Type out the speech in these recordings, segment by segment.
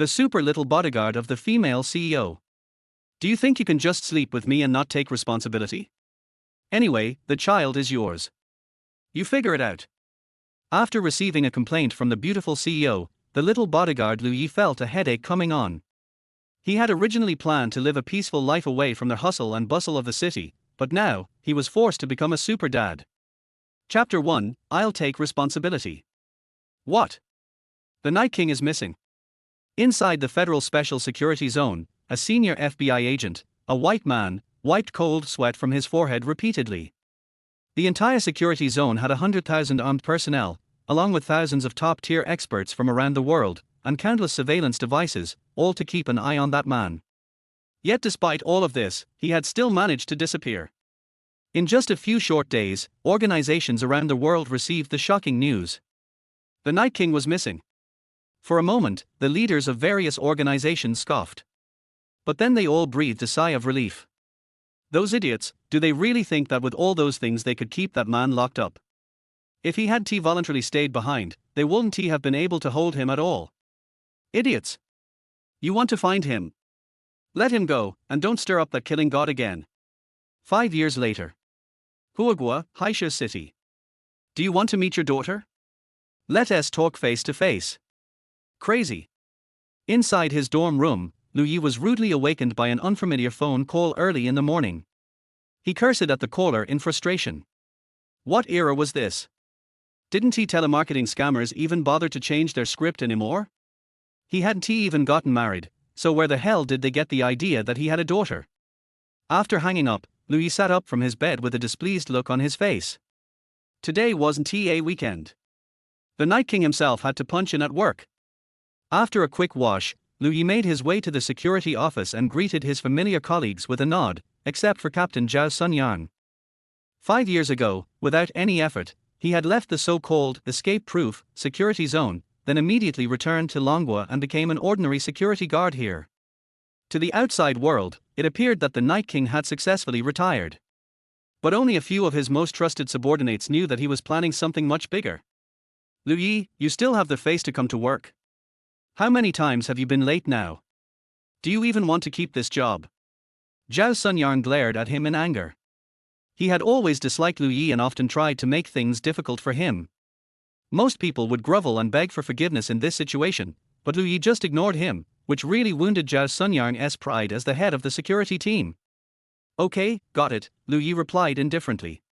The super little bodyguard of the female CEO. Do you think you can just sleep with me and not take responsibility? Anyway, the child is yours. You figure it out. After receiving a complaint from the beautiful CEO, the little bodyguard Louis felt a headache coming on. He had originally planned to live a peaceful life away from the hustle and bustle of the city, but now, he was forced to become a super dad. Chapter 1, I'll take responsibility. What? The Night King is missing. Inside the Federal Special Security Zone, a senior FBI agent, a white man, wiped cold sweat from his forehead repeatedly. The entire security zone had 100,000 armed personnel, along with thousands of top-tier experts from around the world, and countless surveillance devices, all to keep an eye on that man. Yet despite all of this, he had still managed to disappear. In just a few short days, organizations around the world received the shocking news. The Night King was missing. For a moment, the leaders of various organizations scoffed. But then they all breathed a sigh of relief. Those idiots, do they really think that with all those things they could keep that man locked up? If he had voluntarily stayed behind, they wouldn't have been able to hold him at all. Idiots! You want to find him? Let him go, and don't stir up that killing god again. 5 years later. Huagua, Haisha City. Do you want to meet your daughter? Let us talk face to face. Crazy. Inside his dorm room, Louis was rudely awakened by an unfamiliar phone call early in the morning. He cursed at the caller in frustration. What era was this? Didn't telemarketing scammers even bother to change their script anymore? He hadn't even gotten married, so where the hell did they get the idea that he had a daughter? After hanging up, Louis sat up from his bed with a displeased look on his face. Today wasn't a weekend. The Night King himself had to punch in at work. After a quick wash, Louis made his way to the security office and greeted his familiar colleagues with a nod, except for Captain Zhao Sunyang. 5 years ago, without any effort, he had left the so-called escape-proof security zone, then immediately returned to Longwa and became an ordinary security guard here. To the outside world, it appeared that the Night King had successfully retired. But only a few of his most trusted subordinates knew that he was planning something much bigger. Louis, you still have the face to come to work. How many times have you been late now? Do you even want to keep this job? Zhao Sunyang glared at him in anger. He had always disliked Louis and often tried to make things difficult for him. Most people would grovel and beg for forgiveness in this situation, but Louis just ignored him, which really wounded Zhao Sunyang's pride as the head of the security team. Okay, got it, Louis replied indifferently.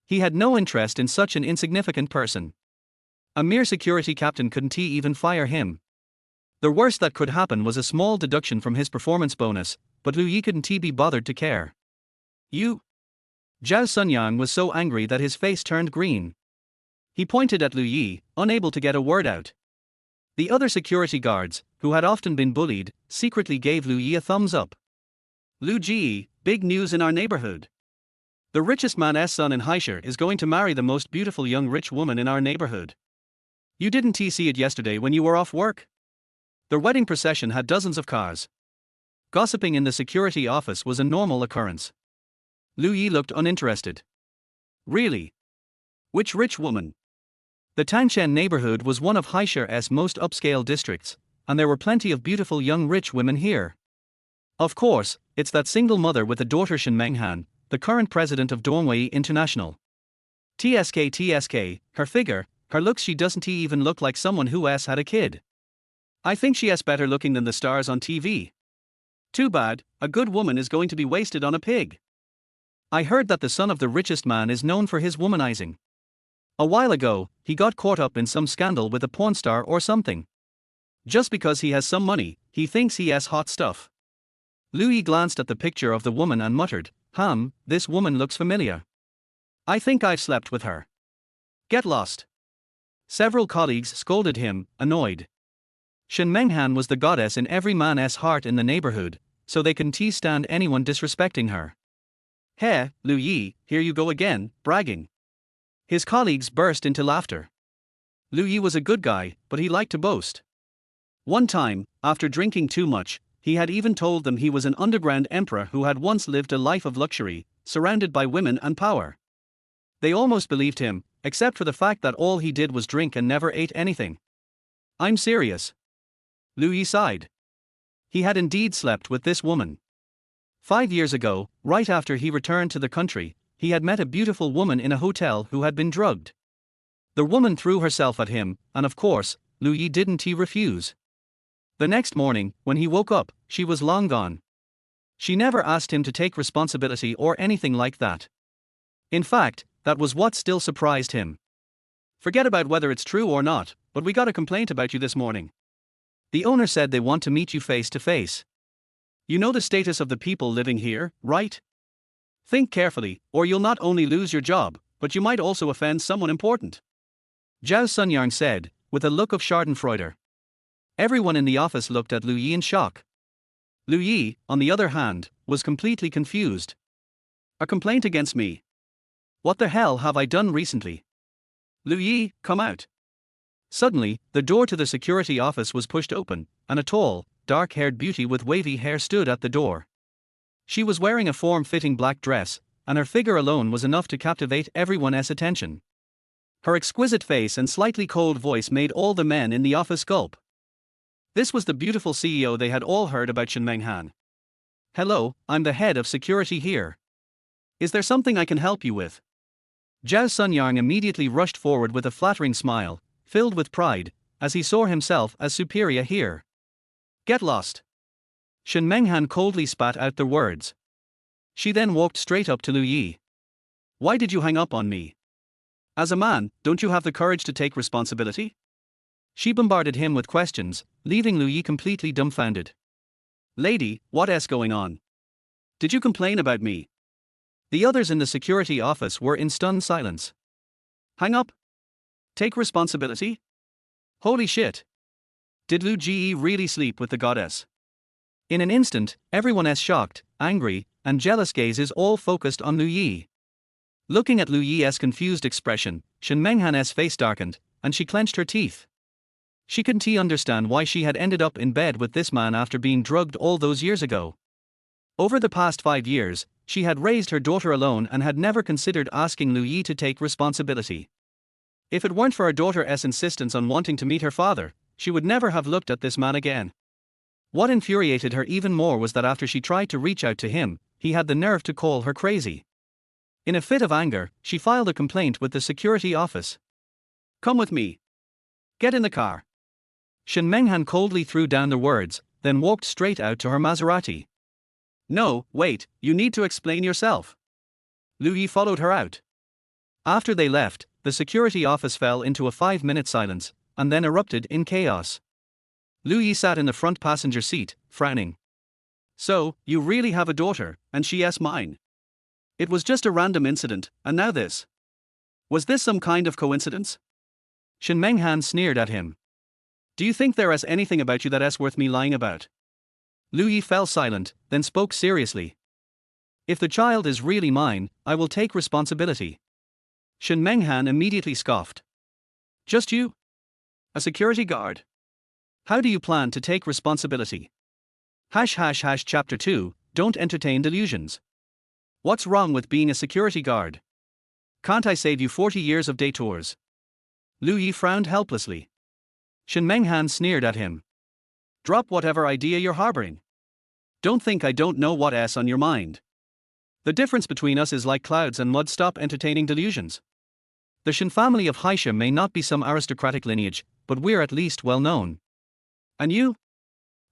He had no interest in such an insignificant person. A mere security captain couldn't even fire him. The worst that could happen was a small deduction from his performance bonus, but Louis couldn't be bothered to care. You? Zhao Sunyang was so angry that his face turned green. He pointed at Louis, unable to get a word out. The other security guards, who had often been bullied, secretly gave Louis a thumbs up. Lu Ji, big news in our neighborhood. The richest man's son in Haisha is going to marry the most beautiful young rich woman in our neighborhood. You didn't see it yesterday when you were off work? The wedding procession had dozens of cars. Gossiping in the security office was a normal occurrence. Louis looked uninterested. Really? Which rich woman? The Tangshan neighborhood was one of Haisha's most upscale districts, and there were plenty of beautiful young rich women here. Of course, it's that single mother with a daughter Shen Menghan, the current president of Dongwei International. TSK, her figure, her looks, she doesn't even look like someone who had a kid. I think she is better looking than the stars on TV. Too bad, a good woman is going to be wasted on a pig. I heard that the son of the richest man is known for his womanizing. A while ago, he got caught up in some scandal with a porn star or something. Just because he has some money, he thinks he has hot stuff. Louis glanced at the picture of the woman and muttered, this woman looks familiar. I think I've slept with her. Get lost. Several colleagues scolded him, annoyed. Shen Menghan was the goddess in every man's heart in the neighborhood, so they couldn't stand anyone disrespecting her. Hey, Louis, here you go again, bragging. His colleagues burst into laughter. Louis was a good guy, but he liked to boast. One time, after drinking too much, he had even told them he was an underground emperor who had once lived a life of luxury, surrounded by women and power. They almost believed him, except for the fact that all he did was drink and never ate anything. I'm serious. Lu Yi sighed. He had indeed slept with this woman. 5 years ago, right after he returned to the country, he had met a beautiful woman in a hotel who had been drugged. The woman threw herself at him, and of course, Lu Yi didn't he refuse. The next morning, when he woke up, she was long gone. She never asked him to take responsibility or anything like that. In fact, that was what still surprised him. Forget about whether it's true or not, but we got a complaint about you this morning. The owner said they want to meet you face to face. You know the status of the people living here, right? Think carefully, or you'll not only lose your job, but you might also offend someone important. Zhao Sunyang said, with a look of schadenfreude. Everyone in the office looked at Lu Yi in shock. Lu Yi, on the other hand, was completely confused. A complaint against me? What the hell have I done recently? Lu Yi, come out. Suddenly, the door to the security office was pushed open, and a tall, dark-haired beauty with wavy hair stood at the door. She was wearing a form-fitting black dress, and her figure alone was enough to captivate everyone's attention. Her exquisite face and slightly cold voice made all the men in the office gulp. This was the beautiful CEO they had all heard about, Shen Menghan. Hello, I'm the head of security here. Is there something I can help you with? Zhao Sunyang immediately rushed forward with a flattering smile, filled with pride, as he saw himself as superior here. Get lost. Shen Menghan coldly spat out the words. She then walked straight up to Lu Yi. Why did you hang up on me? As a man, don't you have the courage to take responsibility? She bombarded him with questions, leaving Lu Yi completely dumbfounded. Lady, what's going on? Did you complain about me? The others in the security office were in stunned silence. Hang up? Take responsibility? Holy shit. Did Lu Ji really sleep with the goddess? In an instant, everyone's shocked, angry, and jealous gazes all focused on Lu Yi. Looking at Lu Yi's confused expression, Shen Menghan's face darkened, and she clenched her teeth. She couldn't understand why she had ended up in bed with this man after being drugged all those years ago. Over the past 5 years, she had raised her daughter alone and had never considered asking Lu Yi to take responsibility. If it weren't for her daughter's insistence on wanting to meet her father, she would never have looked at this man again. What infuriated her even more was that after she tried to reach out to him, he had the nerve to call her crazy. In a fit of anger, she filed a complaint with the security office. Come with me. Get in the car. Shen Menghan coldly threw down the words, then walked straight out to her Maserati. No, wait, you need to explain yourself. Lu Yi followed her out. After they left, the security office fell into a 5-minute silence, and then erupted in chaos. Lu Yi sat in the front passenger seat, frowning. So, you really have a daughter, and she's mine. It was just a random incident, and now this. Was this some kind of coincidence? Shen Menghan sneered at him. Do you think there is anything about you that's worth me lying about? Lu Yi fell silent, then spoke seriously. If the child is really mine, I will take responsibility. Shen Menghan immediately scoffed. Just you? A security guard? How do you plan to take responsibility? Chapter 2, Don't entertain delusions. What's wrong with being a security guard? Can't I save you 40 years of detours? Lu Yi frowned helplessly. Shen Menghan sneered at him. Drop whatever idea you're harboring. Don't think I don't know what's on your mind. The difference between us is like clouds and mud. Stop entertaining delusions. The Shen family of Haisha may not be some aristocratic lineage, but we're at least well known. And you?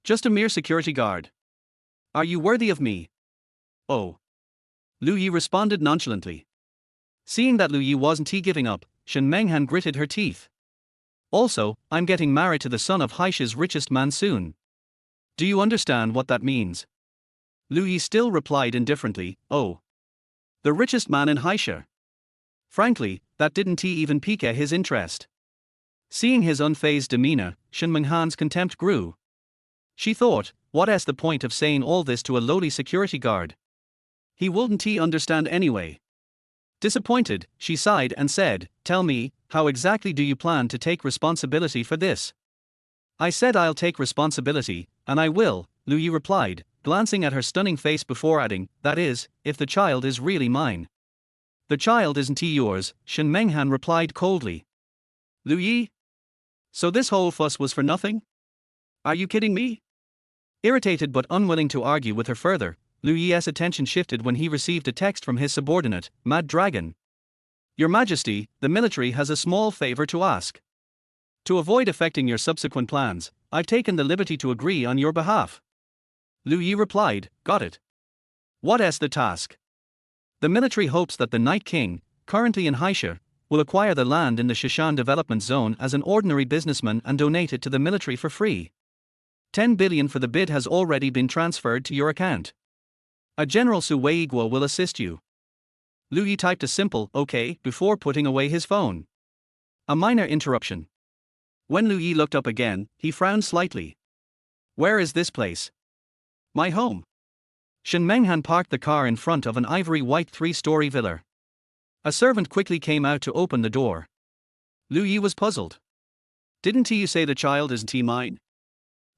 Just a mere security guard. Are you worthy of me? Oh. Lu Yi responded nonchalantly. Seeing that Lu Yi wasn't giving up, Shen Menghan gritted her teeth. Also, I'm getting married to the son of Haisha's richest man soon. Do you understand what that means? Lu Yi still replied indifferently, oh. The richest man in Haisha. Frankly, that didn't even pique his interest. Seeing his unfazed demeanor, Shen Menghan's contempt grew. She thought, what's the point of saying all this to a lowly security guard? He wouldn't understand anyway. Disappointed, she sighed and said, tell me, how exactly do you plan to take responsibility for this? I said I'll take responsibility, and I will, Lu Yi replied, glancing at her stunning face before adding, that is, if the child is really mine. The child isn't yours, Shen Menghan replied coldly. Lu Yi? So this whole fuss was for nothing? Are you kidding me? Irritated but unwilling to argue with her further, Liu Yi's attention shifted when he received a text from his subordinate, Mad Dragon. Your Majesty, the military has a small favor to ask. To avoid affecting your subsequent plans, I've taken the liberty to agree on your behalf. Liu Yi replied, got it. What is the task? The military hopes that the Night King, currently in Haisha, will acquire the land in the Shishan development zone as an ordinary businessman and donate it to the military for free. 10 billion for the bid has already been transferred to your account. A General Su Weiguo will assist you. Liu Yi typed a simple "okay" before putting away his phone. A minor interruption. When Liu Yi looked up again, he frowned slightly. Where is this place? My home. Shen Menghan parked the car in front of an ivory-white 3-story villa. A servant quickly came out to open the door. Liu Yi was puzzled. Didn't you say the child isn't mine?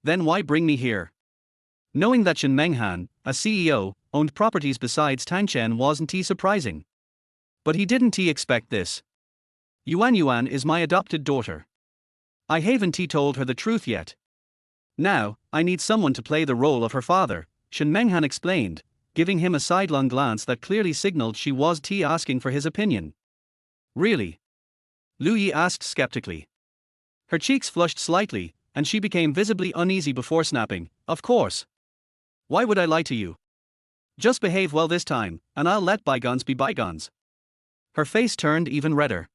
Then why bring me here? Knowing that Shen Menghan, a CEO, owned properties besides Tangchen wasn't surprising. But he didn't expect this. Yuan is my adopted daughter. I haven't told her the truth yet. Now, I need someone to play the role of her father, Shen Menghan explained, giving him a sidelong glance that clearly signaled she was asking for his opinion. Really? Liu Yi asked skeptically. Her cheeks flushed slightly, and she became visibly uneasy before snapping, of course. Why would I lie to you? Just behave well this time, and I'll let bygones be bygones. Her face turned even redder.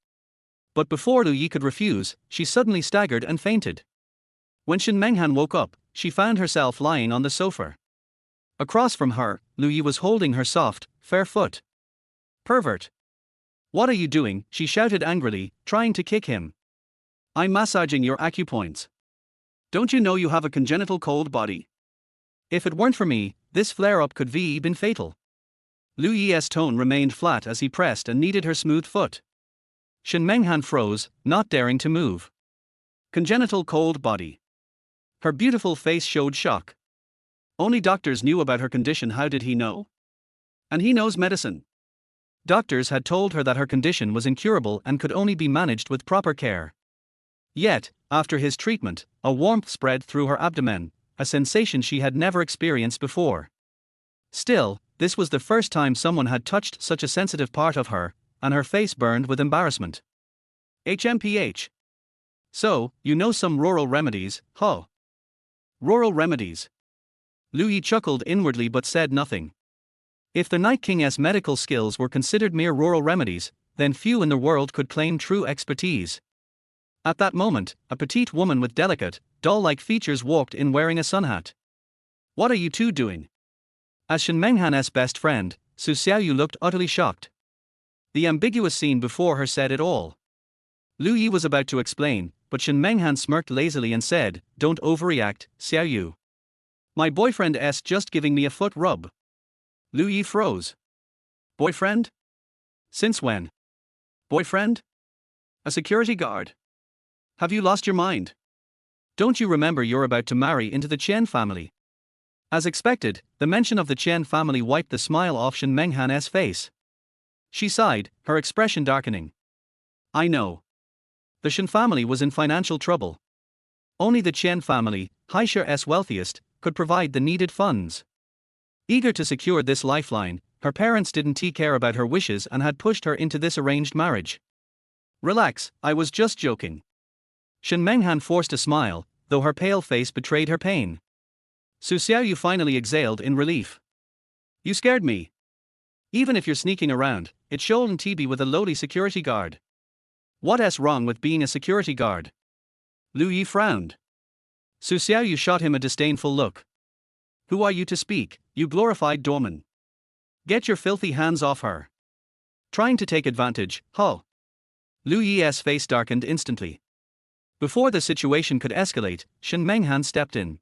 But before Liu Yi could refuse, she suddenly staggered and fainted. When Shen Menghan woke up, she found herself lying on the sofa. Across from her, Liu Yi was holding her soft, fair foot. Pervert! What are you doing? She shouted angrily, trying to kick him. I'm massaging your acupoints. Don't you know you have a congenital cold body? If it weren't for me, this flare-up could be been fatal. Liu Yi's tone remained flat as he pressed and kneaded her smooth foot. Shen Menghan froze, not daring to move. Congenital cold body. Her beautiful face showed shock. Only doctors knew about her condition. How did he know? And he knows medicine. Doctors had told her that her condition was incurable and could only be managed with proper care. Yet, after his treatment, a warmth spread through her abdomen, a sensation she had never experienced before. Still, this was the first time someone had touched such a sensitive part of her, and her face burned with embarrassment. HMPH. So, you know some rural remedies, huh? Rural remedies. Liu Yi chuckled inwardly but said nothing. If the Night King's medical skills were considered mere rural remedies, then few in the world could claim true expertise. At that moment, a petite woman with delicate, doll-like features walked in wearing a sun hat. What are you two doing? As Shen Menghan's best friend, Su Xiaoyu looked utterly shocked. The ambiguous scene before her said it all. Liu Yi was about to explain, but Shen Menghan smirked lazily and said, "Don't overreact, Xiaoyu. My boyfriend is just giving me a foot rub." Liu Yi froze. Boyfriend? Since when? Boyfriend? A security guard? Have you lost your mind? Don't you remember you're about to marry into the Chen family? As expected, the mention of the Chen family wiped the smile off Shen Menghan's face. She sighed, her expression darkening. I know. The Shen family was in financial trouble. Only the Chen family, Haisha's wealthiest, could provide the needed funds. Eager to secure this lifeline, her parents didn't care about her wishes and had pushed her into this arranged marriage. Relax, I was just joking. Shen Menghan forced a smile, though her pale face betrayed her pain. Su Xiaoyu finally exhaled in relief. You scared me. Even if you're sneaking around, it shouldn't be with a lowly security guard. What's wrong with being a security guard? Liu Yi frowned. Su Xiaoyu shot him a disdainful look. Who are you to speak, you glorified doorman? Get your filthy hands off her. Trying to take advantage, huh? Liu Yi's face darkened instantly. Before the situation could escalate, Shen Menghan stepped in.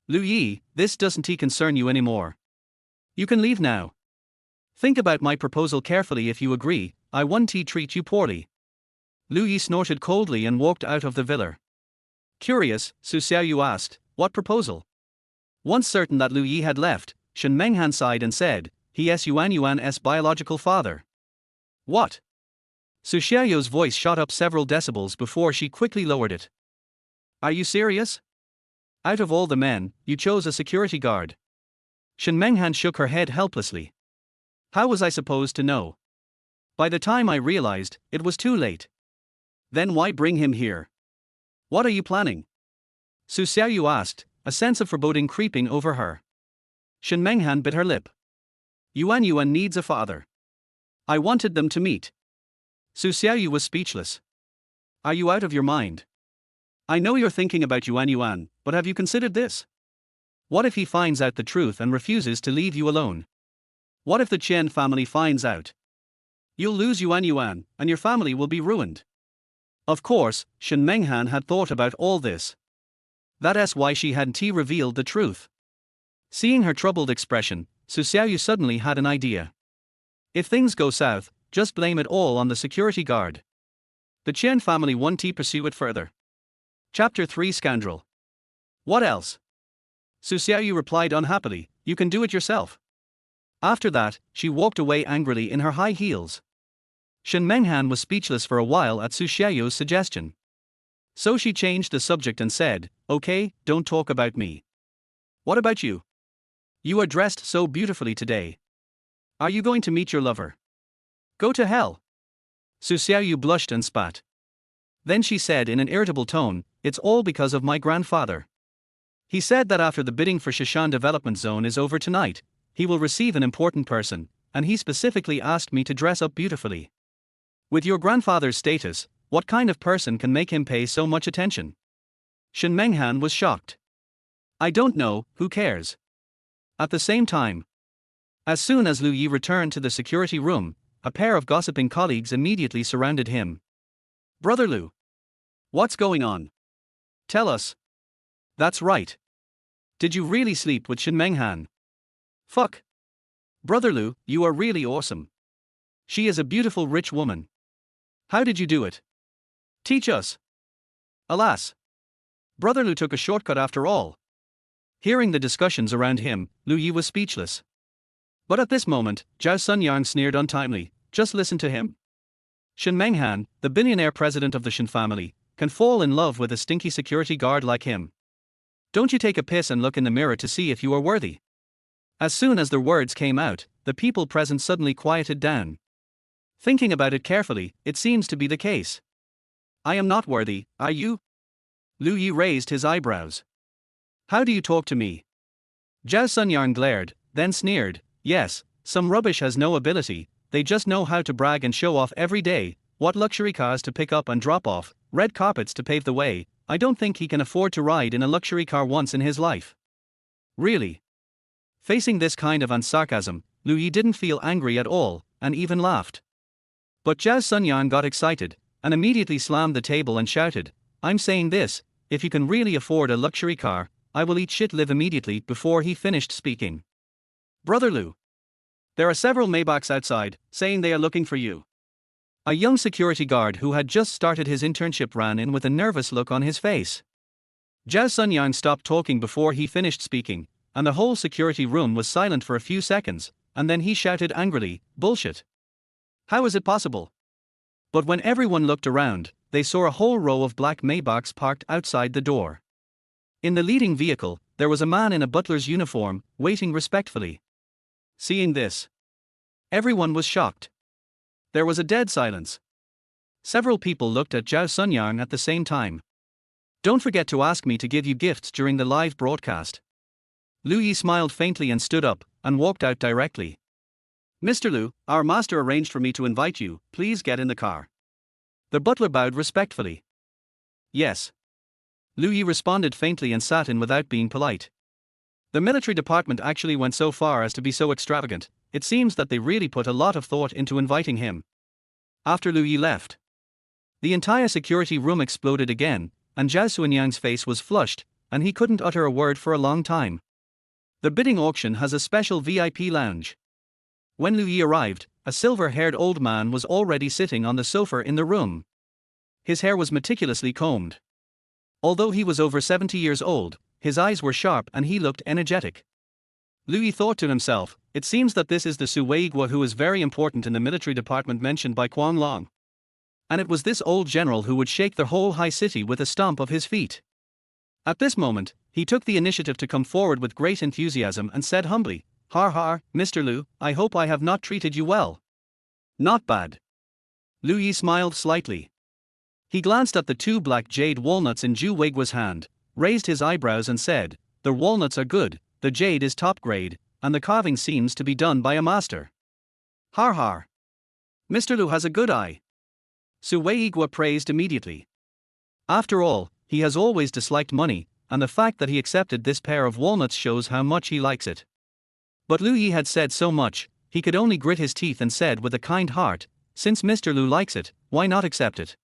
Liu Yi, this doesn't concern you anymore. You can leave now. Think about my proposal carefully. If you agree, I won't treat you poorly. Liu Yi snorted coldly and walked out of the villa. Curious, Su Xiaoyu asked, what proposal? Once certain that Liu Yi had left, Shen Menghan sighed and said, he is Yuan's biological father. What? Su Xiaoyu's voice shot up several decibels before she quickly lowered it. Are you serious? Out of all the men, you chose a security guard. Shen Menghan shook her head helplessly. How was I supposed to know? By the time I realized, it was too late. Then why bring him here? What are you planning? Su Xiaoyu asked, a sense of foreboding creeping over her. Shen Menghan bit her lip. Yuan needs a father. I wanted them to meet. Su Xiaoyu was speechless. Are you out of your mind? I know you're thinking about Yuan, but have you considered this? What if he finds out the truth and refuses to leave you alone? What if the Chen family finds out? You'll lose Yuan, and your family will be ruined. Of course, Shen Menghan had thought about all this. That's why she hadn't revealed the truth. Seeing her troubled expression, Su Xiaoyu suddenly had an idea. If things go south, just blame it all on the security guard. The Chen family won't pursue it further. Chapter 3 Scoundrel. What else? Su Xiaoyu replied unhappily, you can do it yourself. After that, she walked away angrily in her high heels. Shen Menghan was speechless for a while at Su Xiaoyu's suggestion. So she changed the subject and said, okay, don't talk about me. What about you? You are dressed so beautifully today. Are you going to meet your lover? Go to hell. Su Xiaoyu blushed and spat. Then she said in an irritable tone, it's all because of my grandfather. He said that after the bidding for Shishan Development Zone is over tonight, he will receive an important person, and he specifically asked me to dress up beautifully. With your grandfather's status, what kind of person can make him pay so much attention? Shen Menghan was shocked. I don't know, who cares? At the same time, as soon as Lu Yi returned to the security room, a pair of gossiping colleagues immediately surrounded him. Brother Lu. What's going on? Tell us. That's right. Did you really sleep with Shen Menghan? Fuck. Brother Lu, you are really awesome. She is a beautiful rich woman. How did you do it? Teach us. Alas. Brother Lu took a shortcut after all. Hearing the discussions around him, Lu Yi was speechless. But at this moment, Zhao Sunyang sneered untimely, just listen to him. Shen Menghan, the billionaire president of the Shen family, can fall in love with a stinky security guard like him. Don't you take a piss and look in the mirror to see if you are worthy. As soon as the words came out, the people present suddenly quieted down. Thinking about it carefully, it seems to be the case. I am not worthy, are you? Lu Yi raised his eyebrows. How do you talk to me? Zhao Sunyang glared, then sneered, yes, some rubbish has no ability, they just know how to brag and show off every day, what luxury cars to pick up and drop off, red carpets to pave the way, I don't think he can afford to ride in a luxury car once in his life. Really? Facing this kind of sarcasm, Lu Yi didn't feel angry at all, and even laughed. But Zhao Sunyang got excited, and immediately slammed the table and shouted, I'm saying this, if you can really afford a luxury car, I will eat shit live immediately. Before he finished speaking. Brother Lu. There are several Maybachs outside, saying they are looking for you. A young security guard who had just started his internship ran in with a nervous look on his face. Zhao Sunyang stopped talking before he finished speaking, and the whole security room was silent for a few seconds, and then he shouted angrily, bullshit. How is it possible? But when everyone looked around, they saw a whole row of black Maybachs parked outside the door. In the leading vehicle, there was a man in a butler's uniform, waiting respectfully. Seeing this, everyone was shocked. There was a dead silence. Several people looked at Zhao Sunyang at the same time. Don't forget to ask me to give you gifts during the live broadcast. Lu Yi smiled faintly and stood up, and walked out directly. Mr. Lu, our master arranged for me to invite you, please get in the car. The butler bowed respectfully. Yes. Lu Yi responded faintly and sat in without being polite. The military department actually went so far as to be so extravagant, it seems that they really put a lot of thought into inviting him. After Lu Yi left, the entire security room exploded again, and Zhao Sunyang's face was flushed, and he couldn't utter a word for a long time. The bidding auction has a special VIP lounge. When Lu Yi arrived, a silver-haired old man was already sitting on the sofa in the room. His hair was meticulously combed. Although he was over 70 years old, his eyes were sharp and he looked energetic. Lu Yi thought to himself, it seems that this is the Su Weiguo who is very important in the military department mentioned by Quang Long. And it was this old general who would shake the whole high city with a stomp of his feet. At this moment, He took the initiative to come forward with great enthusiasm and said humbly, "Har har, Mr. Liu, I hope I have not treated you well." "Not bad." Liu Yi smiled slightly. He glanced at the two black jade walnuts in Zhu Weiguo's hand, raised his eyebrows and said, "The walnuts are good, the jade is top grade, and the carving seems to be done by a master." "Har har. Mr. Liu has a good eye." Su Weiguo praised immediately. After all, he has always disliked money, and the fact that he accepted this pair of walnuts shows how much he likes it. But Liu Yi had said so much, he could only grit his teeth and said with a kind heart, "Since Mr. Liu likes it, why not accept it?"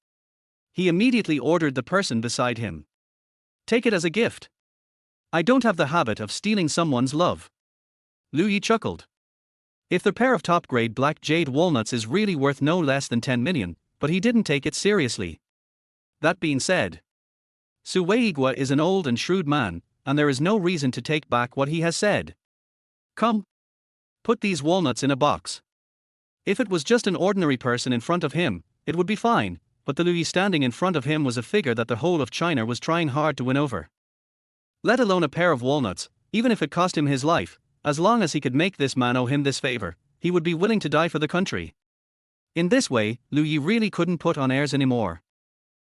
He immediately ordered the person beside him, "Take it as a gift. I don't have the habit of stealing someone's love." Liu Yi chuckled. If the pair of top-grade black jade walnuts is really worth no less than 10 million, but he didn't take it seriously. That being said, Su Weiguo is an old and shrewd man, and there is no reason to take back what he has said. "Come. Put these walnuts in a box." If it was just an ordinary person in front of him, it would be fine, but the Liu Yi standing in front of him was a figure that the whole of China was trying hard to win over. Let alone a pair of walnuts, even if it cost him his life, as long as he could make this man owe him this favor, he would be willing to die for the country. In this way, Liu Yi really couldn't put on airs anymore.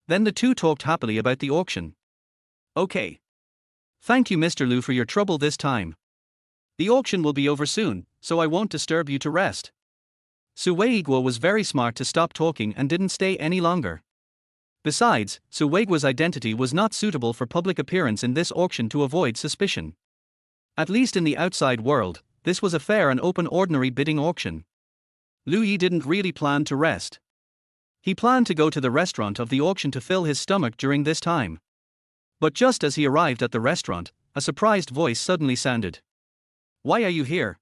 Then the two talked happily about the auction. "Okay. Thank you, Mr. Liu, for your trouble this time. The auction will be over soon, so I won't disturb you to rest." Su Weiguo was very smart to stop talking and didn't stay any longer. Besides, Su Weiguo's identity was not suitable for public appearance in this auction to avoid suspicion. At least in the outside world, this was a fair and open ordinary bidding auction. Liu Yi didn't really plan to rest. He planned to go to the restaurant of the auction to fill his stomach during this time. But just as he arrived at the restaurant, a surprised voice suddenly sounded. "Why are you here?"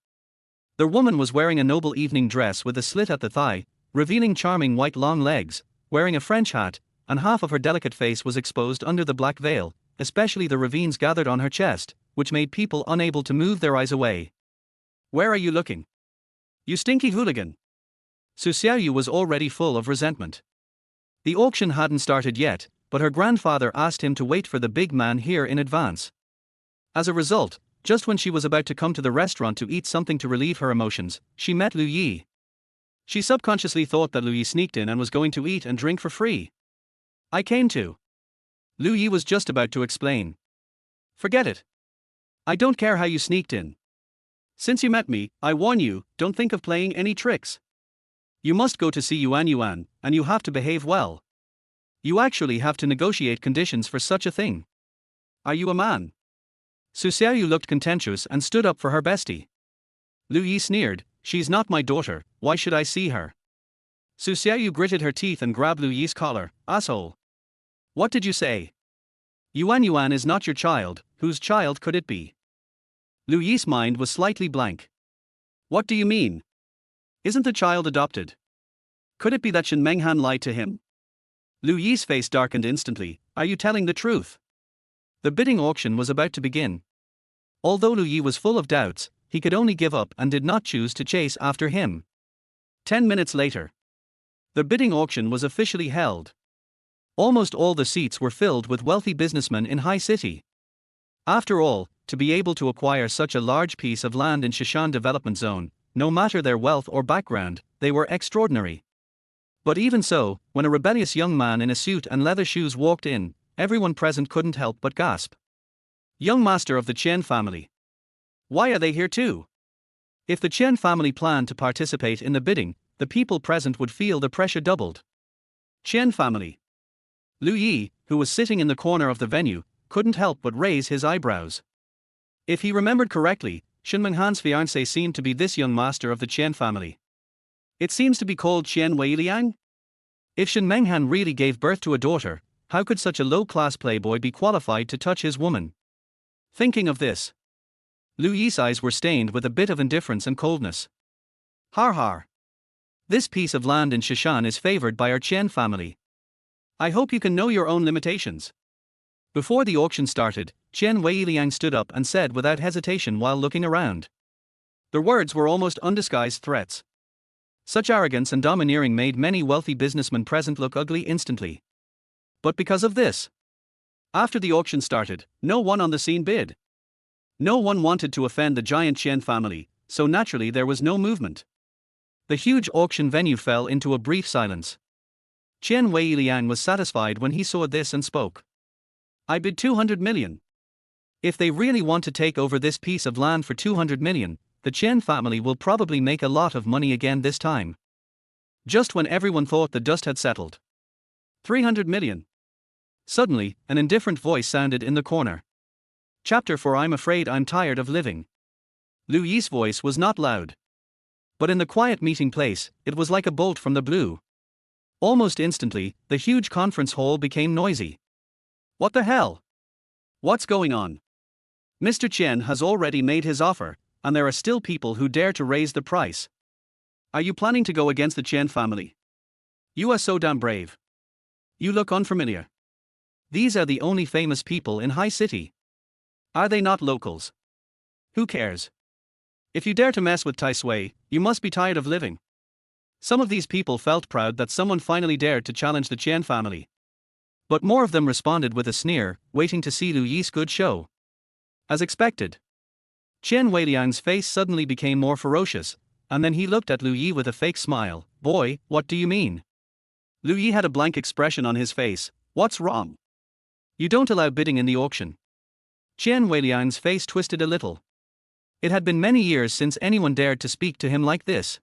The woman was wearing a noble evening dress with a slit at the thigh, revealing charming white long legs, wearing a French hat, and half of her delicate face was exposed under the black veil, especially the ravines gathered on her chest, which made people unable to move their eyes away. "Where are you looking? You stinky hooligan!" Su Xiaoyu was already full of resentment. The auction hadn't started yet, but her grandfather asked him to wait for the big man here in advance. As a result, just when she was about to come to the restaurant to eat something to relieve her emotions, she met Liu Yi. She subconsciously thought that Liu Yi sneaked in and was going to eat and drink for free. "I came to." Liu Yi was just about to explain. "Forget it. I don't care how you sneaked in. Since you met me, I warn you, don't think of playing any tricks. You must go to see Yuan, and you have to behave well. You actually have to negotiate conditions for such a thing. Are you a man?" Su Xiaoyu looked contemptuous and stood up for her bestie. Liu Yi sneered, "She's not my daughter, why should I see her?" Su Xiaoyu gritted her teeth and grabbed Liu Yi's collar. "Asshole. What did you say? Yuan is not your child, whose child could it be?" Liu Yi's mind was slightly blank. "What do you mean? Isn't the child adopted? Could it be that Shen Menghan lied to him?" Liu Yi's face darkened instantly. "Are you telling the truth?" The bidding auction was about to begin. Although Liu Yi was full of doubts, he could only give up and did not choose to chase after him. 10 minutes later, the bidding auction was officially held. Almost all the seats were filled with wealthy businessmen in High City. After all, to be able to acquire such a large piece of land in Shishan Development Zone, no matter their wealth or background, they were extraordinary. But even so, when a rebellious young man in a suit and leather shoes walked in, everyone present couldn't help but gasp. Young master of the Chen family. Why are they here too? If the Chen family planned to participate in the bidding, the people present would feel the pressure doubled. Chen family. Liu Yi, who was sitting in the corner of the venue, couldn't help but raise his eyebrows. If he remembered correctly, Shen Menghan's fiancé seemed to be this young master of the Chen family. It seems to be called Chen Weiliang? If Shen Menghan really gave birth to a daughter, how could such a low-class playboy be qualified to touch his woman? Thinking of this, Liu Yi's eyes were stained with a bit of indifference and coldness. Har har. This piece of land in Shishan is favored by our Chen family. I hope you can know your own limitations. Before the auction started, Chen Weiliang stood up and said without hesitation while looking around. The words were almost undisguised threats. Such arrogance and domineering made many wealthy businessmen present look ugly instantly. But because of this, After the auction started, no one on the scene bid. No one wanted to offend the giant Chen family, so naturally there was no movement. The huge auction venue fell into a brief silence. Chen Weiliang was satisfied when he saw this and spoke. I bid 200 million. If they really want to take over this piece of land for 200 million, the Chen family will probably make a lot of money again this time. Just when everyone thought the dust had settled. 300 million. Suddenly, an indifferent voice sounded in the corner. Chapter 4 I'm afraid I'm tired of living. Lu Yi's voice was not loud. But in the quiet meeting place, it was like a bolt from the blue. Almost instantly, the huge conference hall became noisy. What the hell? What's going on? Mr. Chen has already made his offer, and there are still people who dare to raise the price. Are you planning to go against the Chen family? You are so damn brave. You look unfamiliar. These are the only famous people in High City. Are they not locals? Who cares? If you dare to mess with Tai Sui, you must be tired of living. Some of these people felt proud that someone finally dared to challenge the Chen family. But more of them responded with a sneer, waiting to see Lu Yi's good show. As expected. Chen Weiliang's face suddenly became more ferocious, and then he looked at Lu Yi with a fake smile. Boy, what do you mean? Lu Yi had a blank expression on his face. What's wrong? You don't allow bidding in the auction. Chen Weiliang's face twisted a little. It had been many years since anyone dared to speak to him like this.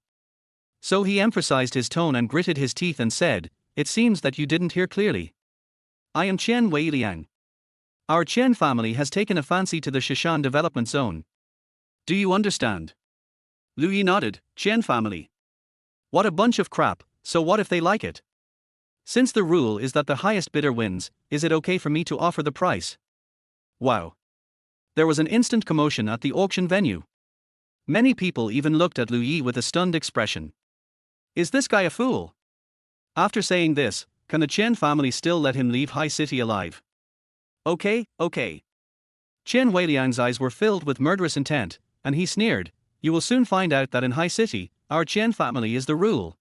So he emphasized his tone and gritted his teeth and said, It seems that you didn't hear clearly. I am Chen Weiliang. Our Chen family has taken a fancy to the Shishan development zone. Do you understand? Lu Yi nodded. Chen family. What a bunch of crap, so what if they like it? Since the rule is that the highest bidder wins, is it okay for me to offer the price? Wow. There was an instant commotion at the auction venue. Many people even looked at Lu Yi with a stunned expression. Is this guy a fool? After saying this, can the Chen family still let him leave High City alive? Okay. Chen Weiliang's eyes were filled with murderous intent, and he sneered, You will soon find out that in High City, our Chen family is the rule.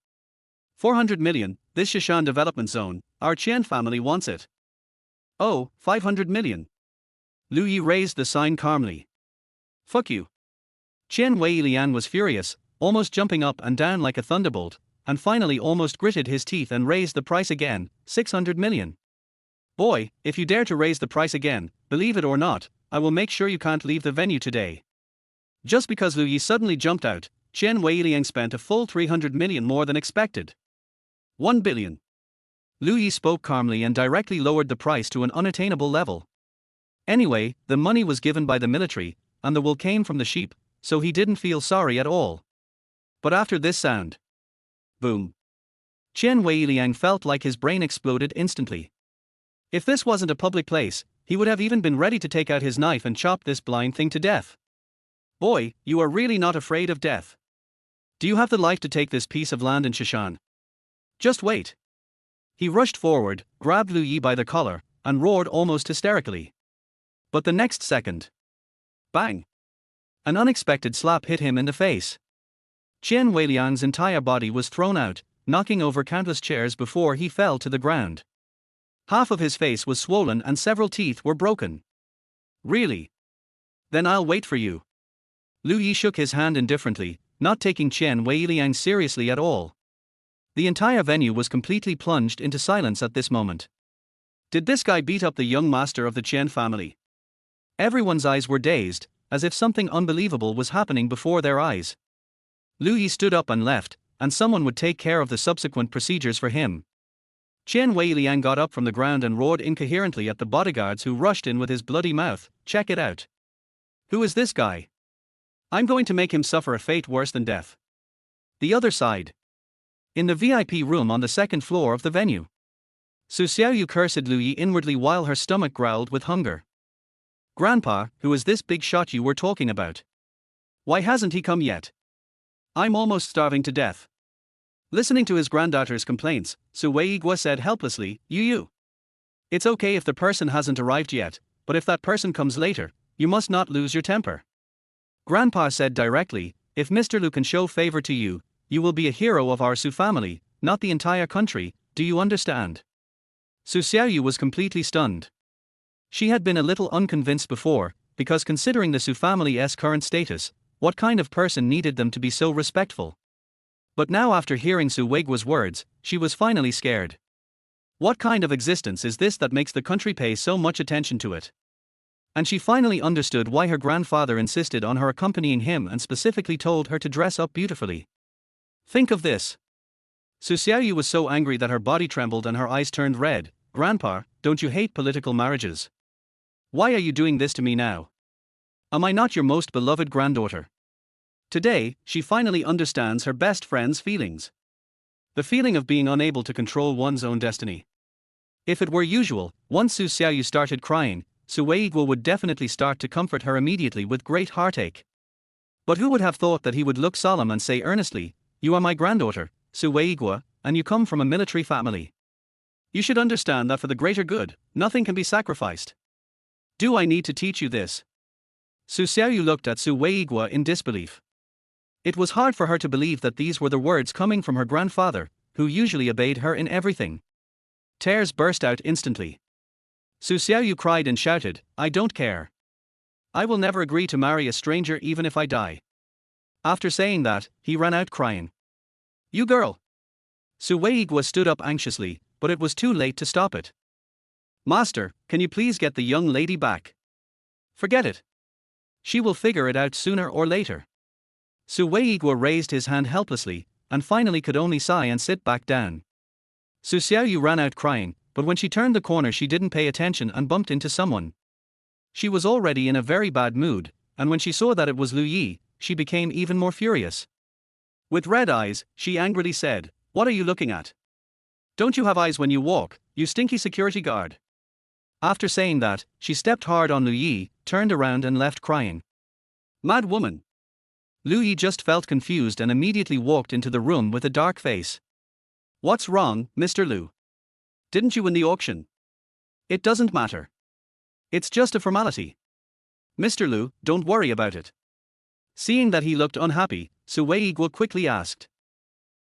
400 million, this Shishan development zone, our Chen family wants it. Oh, 500 million. Lu Yi raised the sign calmly. Fuck you. Chen Weiliang was furious, almost jumping up and down like a thunderbolt, and finally almost gritted his teeth and raised the price again, 600 million. Boy, if you dare to raise the price again, believe it or not, I will make sure you can't leave the venue today. Just because Lu Yi suddenly jumped out, Chen Weiliang spent a full 300 million more than expected. 1 billion. Lu Yi spoke calmly and directly lowered the price to an unattainable level. Anyway, the money was given by the military, and the wool came from the sheep, so he didn't feel sorry at all. But after this sound. Boom. Chen Weiliang felt like his brain exploded instantly. If this wasn't a public place, he would have even been ready to take out his knife and chop this blind thing to death. Boy, you are really not afraid of death. Do you have the life to take this piece of land in Shishan? Just wait. He rushed forward, grabbed Lu Yi by the collar, and roared almost hysterically. But the next second. Bang! An unexpected slap hit him in the face. Chen Weiliang's entire body was thrown out, knocking over countless chairs before he fell to the ground. Half of his face was swollen and several teeth were broken. Really? Then I'll wait for you. Lu Yi shook his hand indifferently, not taking Chen Weiliang seriously at all. The entire venue was completely plunged into silence at this moment. Did this guy beat up the young master of the Chen family? Everyone's eyes were dazed, as if something unbelievable was happening before their eyes. Lu Yi stood up and left, and someone would take care of the subsequent procedures for him. Chen Weiliang got up from the ground and roared incoherently at the bodyguards who rushed in with his bloody mouth. Check it out. Who is this guy? I'm going to make him suffer a fate worse than death. The other side. In the VIP room on the second floor of the venue. Su Xiaoyu cursed Lu Yi inwardly while her stomach growled with hunger. Grandpa, who is this big shot you were talking about? Why hasn't he come yet? I'm almost starving to death. Listening to his granddaughter's complaints, Su Weigua said helplessly, You. It's okay if the person hasn't arrived yet, but if that person comes later, you must not lose your temper. Grandpa said directly, if Mr. Lu can show favor to you, you will be a hero of our Su family, not the entire country, do you understand? Su Xiaoyu was completely stunned. She had been a little unconvinced before, because considering the Su family's current status, what kind of person needed them to be so respectful? But now, after hearing Su Weiguo's words, she was finally scared. What kind of existence is this that makes the country pay so much attention to it? And she finally understood why her grandfather insisted on her accompanying him and specifically told her to dress up beautifully. Think of this. Su Xiaoyu was so angry that her body trembled and her eyes turned red. Grandpa, don't you hate political marriages? Why are you doing this to me now? Am I not your most beloved granddaughter? Today, she finally understands her best friend's feelings. The feeling of being unable to control one's own destiny. If it were usual, once Su Xiaoyu started crying, Su Weiguo would definitely start to comfort her immediately with great heartache. But who would have thought that he would look solemn and say earnestly, "You are my granddaughter, Su Weiguo, and you come from a military family. You should understand that for the greater good, nothing can be sacrificed. Do I need to teach you this?" Su Xiaoyu looked at Su Weiguo in disbelief. It was hard for her to believe that these were the words coming from her grandfather, who usually obeyed her in everything. Tears burst out instantly. Su Xiaoyu cried and shouted, "I don't care. I will never agree to marry a stranger even if I die." After saying that, he ran out crying. "You girl!" Su Weiguo stood up anxiously, but it was too late to stop it. "Master, can you please get the young lady back?" "Forget it. She will figure it out sooner or later." Su Weiguo raised his hand helplessly, and finally could only sigh and sit back down. Su Xiaoyu ran out crying, but when she turned the corner she didn't pay attention and bumped into someone. She was already in a very bad mood, and when she saw that it was Lu Yi, she became even more furious. With red eyes, she angrily said, "What are you looking at? Don't you have eyes when you walk, you stinky security guard?" After saying that, she stepped hard on Lu Yi, turned around and left crying. Mad woman! Lu Yi just felt confused and immediately walked into the room with a dark face. "What's wrong, Mr. Lu? Didn't you win the auction?" "It doesn't matter. It's just a formality. Mr. Lu, don't worry about it." Seeing that he looked unhappy, Su Weiguo quickly asked.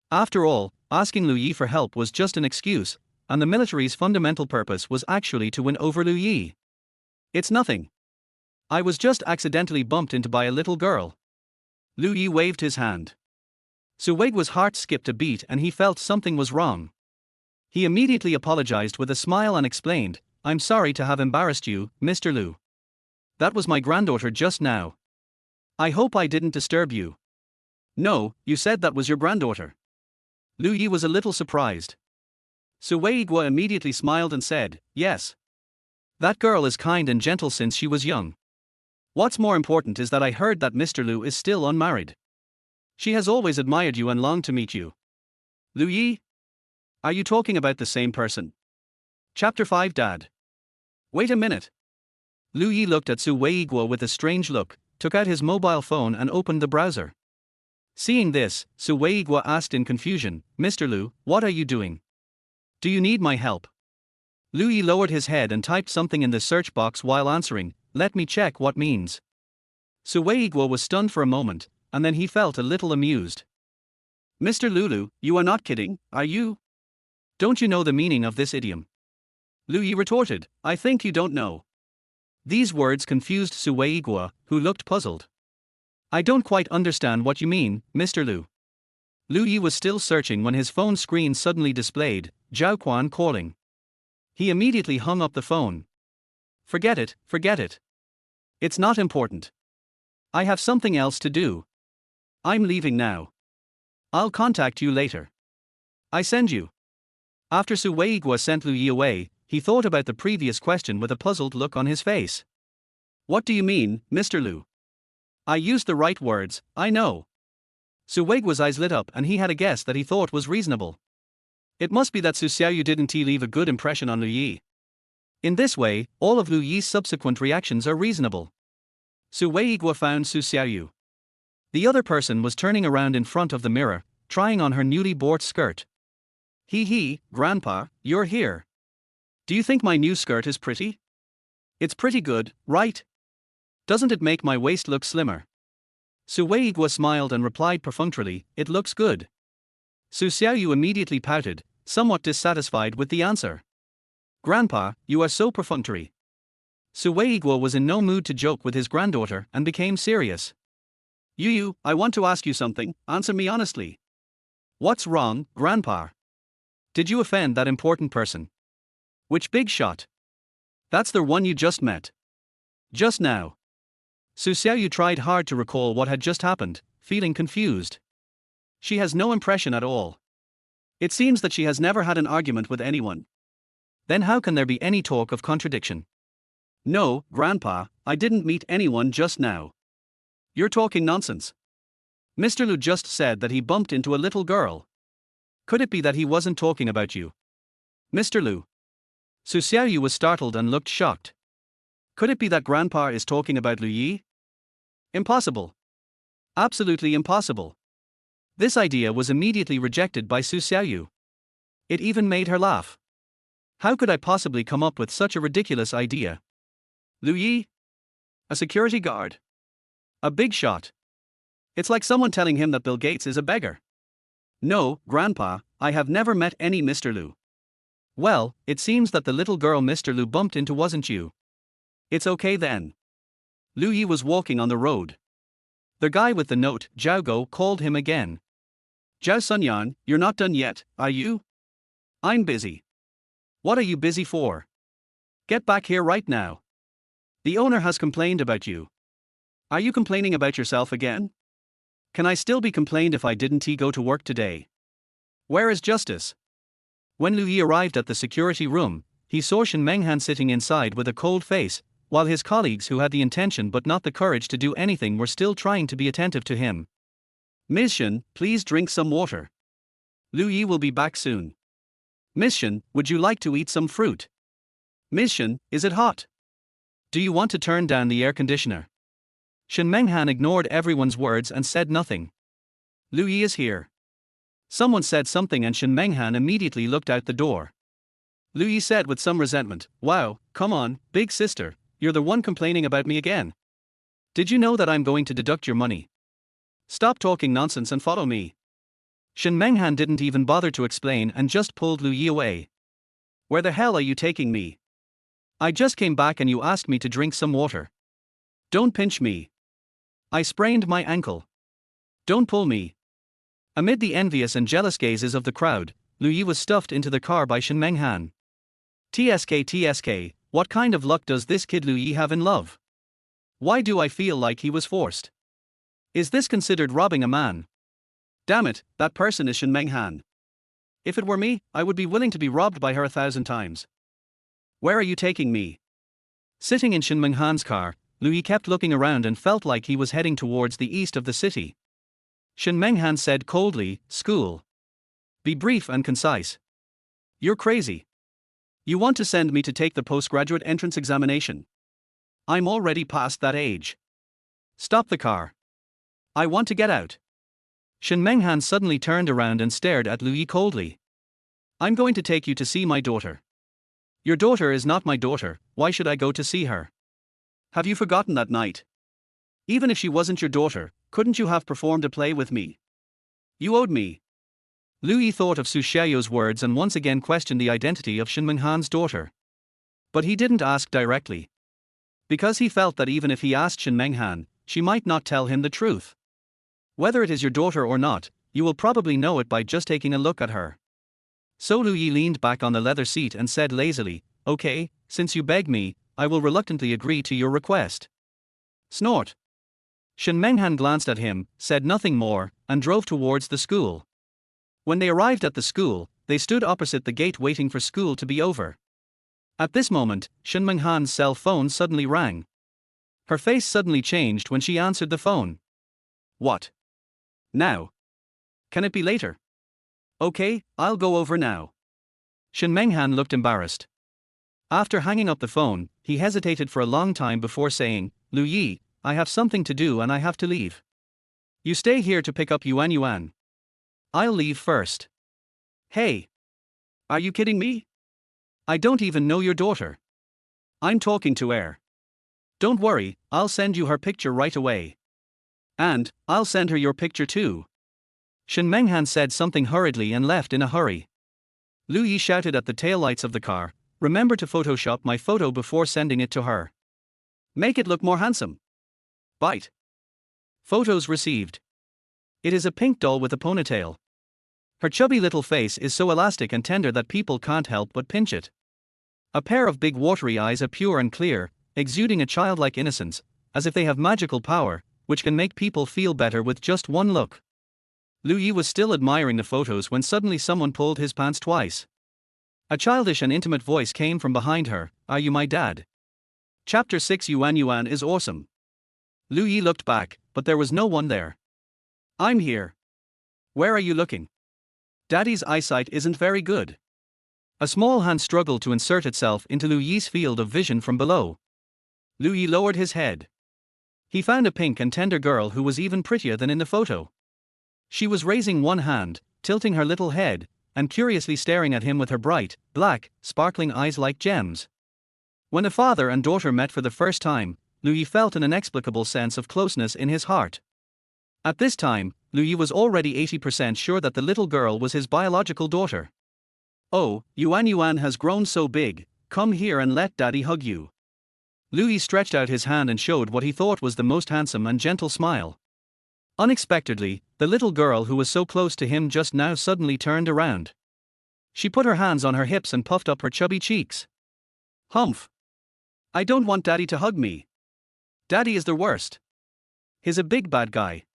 After all, asking Lu Yi for help was just an excuse, and the military's fundamental purpose was actually to win over Lu Yi. "It's nothing. I was just accidentally bumped into by a little girl." Lu Yi waved his hand. Su Weiguo's heart skipped a beat and he felt something was wrong. He immediately apologized with a smile and explained, "I'm sorry to have embarrassed you, Mr. Lu. That was my granddaughter just now. I hope I didn't disturb you." "No, you said that was your granddaughter." Lu Yi was a little surprised. Su Weiguo immediately smiled and said, "Yes. That girl is kind and gentle since she was young. What's more important is that I heard that Mr. Lu is still unmarried. She has always admired you and longed to meet you." "Lu Yi? Are you talking about the same person?" Chapter 5 Dad. Wait a minute. Lu Yi looked at Su Weiguo with a strange look, took out his mobile phone and opened the browser. Seeing this, Su Weiguo asked in confusion, "Mr. Lu, what are you doing? Do you need my help?" Lu Yi lowered his head and typed something in the search box while answering, "Let me check what means." Su Weiguo was stunned for a moment, and then he felt a little amused. "Mr. Lulu, you are not kidding, are you? Don't you know the meaning of this idiom?" Lu Yi retorted, "I think you don't know." These words confused Su Weiguo, who looked puzzled. "I don't quite understand what you mean, Mr. Lu." Lu Yi was still searching when his phone screen suddenly displayed, "Zhao Quan calling." He immediately hung up the phone. Forget it. It's not important. I have something else to do. I'm leaving now. I'll contact you later. I send you." After Su Weiguo sent Lu Yi away, he thought about the previous question with a puzzled look on his face. "What do you mean, Mr. Lu?" "I used the right words, I know." Su Weiguo's eyes lit up and he had a guess that he thought was reasonable. It must be that Su Xiaoyu didn't leave a good impression on Lu Yi. In this way, all of Lu Yi's subsequent reactions are reasonable. Su Weiguo found Su Xiaoyu. The other person was turning around in front of the mirror, trying on her newly bought skirt. Hee, Grandpa, you're here. Do you think my new skirt is pretty?" "It's pretty good, right? Doesn't it make my waist look slimmer?" Su Weiguo smiled and replied perfunctorily, "It looks good." Su Xiaoyu immediately pouted, somewhat dissatisfied with the answer. "Grandpa, you are so perfunctory. Su Weiguo was in no mood to joke with his granddaughter and became serious. Yu, I want to ask you something, answer me honestly. What's wrong, Grandpa? Did you offend that important person? Which big shot? That's the one you just met. Just now. Su Xiaoyu tried hard to recall what had just happened, feeling confused. She has no impression at all. It seems that she has never had an argument with anyone. Then how can there be any talk of contradiction? No, Grandpa, I didn't meet anyone just now. You're talking nonsense. Mr. Lu just said that he bumped into a little girl. Could it be that he wasn't talking about you? Mr. Lu. Su Xiaoyu was startled and looked shocked. Could it be that Grandpa is talking about Lu Yi? Impossible. Absolutely impossible. This idea was immediately rejected by Su Xiaoyu. It even made her laugh. How could I possibly come up with such a ridiculous idea? Lu Yi? A security guard? A big shot? It's like someone telling him that Bill Gates is a beggar. No, Grandpa, I have never met any Mr. Lu. Well, it seems that the little girl Mr. Lu bumped into wasn't you. It's okay then. Lu Yi was walking on the road. The guy with the note, Zhao Go, called him again. Zhao Sunyan, you're not done yet, are you? I'm busy. What are you busy for? Get back here right now. The owner has complained about you. Are you complaining about yourself again? Can I still be complained if I didn't go to work today? Where is justice? When Lu Yi arrived at the security room, he saw Shen Menghan sitting inside with a cold face, while his colleagues who had the intention but not the courage to do anything were still trying to be attentive to him. Ms. Shen, please drink some water. Lu Yi will be back soon. Ms. Shen, would you like to eat some fruit? Ms. Shen, is it hot? Do you want to turn down the air conditioner? Shen Menghan ignored everyone's words and said nothing. Lu Yi is here. Someone said something and Shen Menghan immediately looked out the door. Lu Yi said with some resentment, Wow, come on, big sister, you're the one complaining about me again. Did you know that I'm going to deduct your money? Stop talking nonsense and follow me. Shen Menghan didn't even bother to explain and just pulled Lu Yi away. Where the hell are you taking me? I just came back and you asked me to drink some water. Don't pinch me. I sprained my ankle. Don't pull me. Amid the envious and jealous gazes of the crowd, Lu Yi was stuffed into the car by Shen Menghan. TSK, what kind of luck does this kid Lu Yi have in love? Why do I feel like he was forced? Is this considered robbing a man? Damn it, that person is Shen Menghan. If it were me, I would be willing to be robbed by her 1,000 times. Where are you taking me? Sitting in Shen Menghan's car, Lu Yi kept looking around and felt like he was heading towards the east of the city. Shen Menghan said coldly, School. Be brief and concise. You're crazy. You want to send me to take the postgraduate entrance examination? I'm already past that age. Stop the car. I want to get out. Shen Menghan suddenly turned around and stared at Lu Yi coldly. I'm going to take you to see my daughter. Your daughter is not my daughter, why should I go to see her? Have you forgotten that night? Even if she wasn't your daughter, couldn't you have performed a play with me? You owed me. Lu Yi thought of Su Xiaoyu's words and once again questioned the identity of Shen Menghan's daughter. But he didn't ask directly. Because he felt that even if he asked Shen Menghan, she might not tell him the truth. Whether it is your daughter or not, you will probably know it by just taking a look at her. So Lu Yi leaned back on the leather seat and said lazily, Okay, since you beg me, I will reluctantly agree to your request. Snort. Shen Menghan glanced at him, said nothing more, and drove towards the school. When they arrived at the school, they stood opposite the gate waiting for school to be over. At this moment, Shen Menghan's cell phone suddenly rang. Her face suddenly changed when she answered the phone. What? Now? Can it be later? Okay, I'll go over now. Shen Menghan looked embarrassed. After hanging up the phone, he hesitated for a long time before saying, Lu Yi, I have something to do and I have to leave. You stay here to pick up Yuan. I'll leave first. Hey! Are you kidding me? I don't even know your daughter. I'm talking to Air. Don't worry, I'll send you her picture right away. And, I'll send her your picture too. Shen Menghan said something hurriedly and left in a hurry. Lu Yi shouted at the taillights of the car, Remember to Photoshop my photo before sending it to her. Make it look more handsome. Bite. Photos received. It is a pink doll with a ponytail. Her chubby little face is so elastic and tender that people can't help but pinch it. A pair of big watery eyes are pure and clear, exuding a childlike innocence, as if they have magical power, which can make people feel better with just one look. Lu Yi was still admiring the photos when suddenly someone pulled his pants twice. A childish and intimate voice came from behind her, "Are you my dad?" Chapter 6 Yuan Yuan is awesome. Lu Yi looked back, but there was no one there. "I'm here." "Where are you looking?" "Daddy's eyesight isn't very good." A small hand struggled to insert itself into Lu Yi's field of vision from below. Lu Yi lowered his head. He found a pink and tender girl who was even prettier than in the photo. She was raising one hand, tilting her little head, and curiously staring at him with her bright, black, sparkling eyes like gems. When the father and daughter met for the first time, Lu Yi felt an inexplicable sense of closeness in his heart. At this time, Lu Yi was already 80% sure that the little girl was his biological daughter. "Oh, Yuan Yuan has grown so big, come here and let daddy hug you." Lu Yi stretched out his hand and showed what he thought was the most handsome and gentle smile. Unexpectedly, the little girl who was so close to him just now suddenly turned around. She put her hands on her hips and puffed up her chubby cheeks. "Humph! I don't want daddy to hug me. Daddy is the worst. He's a big bad guy.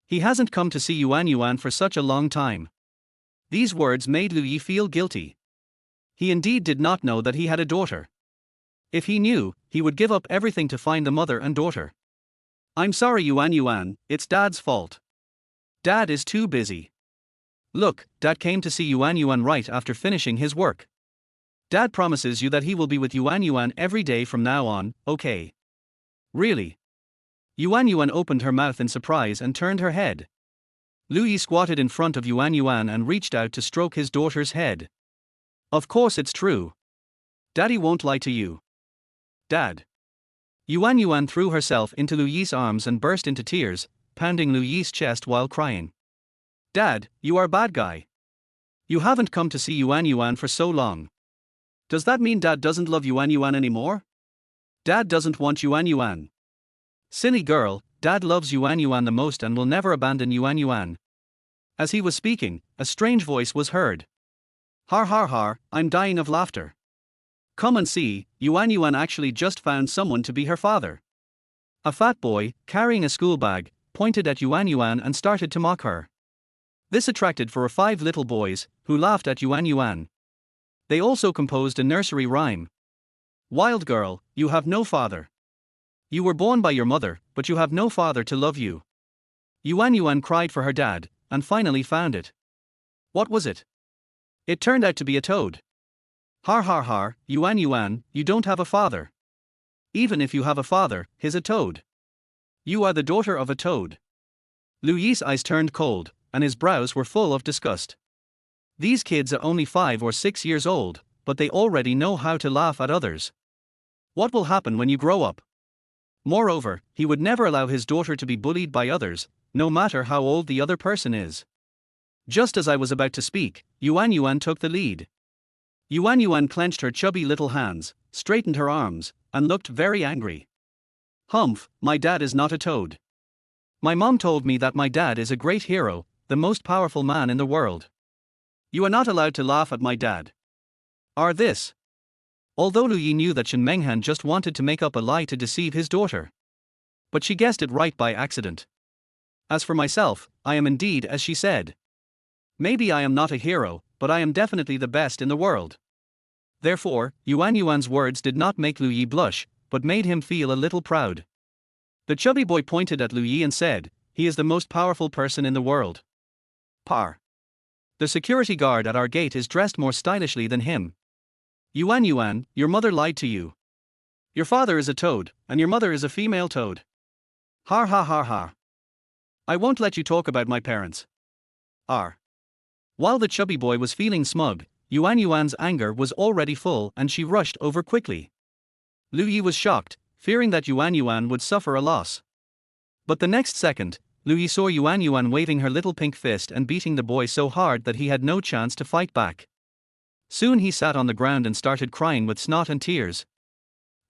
He hasn't come to see Yuan Yuan for such a long time." These words made Lu Yi feel guilty. He indeed did not know that he had a daughter. If he knew, he would give up everything to find the mother and daughter. "I'm sorry Yuan Yuan, it's Dad's fault. Dad is too busy. Look, Dad came to see Yuan Yuan right after finishing his work. Dad promises you that he will be with Yuan Yuan every day from now on, okay?" "Really?" Yuan Yuan opened her mouth in surprise and turned her head. Lu Yi squatted in front of Yuan Yuan and reached out to stroke his daughter's head. "Of course it's true. Daddy won't lie to you." "Dad." Yuan Yuan threw herself into Lu Yi's arms and burst into tears, pounding Lu Yi's chest while crying. "Dad, you are a bad guy. You haven't come to see Yuan Yuan for so long. Does that mean Dad doesn't love Yuan Yuan anymore? Dad doesn't want Yuan Yuan." "Silly girl, Dad loves Yuan Yuan the most and will never abandon Yuan Yuan." As he was speaking, a strange voice was heard. "Har har har, I'm dying of laughter. Come and see, Yuan Yuan actually just found someone to be her father." A fat boy, carrying a school bag, pointed at Yuan Yuan and started to mock her. This attracted 4 or 5 little boys, who laughed at Yuan Yuan. They also composed a nursery rhyme. "Wild girl, you have no father. You were born by your mother, but you have no father to love you." Yuan Yuan cried for her dad, and finally found it. What was it? It turned out to be a toad. "Har har har, Yuan Yuan, you don't have a father. Even if you have a father, he's a toad. You are the daughter of a toad." Lu Yi's eyes turned cold, and his brows were full of disgust. These kids are only 5 or 6 years old, but they already know how to laugh at others. What will happen when you grow up? Moreover, he would never allow his daughter to be bullied by others, no matter how old the other person is. Just as I was about to speak, Yuan Yuan took the lead. Yuan Yuan clenched her chubby little hands, straightened her arms, and looked very angry. "Humph, my dad is not a toad. My mom told me that my dad is a great hero, the most powerful man in the world. You are not allowed to laugh at my dad." Are this? Although Lu Yi knew that Shen Menghan just wanted to make up a lie to deceive his daughter. But she guessed it right by accident. As for myself, I am indeed as she said. Maybe I am not a hero, but I am definitely the best in the world. Therefore, Yuan Yuan's words did not make Lu Yi blush, but made him feel a little proud. The chubby boy pointed at Lu Yi and said, "He is the most powerful person in the world. Par. The security guard at our gate is dressed more stylishly than him. Yuan Yuan, your mother lied to you. Your father is a toad, and your mother is a female toad. Har ha har ha. I won't let you talk about my parents." R. While the chubby boy was feeling smug, Yuan Yuan's anger was already full and she rushed over quickly. Lu Yi was shocked, fearing that Yuan Yuan would suffer a loss. But the next second, Lu Yi saw Yuan Yuan waving her little pink fist and beating the boy so hard that he had no chance to fight back. Soon he sat on the ground and started crying with snot and tears.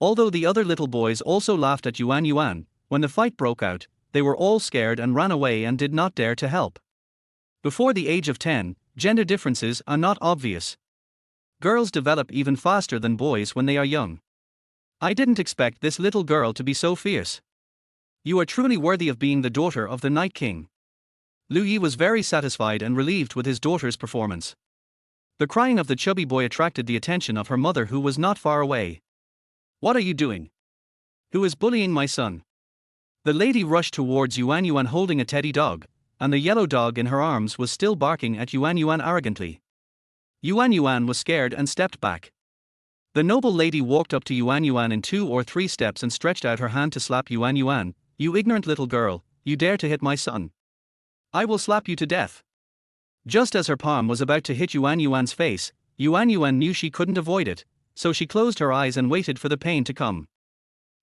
Although the other little boys also laughed at Yuan Yuan, when the fight broke out, they were all scared and ran away and did not dare to help. Before the age of 10, gender differences are not obvious. Girls develop even faster than boys when they are young. I didn't expect this little girl to be so fierce. You are truly worthy of being the daughter of the Night King. Lu Yi was very satisfied and relieved with his daughter's performance. The crying of the chubby boy attracted the attention of her mother, who was not far away. What are you doing? Who is bullying my son? The lady rushed towards Yuan Yuan holding a teddy dog, and the yellow dog in her arms was still barking at Yuan Yuan arrogantly. Yuan Yuan was scared and stepped back. The noble lady walked up to Yuan Yuan in 2 or 3 steps and stretched out her hand to slap Yuan Yuan. You ignorant little girl, you dare to hit my son. I will slap you to death. Just as her palm was about to hit Yuan Yuan's face, Yuan Yuan knew she couldn't avoid it, so she closed her eyes and waited for the pain to come.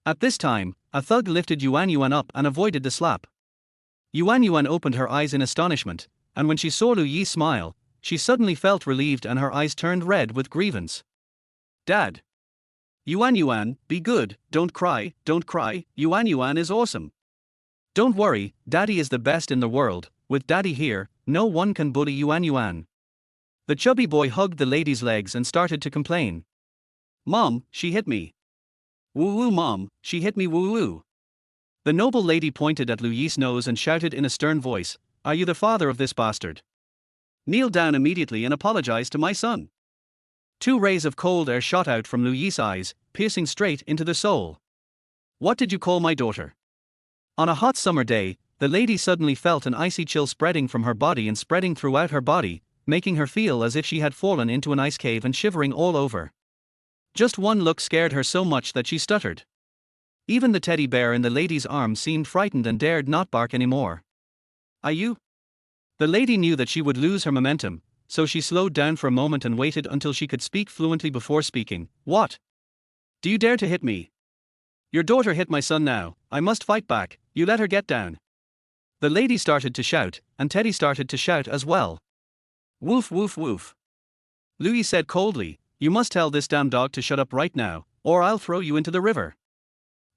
At this time, a thug lifted Yuan Yuan up and avoided the slap. Yuan Yuan opened her eyes in astonishment, and when she saw Lu Yi smile, she suddenly felt relieved and her eyes turned red with grievance. Dad. Yuan Yuan, be good, don't cry, Yuan Yuan is awesome. Don't worry, Daddy is the best in the world, with Daddy here, no one can bully Yuan Yuan. The chubby boy hugged the lady's legs and started to complain. Mom, she hit me. Woo woo mom, she hit me woo woo. The noble lady pointed at Lu Yi's nose and shouted in a stern voice, are you the father of this bastard? Kneel down immediately and apologize to my son. 2 rays of cold air shot out from Lu Yi's eyes, piercing straight into the soul. What did you call my daughter? On a hot summer day, the lady suddenly felt an icy chill spreading from her body and spreading throughout her body, making her feel as if she had fallen into an ice cave and shivering all over. Just one look scared her so much that she stuttered. Even the teddy bear in the lady's arms seemed frightened and dared not bark anymore. Are you? The lady knew that she would lose her momentum, so she slowed down for a moment and waited until she could speak fluently before speaking. What? Do you dare to hit me? Your daughter hit my son now, I must fight back, you let her get down. The lady started to shout, and Teddy started to shout as well. Woof woof woof. Lu Yi said coldly, you must tell this damn dog to shut up right now, or I'll throw you into the river.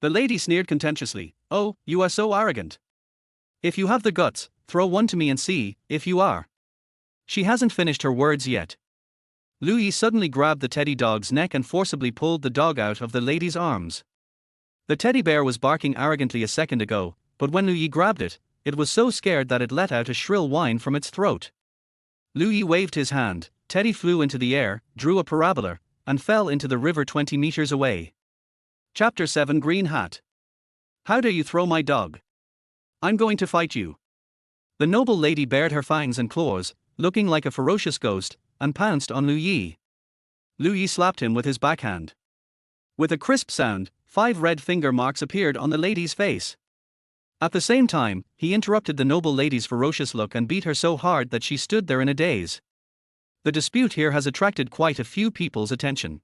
The lady sneered contemptuously, oh, you are so arrogant. If you have the guts, throw one to me and see if you are. She hasn't finished her words yet. Lu Yi suddenly grabbed the teddy dog's neck and forcibly pulled the dog out of the lady's arms. The teddy bear was barking arrogantly a second ago, but when Lu Yi grabbed it, it was so scared that it let out a shrill whine from its throat. Lu Yi waved his hand, Teddy flew into the air, drew a parabola, and fell into the river 20 meters away. Chapter 7 Green Hat. How dare you throw my dog? I'm going to fight you. The noble lady bared her fangs and claws, looking like a ferocious ghost, and pounced on Lu Yi. Lu Yi slapped him with his backhand. With a crisp sound, 5 red finger marks appeared on the lady's face. At the same time, he interrupted the noble lady's ferocious look and beat her so hard that she stood there in a daze. The dispute here has attracted quite a few people's attention.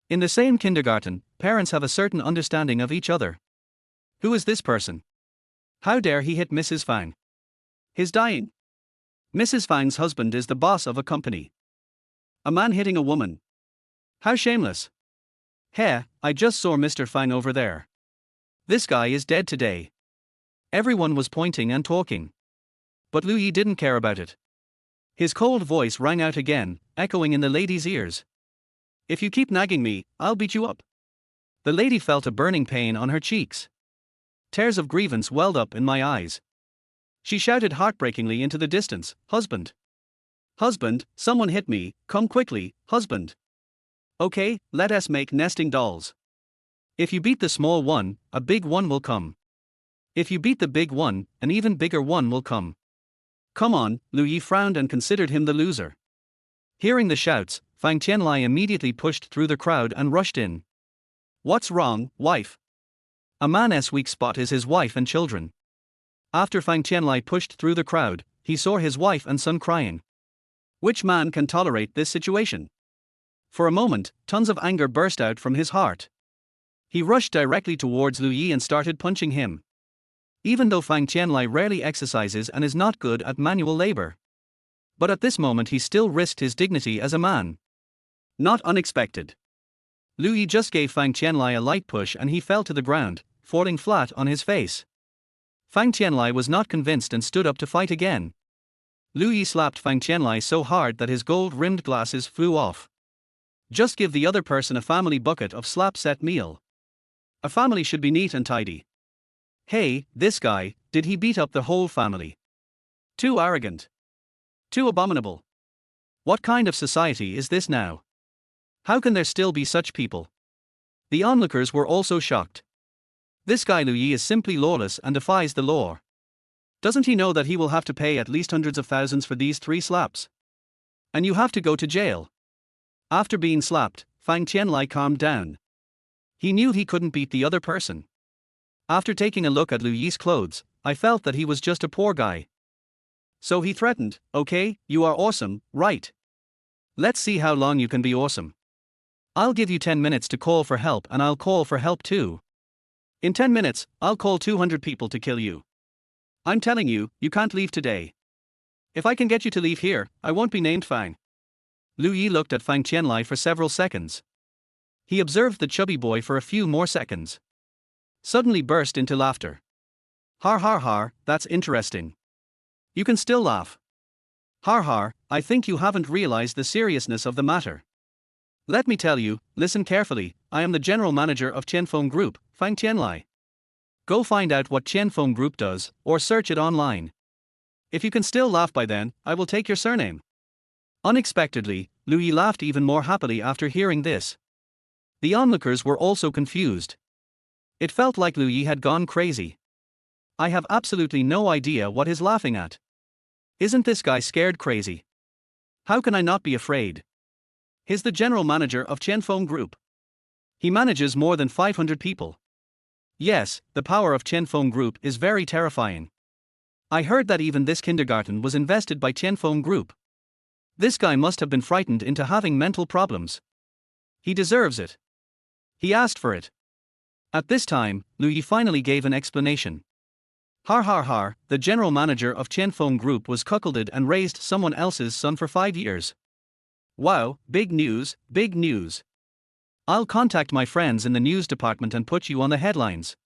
In the same kindergarten, parents have a certain understanding of each other. Who is this person? How dare he hit Mrs. Fang? He's dying. Mrs. Fang's husband is the boss of a company. A man hitting a woman. How shameless. Hey, I just saw Mr. Fang over there. This guy is dead today. Everyone was pointing and talking. But Lu Yi didn't care about it. His cold voice rang out again, echoing in the lady's ears. If you keep nagging me, I'll beat you up. The lady felt a burning pain on her cheeks. Tears of grievance welled up in my eyes. She shouted heartbreakingly into the distance, Husband! Husband, someone hit me, come quickly, husband! Okay, let us make nesting dolls. If you beat the small one, a big one will come. If you beat the big one, an even bigger one will come. Come on, Lu Yi frowned and considered him the loser. Hearing the shouts, Fang Tianlai immediately pushed through the crowd and rushed in. What's wrong, wife? A man's weak spot is his wife and children. After Fang Tianlai pushed through the crowd, he saw his wife and son crying. Which man can tolerate this situation? For a moment, tons of anger burst out from his heart. He rushed directly towards Lu Yi and started punching him. Even though Fang Tianlai rarely exercises and is not good at manual labor. But at this moment he still risked his dignity as a man. Not unexpected. Lu Yi just gave Fang Qianlai a light push and he fell to the ground, falling flat on his face. Fang Qianlai was not convinced and stood up to fight again. Lu Yi slapped Fang Qianlai so hard that his gold-rimmed glasses flew off. Just give the other person a family bucket of slap-set meal. A family should be neat and tidy. Hey, this guy, did he beat up the whole family? Too arrogant. Too abominable. What kind of society is this now? How can there still be such people? The onlookers were also shocked. This guy Lu Yi is simply lawless and defies the law. Doesn't he know that he will have to pay at least hundreds of thousands for these 3 slaps? And you have to go to jail. After being slapped, Fang Qianlai calmed down. He knew he couldn't beat the other person. After taking a look at Lu Yi's clothes, I felt that he was just a poor guy. So he threatened, okay, you are awesome, right? Let's see how long you can be awesome. I'll give you 10 minutes to call for help and I'll call for help too. In 10 minutes, I'll call 200 people to kill you. I'm telling you, you can't leave today. If I can get you to leave here, I won't be named Fang. Lu Yi looked at Fang Qianlai for several seconds. He observed the chubby boy for a few more seconds. Suddenly burst into laughter. Har har har, that's interesting. You can still laugh. Har har, I think you haven't realized the seriousness of the matter. Let me tell you, listen carefully, I am the general manager of Qianfeng Group, Fang Qianlai. Go find out what Qianfeng Group does, or search it online. If you can still laugh by then, I will take your surname. Unexpectedly, Lu Yi laughed even more happily after hearing this. The onlookers were also confused. It felt like Lu Yi had gone crazy. I have absolutely no idea what he's laughing at. Isn't this guy scared crazy? How can I not be afraid? He's the general manager of Qianfeng Group. He manages more than 500 people. Yes, the power of Qianfeng Group is very terrifying. I heard that even this kindergarten was invested by Qianfeng Group. This guy must have been frightened into having mental problems. He deserves it. He asked for it. At this time, Lu Yi finally gave an explanation. Har har har, the general manager of Qianfeng Group was cuckolded and raised someone else's son for 5 years. Wow, big news, big news. I'll contact my friends in the news department and put you on the headlines.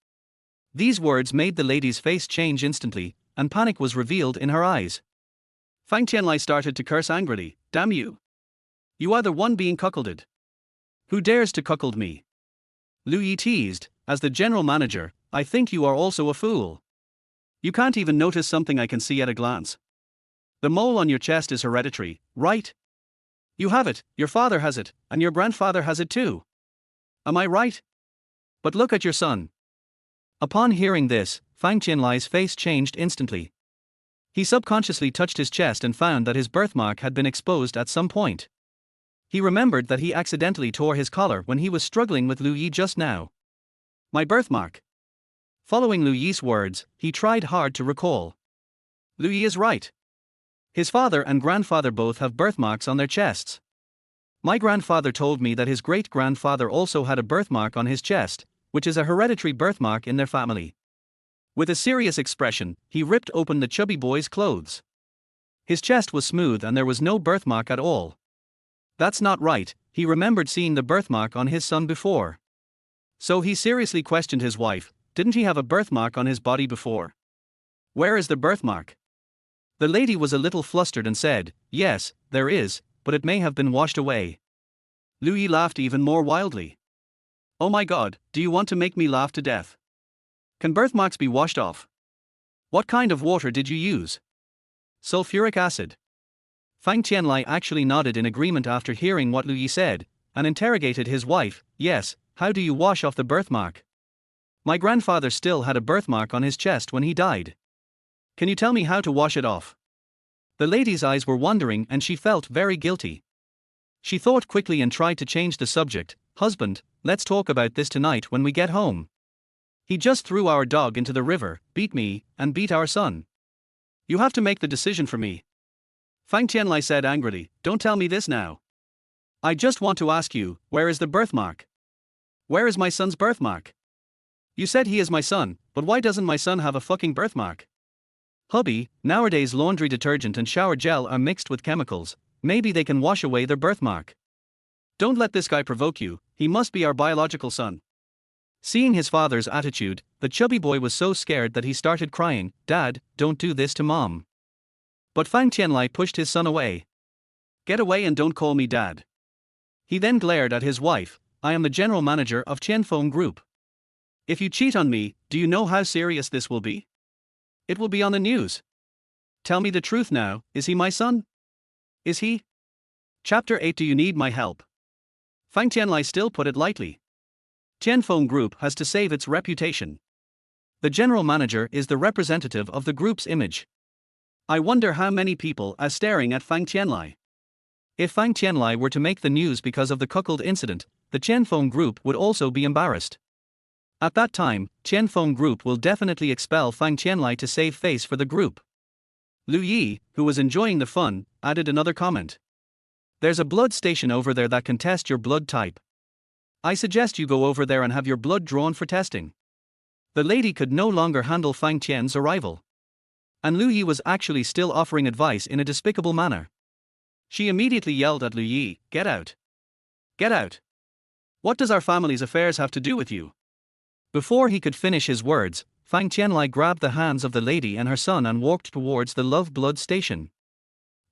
These words made the lady's face change instantly, and panic was revealed in her eyes. Fang Qianlai started to curse angrily, damn you. You are the one being cuckolded. Who dares to cuckold me? Lu Yi teased, as the general manager, I think you are also a fool. You can't even notice something I can see at a glance. The mole on your chest is hereditary, right? You have it, your father has it, and your grandfather has it too. Am I right? But look at your son. Upon hearing this, Fang Qianlai's face changed instantly. He subconsciously touched his chest and found that his birthmark had been exposed at some point. He remembered that he accidentally tore his collar when he was struggling with Lu Yi just now. My birthmark. Following Lu Yi's words, he tried hard to recall. Lu Yi is right. His father and grandfather both have birthmarks on their chests. My grandfather told me that his great-grandfather also had a birthmark on his chest, which is a hereditary birthmark in their family. With a serious expression, he ripped open the chubby boy's clothes. His chest was smooth and there was no birthmark at all. That's not right, he remembered seeing the birthmark on his son before. So he seriously questioned his wife, didn't he have a birthmark on his body before? Where is the birthmark? The lady was a little flustered and said, yes, there is, but it may have been washed away. Lu Yi laughed even more wildly. Oh my god, do you want to make me laugh to death? Can birthmarks be washed off? What kind of water did you use? Sulfuric acid. Fang Qianlai actually nodded in agreement after hearing what Lu Yi said, and interrogated his wife, yes, how do you wash off the birthmark? My grandfather still had a birthmark on his chest when he died. Can you tell me how to wash it off? The lady's eyes were wandering and she felt very guilty. She thought quickly and tried to change the subject, husband, let's talk about this tonight when we get home. He just threw our dog into the river, beat me, and beat our son. You have to make the decision for me. Fang Qianlai said angrily, don't tell me this now. I just want to ask you, where is the birthmark? Where is my son's birthmark? You said he is my son, but why doesn't my son have a fucking birthmark? Hubby, nowadays laundry detergent and shower gel are mixed with chemicals, maybe they can wash away their birthmark. Don't let this guy provoke you, He must be our biological son. Seeing his father's attitude, the chubby boy was so scared that he started crying, "Dad, don't do this to Mom." But Fang Tianlai pushed his son away. "Get away and don't call me Dad." He then glared at his wife, "I am the general manager of Tianfeng Group. If you cheat on me, do you know how serious this will be? It will be on the news. Tell me the truth now, is he my son? Is he?" Chapter 8. Do you need my help? Fang Tianlai still put it lightly. Tianfeng Group has to save its reputation. The general manager is the representative of the group's image. I wonder how many people are staring at Fang Tianlai. If Fang Tianlai were to make the news because of the cuckold incident, the Tianfeng Group would also be embarrassed. At that time, Tianfeng Group will definitely expel Fang Tianlai to save face for the group. Lu Yi, who was enjoying the fun, added another comment. "There's a blood station over there that can test your blood type. I suggest you go over there and have your blood drawn for testing." The lady could no longer handle Fang Tian's arrival. And Lu Yi was actually still offering advice in a despicable manner. She immediately yelled at Lu Yi, "Get out! Get out! What does our family's affairs have to do with you?" Before he could finish his words, Fang Tianlai grabbed the hands of the lady and her son and walked towards the love blood station.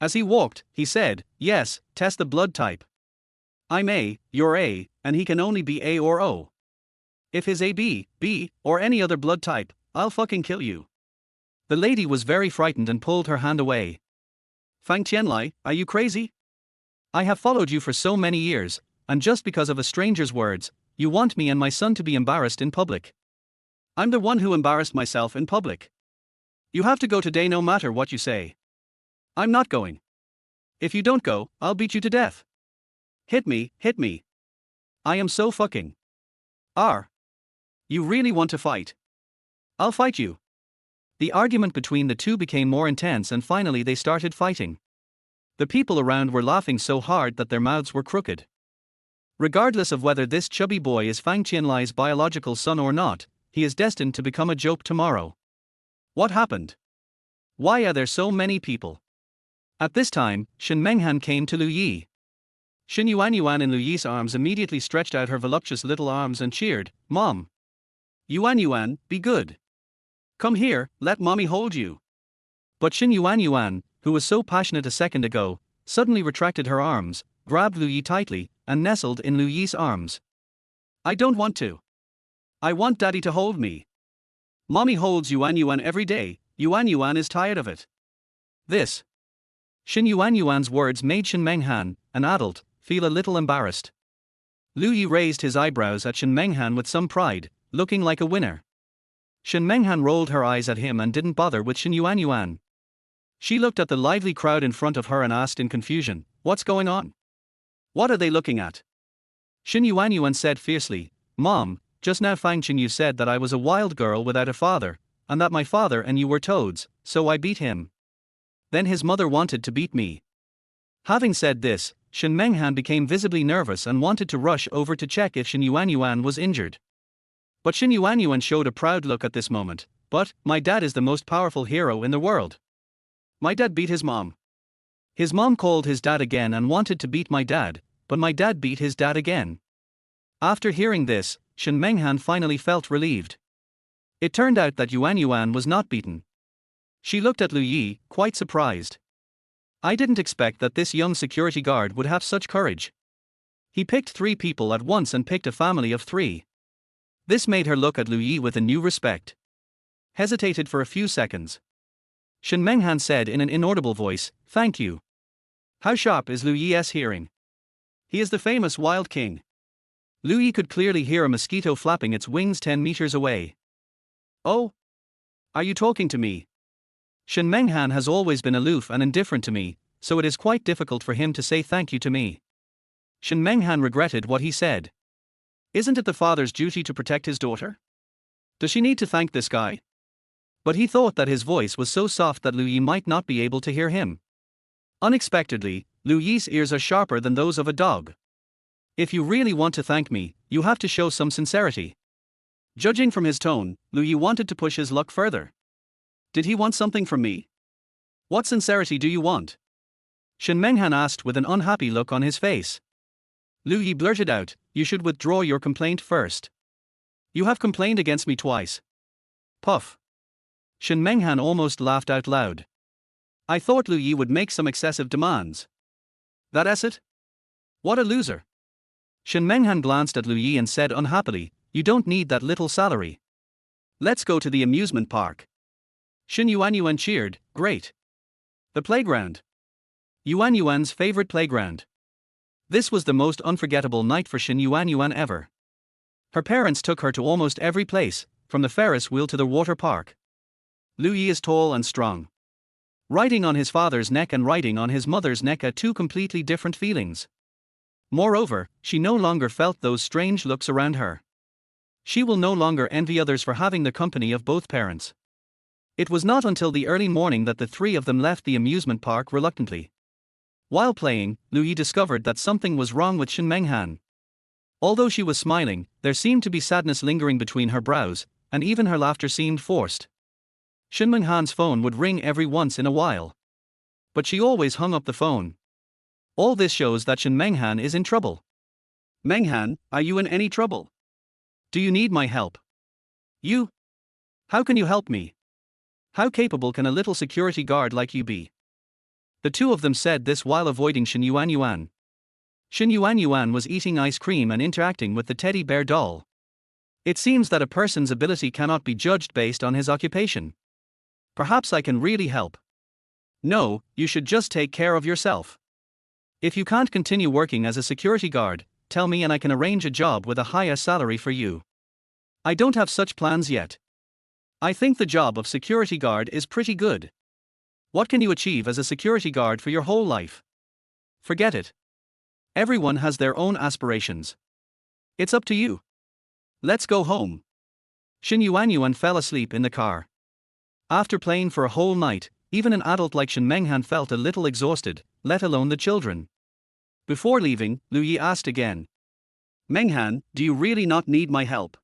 As he walked, he said, "Yes, test the blood type. I'm A, you're A, and he can only be A or O. If he's AB, B, or any other blood type, I'll fucking kill you." The lady was very frightened and pulled her hand away. "Fang Tianlai, are you crazy? I have followed you for so many years, and just because of a stranger's words, you want me and my son to be embarrassed in public. I'm the one who embarrassed myself in public. You have to go today no matter what you say." "I'm not going. If you don't go, I'll beat you to death. Hit me, hit me. I am so fucking. You really want to fight? I'll fight you." The argument between the two became more intense and finally they started fighting. The people around were laughing so hard that their mouths were crooked. Regardless of whether this chubby boy is Fang Tianlai's biological son or not, he is destined to become a joke tomorrow. What happened? Why are there so many people? At this time, Shen Menghan came to Lu Yi. Shen Yuan in Lu Yi's arms immediately stretched out her voluptuous little arms and cheered, "Mom! Yuan, be good. Come here, let mommy hold you." But Shen Yuan, who was so passionate a second ago, suddenly retracted her arms, grabbed Lu Yi tightly, and nestled in Lu Yi's arms. "I don't want to. I want daddy to hold me. Mommy holds Yuan every day, Yuan is tired of it." This. Shen Yuan's words made Shen Menghan, an adult, feel a little embarrassed. Lu Yi raised his eyebrows at Shen Menghan with some pride, looking like a winner. Shen Menghan rolled her eyes at him and didn't bother with Shen Yuan. She looked at the lively crowd in front of her and asked in confusion, "What's going on? What are they looking at?" Shen Yuan said fiercely, "Mom, just now Fang Qingyu said that I was a wild girl without a father, and that my father and you were toads, so I beat him. Then his mother wanted to beat me." Having said this, Shen Menghan became visibly nervous and wanted to rush over to check if Shen Yuan was injured. But Shen Yuan showed a proud look at this moment. "But, my dad is the most powerful hero in the world. My dad beat his mom. His mom called his dad again and wanted to beat my dad, but my dad beat his dad again." After hearing this, Shen Menghan finally felt relieved. It turned out that Yuan was not beaten. She looked at Lu Yi, quite surprised. "I didn't expect that this young security guard would have such courage. He picked 3 people at once and picked a family of 3. This made her look at Lu Yi with a new respect. Hesitated for a few seconds. Shen Menghan said in an inaudible voice, "Thank you." How sharp is Lu Yi's hearing? He is the famous Wild King. Lu Yi could clearly hear a mosquito flapping its wings 10 meters away. "Oh? Are you talking to me?" Shen Menghan has always been aloof and indifferent to me, so it is quite difficult for him to say thank you to me. Shen Menghan regretted what he said. Isn't it the father's duty to protect his daughter? Does she need to thank this guy? But he thought that his voice was so soft that Lu Yi might not be able to hear him. Unexpectedly, Lu Yi's ears are sharper than those of a dog. "If you really want to thank me, you have to show some sincerity." Judging from his tone, Lu Yi wanted to push his luck further. Did he want something from me? What sincerity do you want? Shen Menghan asked with an unhappy look on his face. Lu Yi blurted out, you should withdraw your complaint first. You have complained against me twice. Puff. Shin Menghan almost laughed out loud. I thought Lu Yi would make some excessive demands. That's it? What a loser. Shin Menghan glanced at Lu Yi and said unhappily, you don't need that little salary. Let's go to the amusement park. Shin Yuanyuan cheered, great. The playground. Yuanyuan's favorite playground. This was the most unforgettable night for Shin Yuanyuan ever. Her parents took her to almost every place, from the Ferris wheel to the water park. Lu Yi is tall and strong. Riding on his father's neck and riding on his mother's neck are two completely different feelings. Moreover, she no longer felt those strange looks around her. She will no longer envy others for having the company of both parents. It was not until the early morning that the three of them left the amusement park reluctantly. While playing, Lu Yi discovered that something was wrong with Shin Menghan. Although she was smiling, there seemed to be sadness lingering between her brows, and even her laughter seemed forced. Shin Menghan's phone would ring every once in a while. But she always hung up the phone. All this shows that Shin Menghan is in trouble. Menghan, are you in any trouble? Do you need my help? You? How can you help me? How capable can a little security guard like you be? The two of them said this while avoiding Shin Yuanyuan. Shin Yuanyuan was eating ice cream and interacting with the teddy bear doll. It seems that a person's ability cannot be judged based on his occupation. Perhaps I can really help. No, you should just take care of yourself. If you can't continue working as a security guard, tell me and I can arrange a job with a higher salary for you. I don't have such plans yet. I think the job of security guard is pretty good. What can you achieve as a security guard for your whole life? Forget it. Everyone has their own aspirations. It's up to you. Let's go home. Shin Yuanyuan fell asleep in the car. After playing for a whole night, even an adult like Shin Menghan felt a little exhausted, let alone the children. Before leaving, Lu Yi asked again. Menghan, do you really not need my help?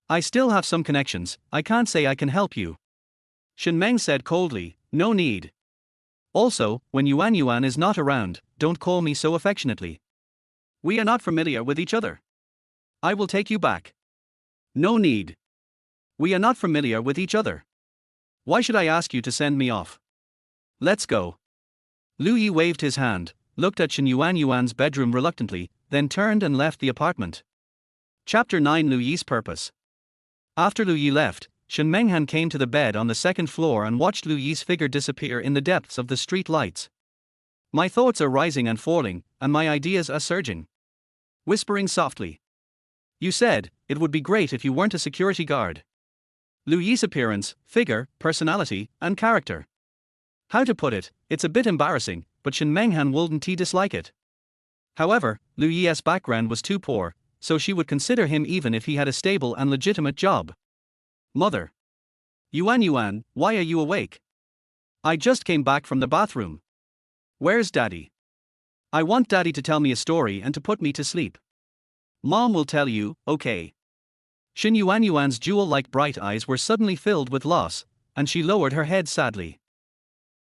I still have some connections, I can't say I can help you. Shin Meng said coldly, no need. Also, when Yuanyuan is not around, don't call me so affectionately. We are not familiar with each other. I will take you back. No need. We are not familiar with each other. Why should I ask you to send me off? Let's go. Lu Yi waved his hand, looked at Shin Yuanyuan's bedroom reluctantly, then turned and left the apartment. Chapter 9 Lu Yi's Purpose. After Lu Yi left, Shin Menghan came to the bed on the second floor and watched Lu Yi's figure disappear in the depths of the street lights. My thoughts are rising and falling, and my ideas are surging. Whispering softly. You said, it would be great if you weren't a security guard. Lu Yi's appearance, figure, personality, and character. How to put it, it's a bit embarrassing, but Shin Menghan wouldn't dislike it. However, Lu Yi's background was too poor, so she would consider him even if he had a stable and legitimate job. Mother. Yuanyuan, why are you awake? I just came back from the bathroom. Where's Daddy? I want Daddy to tell me a story and to put me to sleep. Mom will tell you, okay. Shin Yuanyuan's jewel-like bright eyes were suddenly filled with loss, and she lowered her head sadly.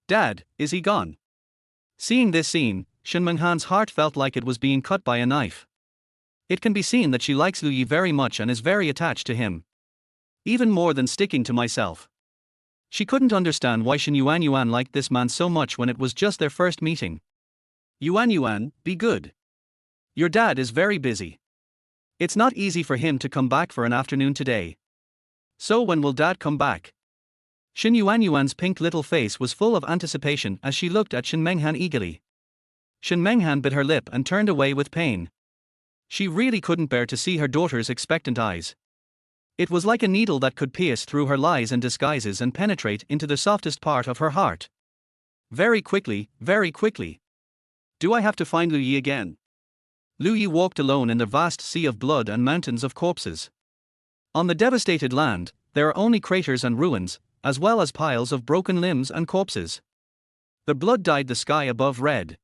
Dad, is he gone? Seeing this scene, Shin Menghan's heart felt like it was being cut by a knife. It can be seen that she likes Lu Yi very much and is very attached to him. Even more than sticking to myself. She couldn't understand why Shin Yuanyuan liked this man so much when it was just their first meeting. Yuanyuan, be good. Your dad is very busy. It's not easy for him to come back for an afternoon today. So when will Dad come back? Shin Yuanyuan's pink little face was full of anticipation as she looked at Shin Menghan eagerly. Shin Menghan bit her lip and turned away with pain. She really couldn't bear to see her daughter's expectant eyes. It was like a needle that could pierce through her lies and disguises and penetrate into the softest part of her heart. Very quickly, very quickly. Do I have to find Lu Yi again? Lu Yi walked alone in the vast sea of blood and mountains of corpses. On the devastated land, there are only craters and ruins, as well as piles of broken limbs and corpses. The blood dyed the sky above red.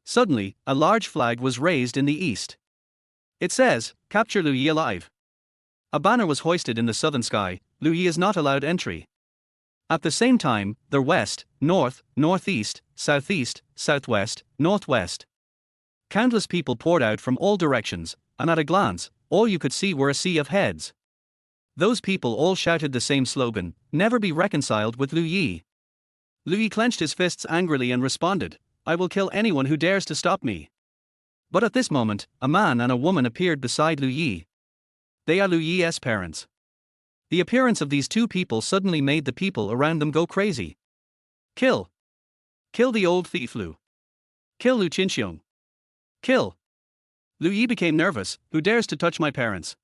Suddenly, a large flag was raised in the east. It says, "Capture Lu Yi alive." A banner was hoisted in the southern sky, "Lu Yi is not allowed entry." At the same time, the west, north, northeast, southeast, southwest, northwest. Countless people poured out from all directions, and at a glance, all you could see were a sea of heads. Those people all shouted the same slogan, "Never be reconciled with Liu Yi." Liu Yi clenched his fists angrily and responded, "I will kill anyone who dares to stop me." But at this moment, a man and a woman appeared beside Liu Yi. They are Liu Yi's parents. The appearance of these two people suddenly made the people around them go crazy. Kill! Kill the old thief Liu! Kill Liu Qinxiong! Kill! Liu Yi became nervous. Who dares to touch my parents?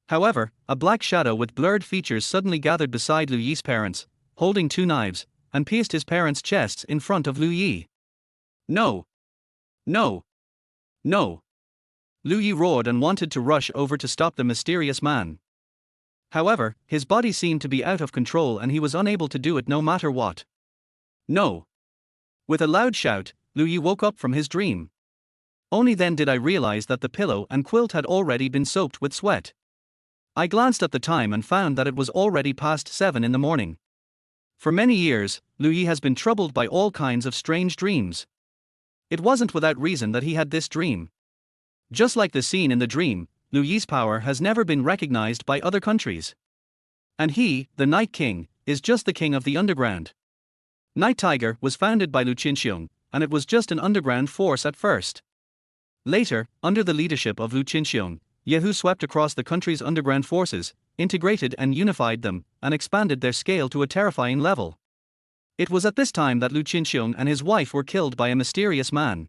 However, a black shadow with blurred features suddenly gathered beside Liu Yi's parents, holding two knives, and pierced his parents' chests in front of Liu Yi. No! No! No! Liu Yi roared and wanted to rush over to stop the mysterious man. However, his body seemed to be out of control and he was unable to do it no matter what. No! With a loud shout, Liu Yi woke up from his dream. Only then did I realize that the pillow and quilt had already been soaked with sweat. I glanced at the time and found that it was already past 7 in the morning. For many years, Liu Yi has been troubled by all kinds of strange dreams. It wasn't without reason that he had this dream. Just like the scene in the dream, Liu Yi's power has never been recognized by other countries. And he, the Night King, is just the king of the underground. Night Tiger was founded by Liu Qinxiong, and it was just an underground force at first. Later, under the leadership of Liu Qinxiong, Yehu swept across the country's underground forces, integrated and unified them, and expanded their scale to a terrifying level. It was at this time that Liu Qinxiong and his wife were killed by a mysterious man.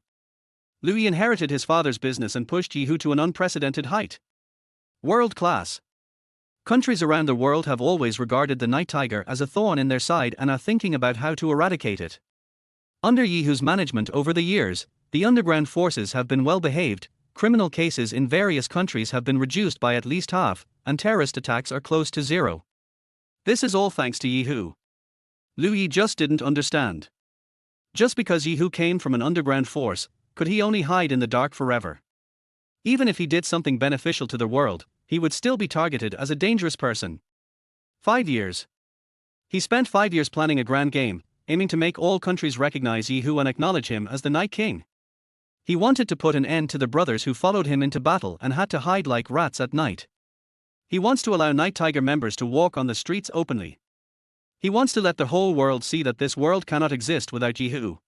Liu Yi inherited his father's business and pushed Yehu to an unprecedented height. World class. Countries around the world have always regarded the Night Tiger as a thorn in their side and are thinking about how to eradicate it. Under Yehu's management over the years, the underground forces have been well behaved, criminal cases in various countries have been reduced by at least half, and terrorist attacks are close to zero. This is all thanks to Yehu. Liu Yi just didn't understand. Just because Yehu came from an underground force, could he only hide in the dark forever? Even if he did something beneficial to the world, he would still be targeted as a dangerous person. 5 years. He spent 5 years planning a grand game, aiming to make all countries recognize Yehu and acknowledge him as the Night King. He wanted to put an end to the brothers who followed him into battle and had to hide like rats at night. He wants to allow Night Tiger members to walk on the streets openly. He wants to let the whole world see that this world cannot exist without Yehu.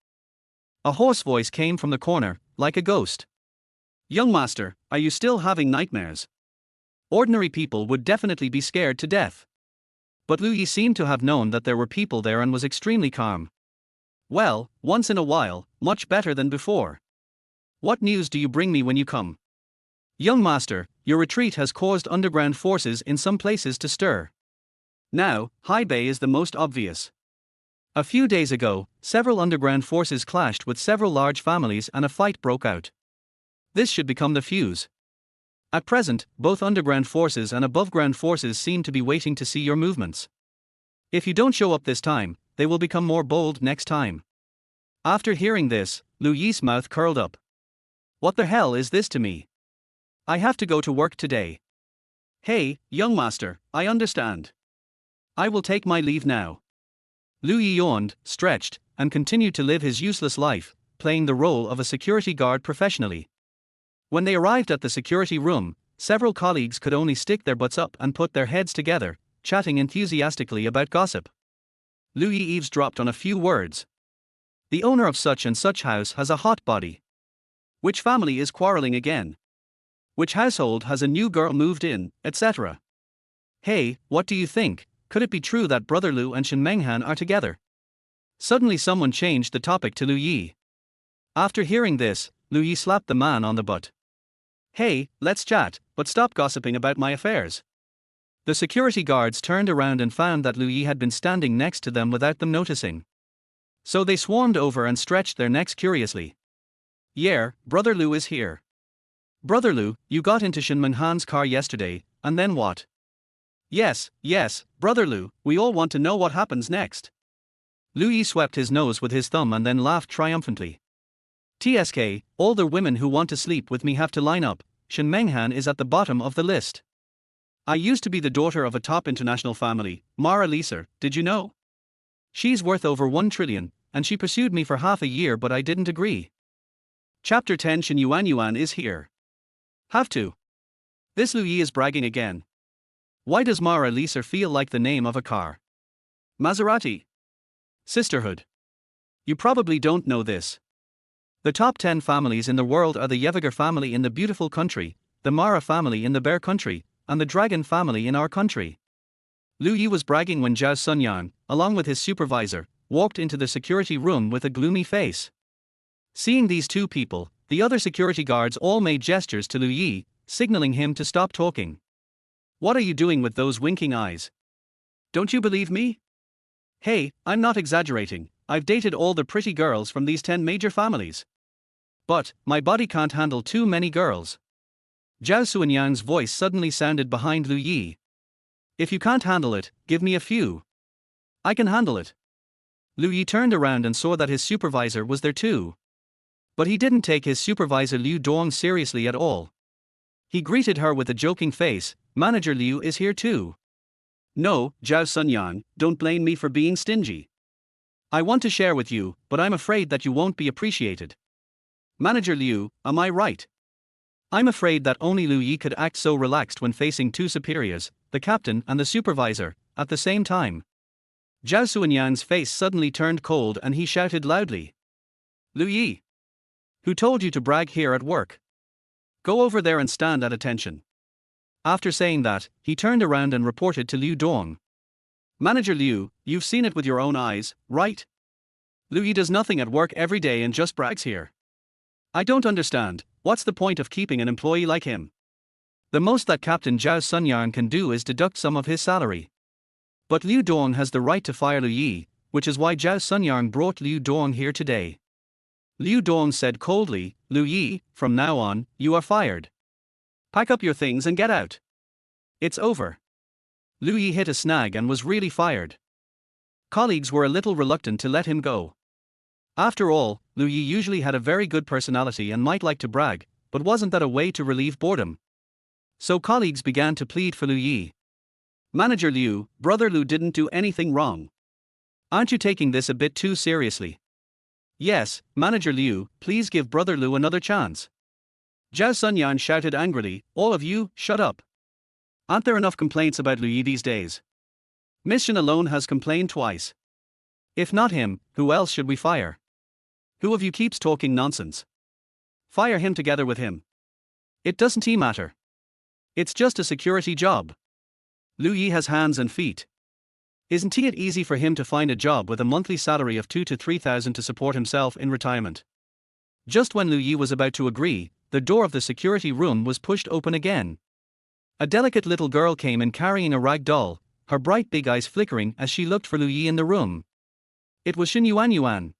A hoarse voice came from the corner, like a ghost. "Young master, are you still having nightmares?" Ordinary people would definitely be scared to death. But Liu Yi seemed to have known that there were people there and was extremely calm. "Well, once in a while, much better than before. What news do you bring me when you come?" "Young master, your retreat has caused underground forces in some places to stir. Now, Hai Bei is the most obvious. A few days ago, several underground forces clashed with several large families and a fight broke out. This should become the fuse. At present, both underground forces and aboveground forces seem to be waiting to see your movements. If you don't show up this time, they will become more bold next time." After hearing this, Liu Yi's mouth curled up. What the hell is this to me? I have to go to work today. Hey, young master, I understand. I will take my leave now. Liu Yi yawned, stretched, and continued to live his useless life, playing the role of a security guard professionally. When they arrived at the security room, several colleagues could only stick their butts up and put their heads together, chatting enthusiastically about gossip. Liu Yi eavesdropped on a few words. The owner of such and such house has a hot body. Which family is quarreling again? Which household has a new girl moved in, etc. Hey, what do you think? Could it be true that Brother Liu and Shen Menghan are together? Suddenly someone changed the topic to Liu Yi. After hearing this, Liu Yi slapped the man on the butt. Hey, let's chat, but stop gossiping about my affairs. The security guards turned around and found that Liu Yi had been standing next to them without them noticing. So they swarmed over and stretched their necks curiously. Yeah, Brother Liu is here. Brother Liu, you got into Shen Menghan's car yesterday, and then what? Yes, Brother Liu, we all want to know what happens next. Liu Yi swept his nose with his thumb and then laughed triumphantly. TSK, all the women who want to sleep with me have to line up. Shen Menghan is at the bottom of the list. I used to be the daughter of a top international family, Mara Lisa, did you know? She's worth over 1 trillion, and she pursued me for half a year but I didn't agree. Chapter 10 Shen Yuan Yuan is here. Have to. This Lu Yi is bragging again. Why does Mara Lisa feel like the name of a car? Maserati. Sisterhood. You probably don't know this. The top 10 families in the world are the Yeviger family in the beautiful country, the Mara family in the bear country, and the dragon family in our country. Lu Yi was bragging when Zhao Sunyan, along with his supervisor, walked into the security room with a gloomy face. Seeing these two people, the other security guards all made gestures to Lu Yi, signaling him to stop talking. What are you doing with those winking eyes? Don't you believe me? Hey, I'm not exaggerating, I've dated all the pretty girls from these 10 major families. But, my body can't handle too many girls. Zhao Suanyang's voice suddenly sounded behind Lu Yi. If you can't handle it, give me a few. I can handle it. Lu Yi turned around and saw that his supervisor was there too. But he didn't take his supervisor Liu Dong seriously at all. He greeted her with a joking face, Manager Liu is here too. No, Zhao Sunyan, don't blame me for being stingy. I want to share with you, but I'm afraid that you won't be appreciated. Manager Liu, am I right? I'm afraid that only Lu Yi could act so relaxed when facing two superiors, the captain and the supervisor, at the same time. Zhao Suanyang's face suddenly turned cold and he shouted loudly. Lu Yi! Who told you to brag here at work? Go over there and stand at attention. After saying that, he turned around and reported to Liu Dong. Manager Liu, you've seen it with your own eyes, right? Lu Yi does nothing at work every day and just brags here. I don't understand, what's the point of keeping an employee like him? The most that Captain Zhao Sunyang can do is deduct some of his salary. But Liu Dong has the right to fire Lu Yi, which is why Zhao Sunyang brought Liu Dong here today. Liu Dong said coldly, Lu Yi, from now on, you are fired. Pack up your things and get out. It's over. Lu Yi hit a snag and was really fired. Colleagues were a little reluctant to let him go. After all, Lu Yi usually had a very good personality and might like to brag, but wasn't that a way to relieve boredom? So colleagues began to plead for Lu Yi. Manager Liu, Brother Lu didn't do anything wrong. Aren't you taking this a bit too seriously? Yes, Manager Liu, please give Brother Lu another chance. Zhao Sunyan shouted angrily, all of you, shut up. Aren't there enough complaints about Lu Yi these days? Miss Shen alone has complained twice. If not him, who else should we fire? Who of you keeps talking nonsense? Fire him together with him. It doesn't matter. It's just a security job. Lu Yi has hands and feet. Isn't it easy for him to find a job with a monthly salary of 2,000 to 3,000 to support himself in retirement? Just when Lu Yi was about to agree, the door of the security room was pushed open again. A delicate little girl came in carrying a rag doll, her bright big eyes flickering as she looked for Lu Yi in the room. It was Shen Yuan Yuan.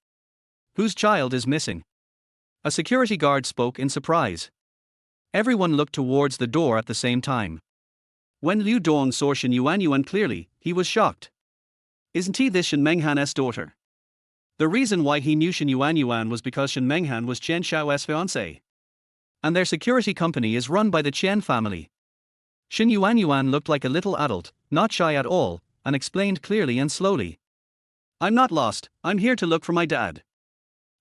Whose child is missing? A security guard spoke in surprise. Everyone looked towards the door at the same time. When Liu Dong saw Shen Yuan Yuan clearly, he was shocked. Isn't he this Shen Menghan's daughter? The reason why he knew Shen Yuan Yuan was because Shen Menghan was Chen Xiao's fiancé. And their security company is run by the Chen family. Shen Yuan Yuan looked like a little adult, not shy at all, and explained clearly and slowly. I'm not lost, I'm here to look for my dad.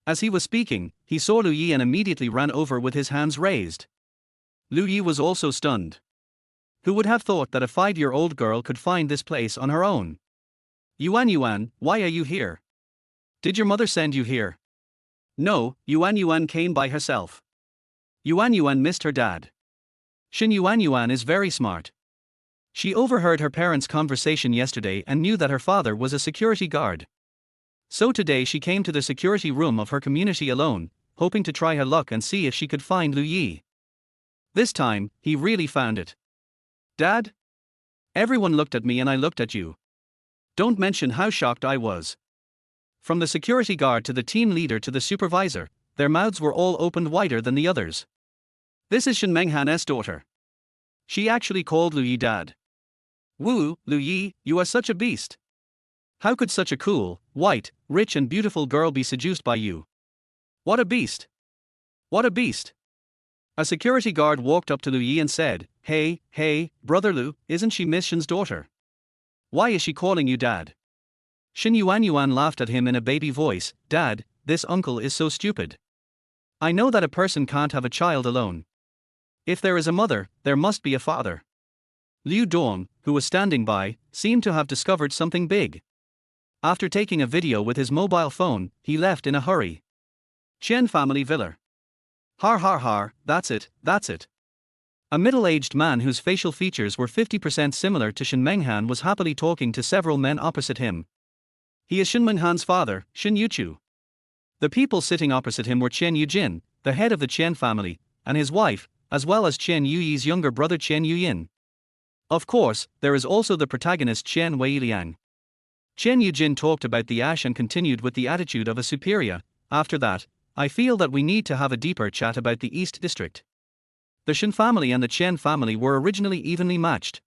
As he was speaking, he saw Lu Yi and immediately ran over with his hands raised. Lu Yi was also stunned. Who would have thought that a 5-year-old girl could find this place on her own? Yuan Yuan, why are you here? Did your mother send you here? No, Yuan Yuan came by herself. Yuan Yuan missed her dad. Shen Yuan Yuan is very smart. She overheard her parents' conversation yesterday and knew that her father was a security guard. So today she came to the security room of her community alone, hoping to try her luck and see if she could find Lu Yi. This time, he really found it. Dad? Everyone looked at me and I looked at you. Don't mention how shocked I was. From the security guard to the team leader to the supervisor, their mouths were all opened wider than the others. This is Shen Menghan's daughter. She actually called Lu Yi dad. Woo, Lu Yi, you are such a beast. How could such a cool, white, rich and beautiful girl be seduced by you? What a beast! What a beast! A security guard walked up to Lu Yi and said, Hey, Brother Lu, isn't she Miss Shen's daughter? Why is she calling you dad? Shen Yuan Yuan laughed at him in a baby voice, Dad, this uncle is so stupid. I know that a person can't have a child alone. If there is a mother, there must be a father. Liu Dong, who was standing by, seemed to have discovered something big. After taking a video with his mobile phone, he left in a hurry. Chen family villa. Har har har, that's it, that's it. A middle-aged man whose facial features were 50% similar to Shen Menghan was happily talking to several men opposite him. He is Shen Menghan's father, Shen Yuchu. The people sitting opposite him were Chen Yujin, the head of the Chen family, and his wife, as well as Chen Yuyi's younger brother Chen Yuyin. Of course, there is also the protagonist Chen Weiliang. Chen Yujin talked about the ash and continued with the attitude of a superior. After that, I feel that we need to have a deeper chat about the East District. The Shen family and the Chen family were originally evenly matched.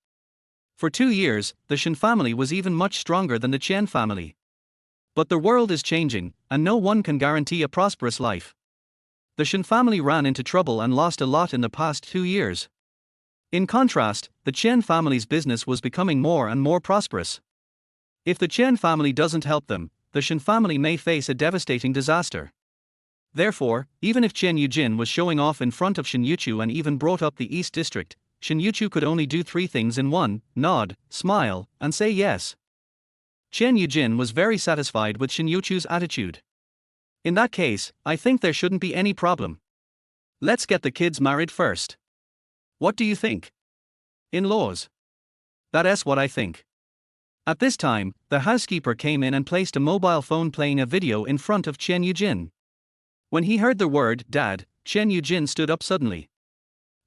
For 2 years, the Shen family was even much stronger than the Chen family. But the world is changing, and no one can guarantee a prosperous life. The Shen family ran into trouble and lost a lot in the past 2 years. In contrast, the Chen family's business was becoming more and more prosperous. If the Chen family doesn't help them, the Shen family may face a devastating disaster. Therefore, even if Chen Yujin was showing off in front of Shen Yuchu and even brought up the East District, Shen Yuchu could only do 3 things in one: nod, smile, and say yes. Chen Yujin was very satisfied with Shen Yuchu's attitude. In that case, I think there shouldn't be any problem. Let's get the kids married first. What do you think? In-laws. That's what I think. At this time, the housekeeper came in and placed a mobile phone playing a video in front of Chen Yujin. When he heard the word dad, Chen Yujin stood up suddenly.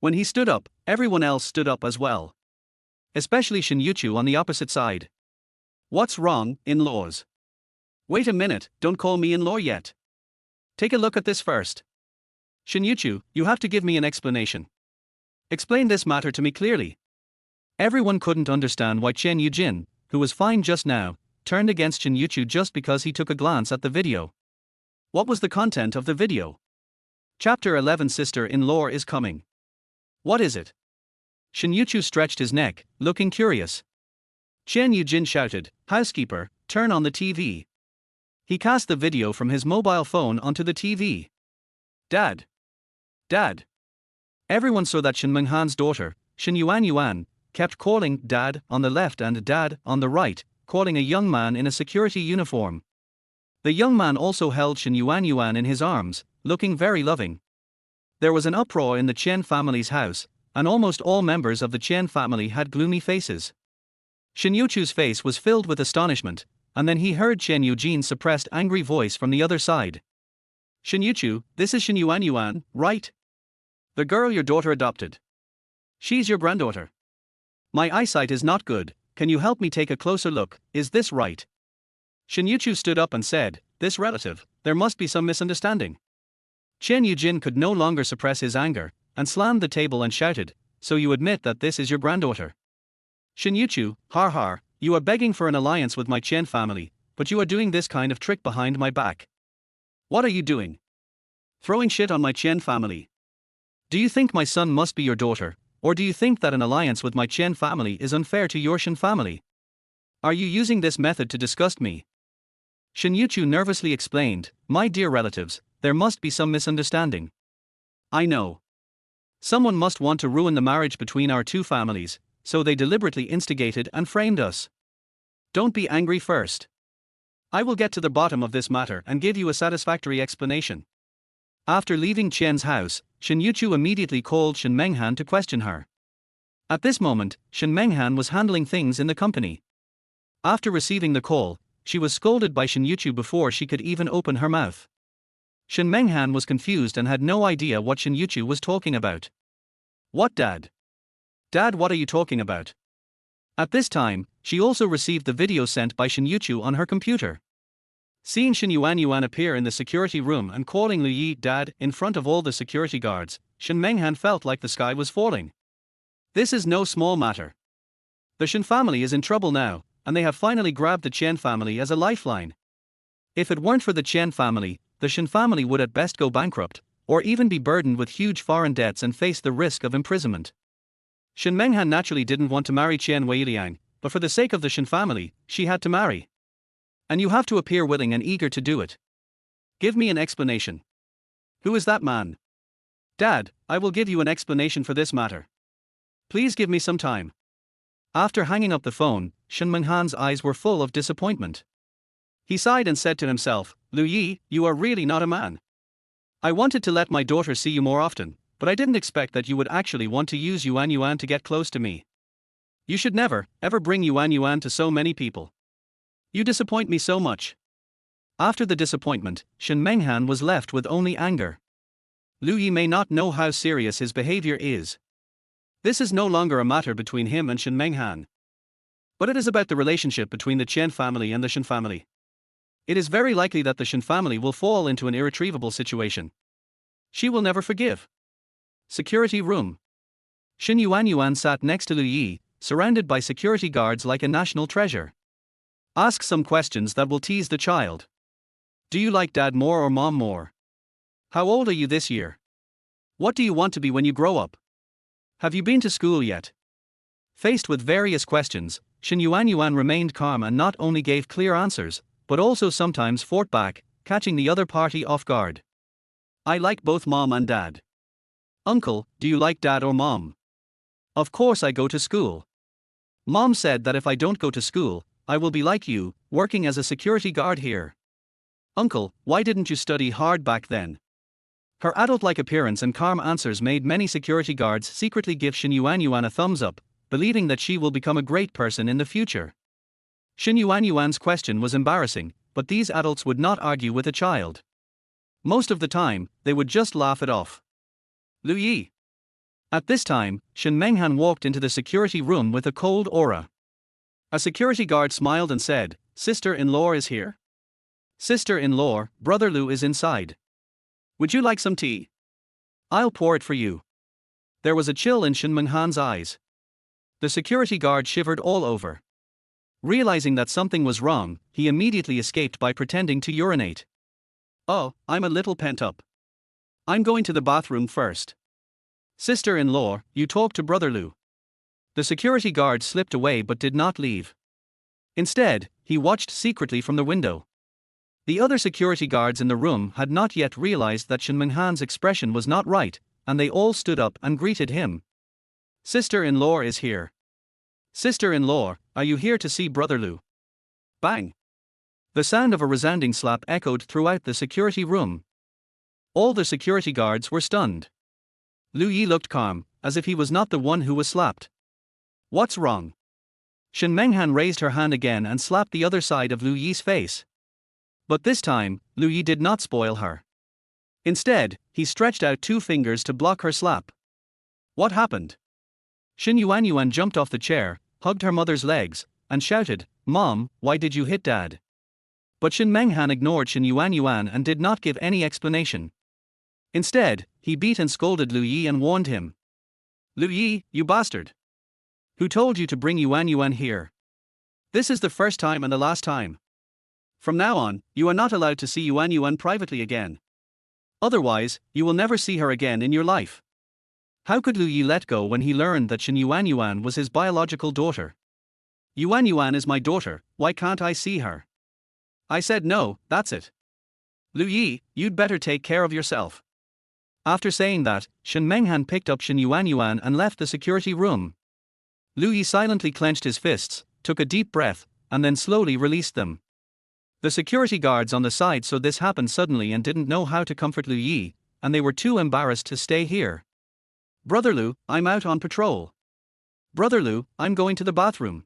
When he stood up, everyone else stood up as well. Especially Shen Yuchu on the opposite side. What's wrong, in-laws? Wait a minute, don't call me in-law yet. Take a look at this first. Shen Yuchu, you have to give me an explanation. Explain this matter to me clearly. Everyone couldn't understand why Chen Yujin, who was fine just now, turned against Shen Yuchu just because he took a glance at the video. What was the content of the video? Chapter 11: Sister-in-law is coming. What is it? Shen Yuchu stretched his neck, looking curious. Chen Yujin shouted, "Housekeeper, turn on the TV." He cast the video from his mobile phone onto the TV. Dad! Dad! Everyone saw that Shen Menghan's daughter, Shen Yuan, kept calling Dad on the left and Dad on the right, calling a young man in a security uniform. The young man also held Shen Yuan in his arms, looking very loving. There was an uproar in the Chen family's house, and almost all members of the Chen family had gloomy faces. Shen Yuchu's face was filled with astonishment, and then he heard Chen Yujin's suppressed angry voice from the other side. Shen Yuchu, this is Shen Yuan, right? The girl your daughter adopted. She's your granddaughter. My eyesight is not good, can you help me take a closer look, is this right? Shen Yuchu stood up and said, "This relative, there must be some misunderstanding." Chen Yujin could no longer suppress his anger, and slammed the table and shouted, "So you admit that this is your granddaughter?" Shen Yuchu, har har, you are begging for an alliance with my Chen family, but you are doing this kind of trick behind my back. What are you doing? Throwing shit on my Chen family. Do you think my son must be your daughter, or do you think that an alliance with my Chen family is unfair to your Shen family? Are you using this method to disgust me? Shen Yuchu nervously explained, "My dear relatives, there must be some misunderstanding. I know. Someone must want to ruin the marriage between our 2 families, so they deliberately instigated and framed us. Don't be angry first. I will get to the bottom of this matter and give you a satisfactory explanation." After leaving Chen's house, Shen Yuchu immediately called Shen Menghan to question her. At this moment, Shen Menghan was handling things in the company. After receiving the call, she was scolded by Shen Yuchu before she could even open her mouth. Shen Menghan was confused and had no idea what Shen Yuchu was talking about. What, Dad? Dad, what are you talking about? At this time, she also received the video sent by Shen Yuchu on her computer. Seeing Shen Yuan appear in the security room and calling Lu Yi Dad in front of all the security guards, Shen Menghan felt like the sky was falling. This is no small matter. The Shen family is in trouble now, and they have finally grabbed the Chen family as a lifeline. If it weren't for the Chen family, the Shen family would at best go bankrupt, or even be burdened with huge foreign debts and face the risk of imprisonment. Shen Menghan naturally didn't want to marry Chen Weiliang, but for the sake of the Shen family, she had to marry. And you have to appear willing and eager to do it. Give me an explanation. Who is that man? Dad, I will give you an explanation for this matter. Please give me some time. After hanging up the phone, Shin Menghan's eyes were full of disappointment. He sighed and said to himself, Lu Yi, you are really not a man. I wanted to let my daughter see you more often, but I didn't expect that you would actually want to use Yuan Yuan to get close to me. You should never, ever bring Yuan Yuan to so many people. You disappoint me so much. After the disappointment, Shin Menghan was left with only anger. Lu Yi may not know how serious his behavior is. This is no longer a matter between him and Shin Menghan. But it is about the relationship between the Chen family and the Shin family. It is very likely that the Shin family will fall into an irretrievable situation. She will never forgive. Security room. Shin Yuan sat next to Lu Yi, surrounded by security guards like a national treasure. Ask some questions that will tease the child. Do you like dad more or mom more? How old are you this year? What do you want to be when you grow up? Have you been to school yet? Faced with various questions, Shin Yuan remained calm and not only gave clear answers, but also sometimes fought back, catching the other party off guard. I like both mom and dad. Uncle, do you like dad or mom? Of course I go to school. Mom said that if I don't go to school, I will be like you, working as a security guard here. Uncle, why didn't you study hard back then? Her adult-like appearance and calm answers made many security guards secretly give Shin Yuan a thumbs up, believing that she will become a great person in the future. Shin Yuan's question was embarrassing, but these adults would not argue with a child. Most of the time, they would just laugh it off. Lu Yi. At this time, Shin Menghan walked into the security room with a cold aura. A security guard smiled and said, Sister-in-law is here? Sister-in-law, Brother Lu is inside. Would you like some tea? I'll pour it for you. There was a chill in Shin Menghan's eyes. The security guard shivered all over. Realizing that something was wrong, he immediately escaped by pretending to urinate. Oh, I'm a little pent up. I'm going to the bathroom first. Sister-in-law, you talk to Brother Lu. The security guard slipped away but did not leave. Instead, he watched secretly from the window. The other security guards in the room had not yet realized that Shin Menghan's expression was not right, and they all stood up and greeted him. Sister-in-law is here. Sister-in-law, are you here to see Brother Lu? Bang! The sound of a resounding slap echoed throughout the security room. All the security guards were stunned. Lu Yi looked calm, as if he was not the one who was slapped. What's wrong? Shin Menghan raised her hand again and slapped the other side of Lu Yi's face. But this time, Lu Yi did not spoil her. Instead, he stretched out 2 fingers to block her slap. What happened? Shin Yuan jumped off the chair, hugged her mother's legs, and shouted, Mom, why did you hit Dad? But Shin Menghan ignored Shin Yuan and did not give any explanation. Instead, he beat and scolded Lu Yi and warned him. Lu Yi, you bastard! Who told you to bring Yuan here? This is the first time and the last time. From now on, you are not allowed to see Yuan privately again. Otherwise, you will never see her again in your life. How could Lu Yi let go when he learned that Shin Yuan was his biological daughter? Yuan is my daughter, why can't I see her? I said no, that's it. Lu Yi, you'd better take care of yourself. After saying that, Shin Menghan picked up Shin Yuan and left the security room. Lu Yi silently clenched his fists, took a deep breath, and then slowly released them. The security guards on the side saw this happen suddenly and didn't know how to comfort Lu Yi, and they were too embarrassed to stay here. Brother Lu, I'm out on patrol. Brother Lu, I'm going to the bathroom.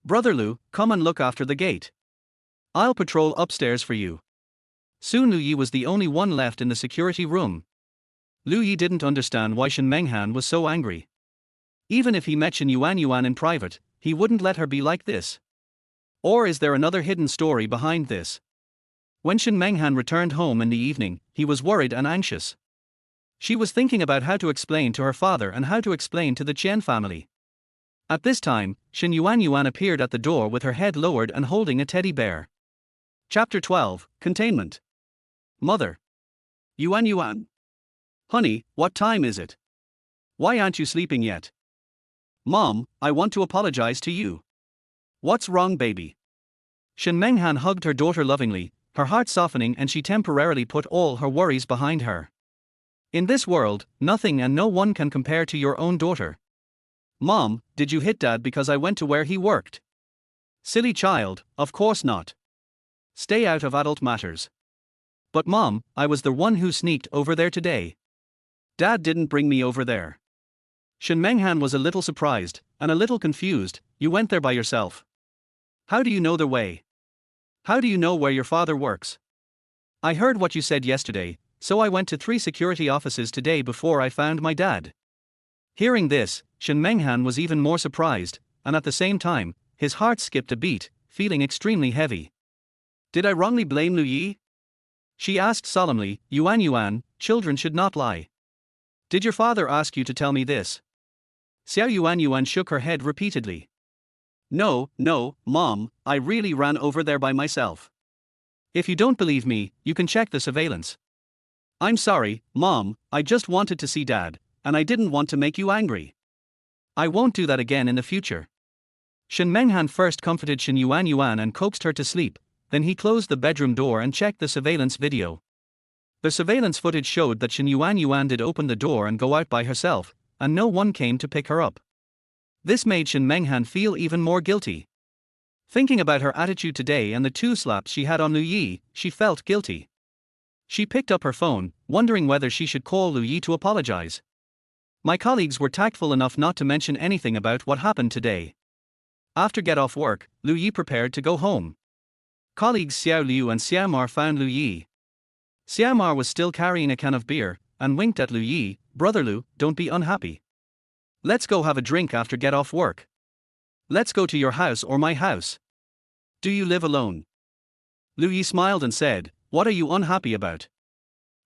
Brother Lu, come and look after the gate. I'll patrol upstairs for you. Soon Lu Yi was the only one left in the security room. Lu Yi didn't understand why Shin Menghan was so angry. Even if he met Shin Yuan in private, he wouldn't let her be like this. Or is there another hidden story behind this? When Shin Menghan returned home in the evening, he was worried and anxious. She was thinking about how to explain to her father and how to explain to the Chen family. At this time, Shin Yuan appeared at the door with her head lowered and holding a teddy bear. Chapter 12, Containment. Mother. Yuan. Honey, what time is it? Why aren't you sleeping yet? Mom, I want to apologize to you. What's wrong, baby? Shin Menghan hugged her daughter lovingly, her heart softening, and she temporarily put all her worries behind her. In this world, nothing and no one can compare to your own daughter. Mom, did you hit Dad because I went to where he worked? Silly child, of course not. Stay out of adult matters. But Mom, I was the one who sneaked over there today. Dad didn't bring me over there. Shen Menghan was a little surprised, and a little confused. You went there by yourself. How do you know the way? How do you know where your father works? I heard what you said yesterday, so I went to 3 security offices today before I found my dad. Hearing this, Shen Menghan was even more surprised, and at the same time, his heart skipped a beat, feeling extremely heavy. Did I wrongly blame Lu Yi? She asked solemnly. Yuan, children should not lie. Did your father ask you to tell me this? Xiao Yuan shook her head repeatedly. No, Mom, I really ran over there by myself. If you don't believe me, you can check the surveillance. I'm sorry, Mom, I just wanted to see Dad, and I didn't want to make you angry. I won't do that again in the future. Shen Menghan first comforted Shen Yuan and coaxed her to sleep, then he closed the bedroom door and checked the surveillance video. The surveillance footage showed that Shen Yuan did open the door and go out by herself, and no one came to pick her up. This made Shen Menghan feel even more guilty. Thinking about her attitude today and the 2 slaps she had on Lu Yi, she felt guilty. She picked up her phone, wondering whether she should call Lu Yi to apologize. My colleagues were tactful enough not to mention anything about what happened today. After get off work, Lu Yi prepared to go home. Colleagues Xiao Liu and Xiao Mar found Lu Yi. Xiao Mar was still carrying a can of beer, and winked at Lu Yi. Brother Lu, don't be unhappy. Let's go have a drink after get off work. Let's go to your house or my house. Do you live alone? Lu Yi smiled and said, what are you unhappy about?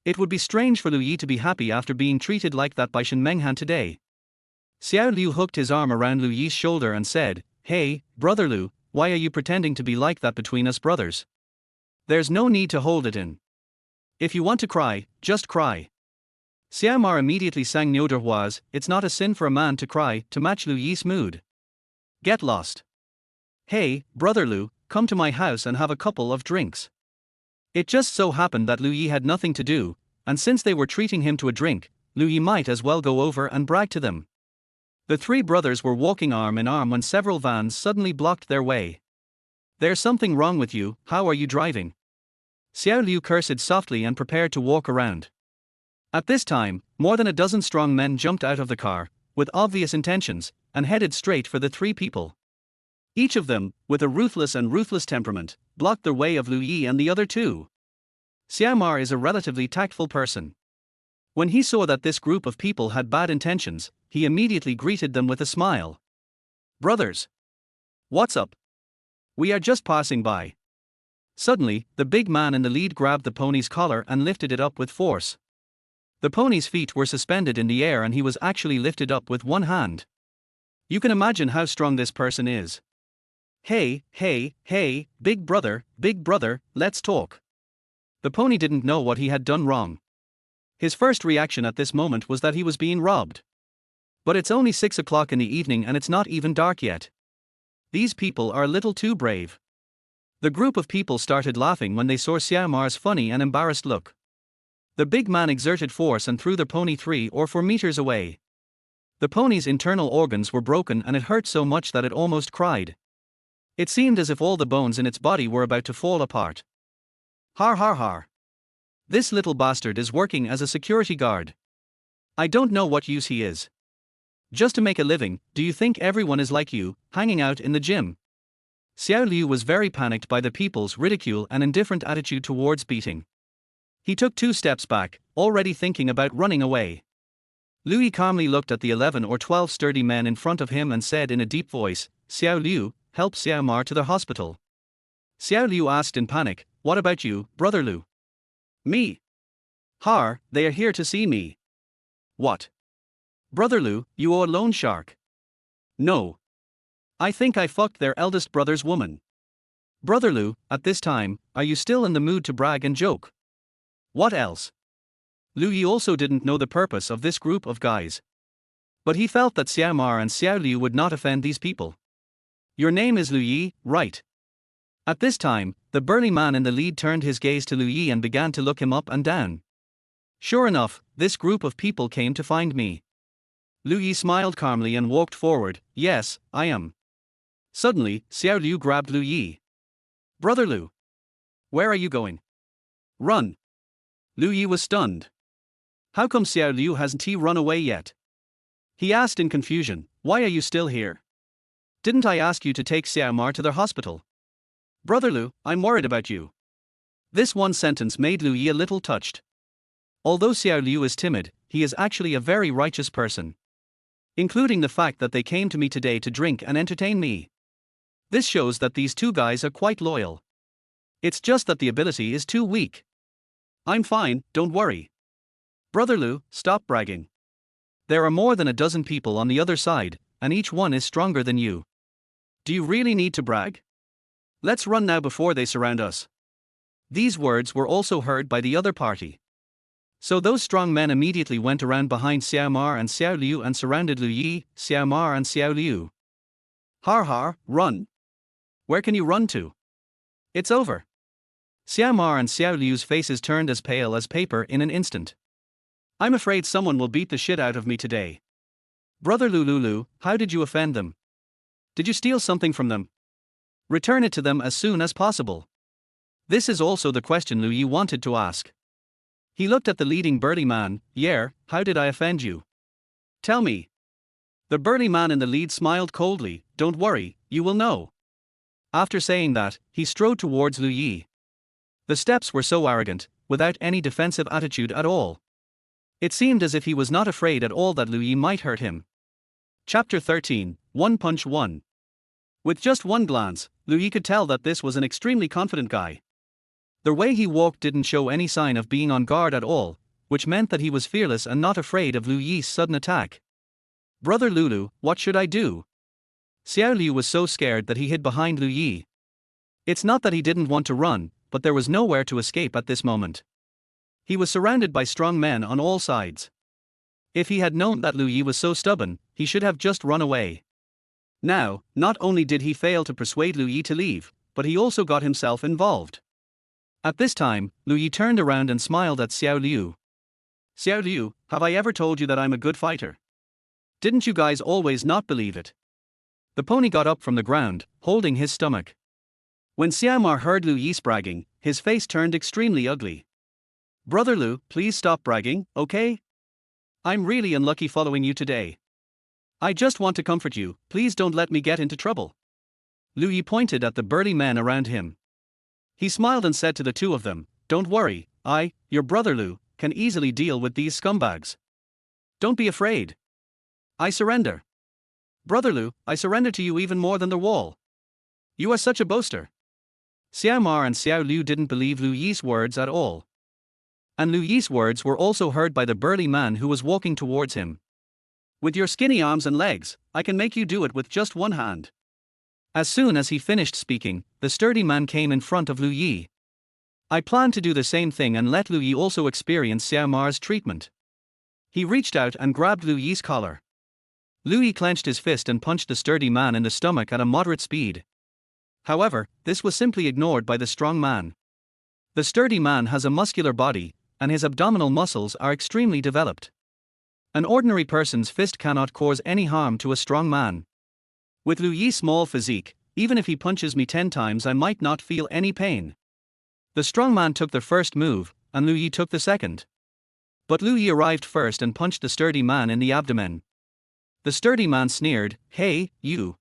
It would be strange for Lu Yi to be happy after being treated like that by Shen Menghan today. Xiao Liu hooked his arm around Lu Yi's shoulder and said, hey, Brother Lu, why are you pretending to be like that between us brothers? There's no need to hold it in. If you want to cry, just cry. Xiao Mar immediately sang Nyoderhua's It's Not a Sin for a Man to Cry to match Lu Yi's mood. Get lost. Hey, Brother Lu, come to my house and have a couple of drinks. It just so happened that Lu Yi had nothing to do, and since they were treating him to a drink, Lu Yi might as well go over and brag to them. The 3 brothers were walking arm in arm when several vans suddenly blocked their way. There's something wrong with you, how are you driving? Xiao Liu cursed softly and prepared to walk around. At this time, more than a dozen strong men jumped out of the car, with obvious intentions, and headed straight for the 3 people. Each of them, with a ruthless temperament, blocked the way of Lu Yi and the other 2. Xiao Mar is a relatively tactful person. When he saw that this group of people had bad intentions, he immediately greeted them with a smile. Brothers! What's up? We are just passing by. Suddenly, the big man in the lead grabbed the pony's collar and lifted it up with force. The pony's feet were suspended in the air and he was actually lifted up with one hand. You can imagine how strong this person is. Hey, big brother, let's talk. The pony didn't know what he had done wrong. His first reaction at this moment was that he was being robbed. But it's only 6 o'clock in the evening and it's not even dark yet. These people are a little too brave. The group of people started laughing when they saw Xiao Mar's funny and embarrassed look. The big man exerted force and threw the pony 3 or 4 meters away. The pony's internal organs were broken and it hurt so much that it almost cried. It seemed as if all the bones in its body were about to fall apart. Har. This little bastard is working as a security guard. I don't know what use he is. Just to make a living, do you think everyone is like you, hanging out in the gym? Xiao Liu was very panicked by the people's ridicule and indifferent attitude towards beating. He took 2 steps back, already thinking about running away. Lu Yi calmly looked at the 11 or 12 sturdy men in front of him and said in a deep voice, Xiao Liu, help Xiao Mar to the hospital. Xiao Liu asked in panic, what about you, Brother Lu? Me? Har, they are here to see me. What? Brother Lu, you are a loan shark. No. I think I fucked their eldest brother's woman. Brother Lu, at this time, are you still in the mood to brag and joke? What else? Lu Yi also didn't know the purpose of this group of guys. But he felt that Xiao Mar and Xiao Liu would not offend these people. Your name is Lu Yi, right? At this time, the burly man in the lead turned his gaze to Lu Yi and began to look him up and down. Sure enough, this group of people came to find me. Lu Yi smiled calmly and walked forward. Yes, I am. Suddenly, Xiao Liu grabbed Lu Yi. Brother Lu. Where are you going? Run. Lu Yi was stunned. How come Xiao Liu hasn't he run away yet? He asked in confusion. Why are you still here? Didn't I ask you to take Xiao Mar to their hospital? Brother Lu, I'm worried about you. This one sentence made Lu Yi a little touched. Although Xiao Liu is timid, he is actually a very righteous person. Including the fact that they came to me today to drink and entertain me. This shows that these two guys are quite loyal. It's just that the ability is too weak. I'm fine, don't worry. Brother Lu, stop bragging. There are more than a dozen people on the other side, and each one is stronger than you. Do you really need to brag? Let's run now before they surround us. These words were also heard by the other party. So those strong men immediately went around behind Xiao Mar and Xiao Liu and surrounded Lu Yi, Xiao Mar and Xiao Liu. Har har, run. Where can you run to? It's over. Xiao Mar and Xiao Liu's faces turned as pale as paper in an instant. I'm afraid someone will beat the shit out of me today. Brother Lu, how did you offend them? Did you steal something from them? Return it to them as soon as possible. This is also the question Lu Yi wanted to ask. He looked at the leading burly man. Yeah, how did I offend you? Tell me. The burly man in the lead smiled coldly. Don't worry, you will know. After saying that, he strode towards Lu Yi. The steps were so arrogant, without any defensive attitude at all. It seemed as if he was not afraid at all that Lu Yi might hurt him. Chapter 13, One Punch 1. With just one glance, Lu Yi could tell that this was an extremely confident guy. The way he walked didn't show any sign of being on guard at all, which meant that he was fearless and not afraid of Lu Yi's sudden attack. Brother Lulu, what should I do? Xiao Liu was so scared that he hid behind Lu Yi. It's not that he didn't want to run, but there was nowhere to escape at this moment. He was surrounded by strong men on all sides. If he had known that Lu Yi was so stubborn, he should have just run away. Now, not only did he fail to persuade Lu Yi to leave, but he also got himself involved. At this time, Lu Yi turned around and smiled at Xiao Liu. Xiao Liu, have I ever told you that I'm a good fighter? Didn't you guys always not believe it? The pony got up from the ground, holding his stomach. When Xiao Mar heard Lu Yi's bragging, his face turned extremely ugly. Brother Lu, please stop bragging, okay? I'm really unlucky following you today. I just want to comfort you, please don't let me get into trouble. Lu Yi pointed at the burly men around him. He smiled and said to the two of them, don't worry, your brother Lu, can easily deal with these scumbags. Don't be afraid. I surrender. Brother Lu, I surrender to you even more than the wall. You are such a boaster. Xiao Mar and Xiao Liu didn't believe Lu Yi's words at all. And Lu Yi's words were also heard by the burly man who was walking towards him. With your skinny arms and legs, I can make you do it with just one hand. As soon as he finished speaking, the sturdy man came in front of Lu Yi. I plan to do the same thing and let Lu Yi also experience Xiao Mar's treatment. He reached out and grabbed Lu Yi's collar. Lu Yi clenched his fist and punched the sturdy man in the stomach at a moderate speed. However, this was simply ignored by the strong man. The sturdy man has a muscular body, and his abdominal muscles are extremely developed. An ordinary person's fist cannot cause any harm to a strong man. With Lu Yi's small physique, even if he punches me 10 times I might not feel any pain. The strong man took the first move, and Lu Yi took the second. But Lu Yi arrived first and punched the sturdy man in the abdomen. The sturdy man sneered, hey, you.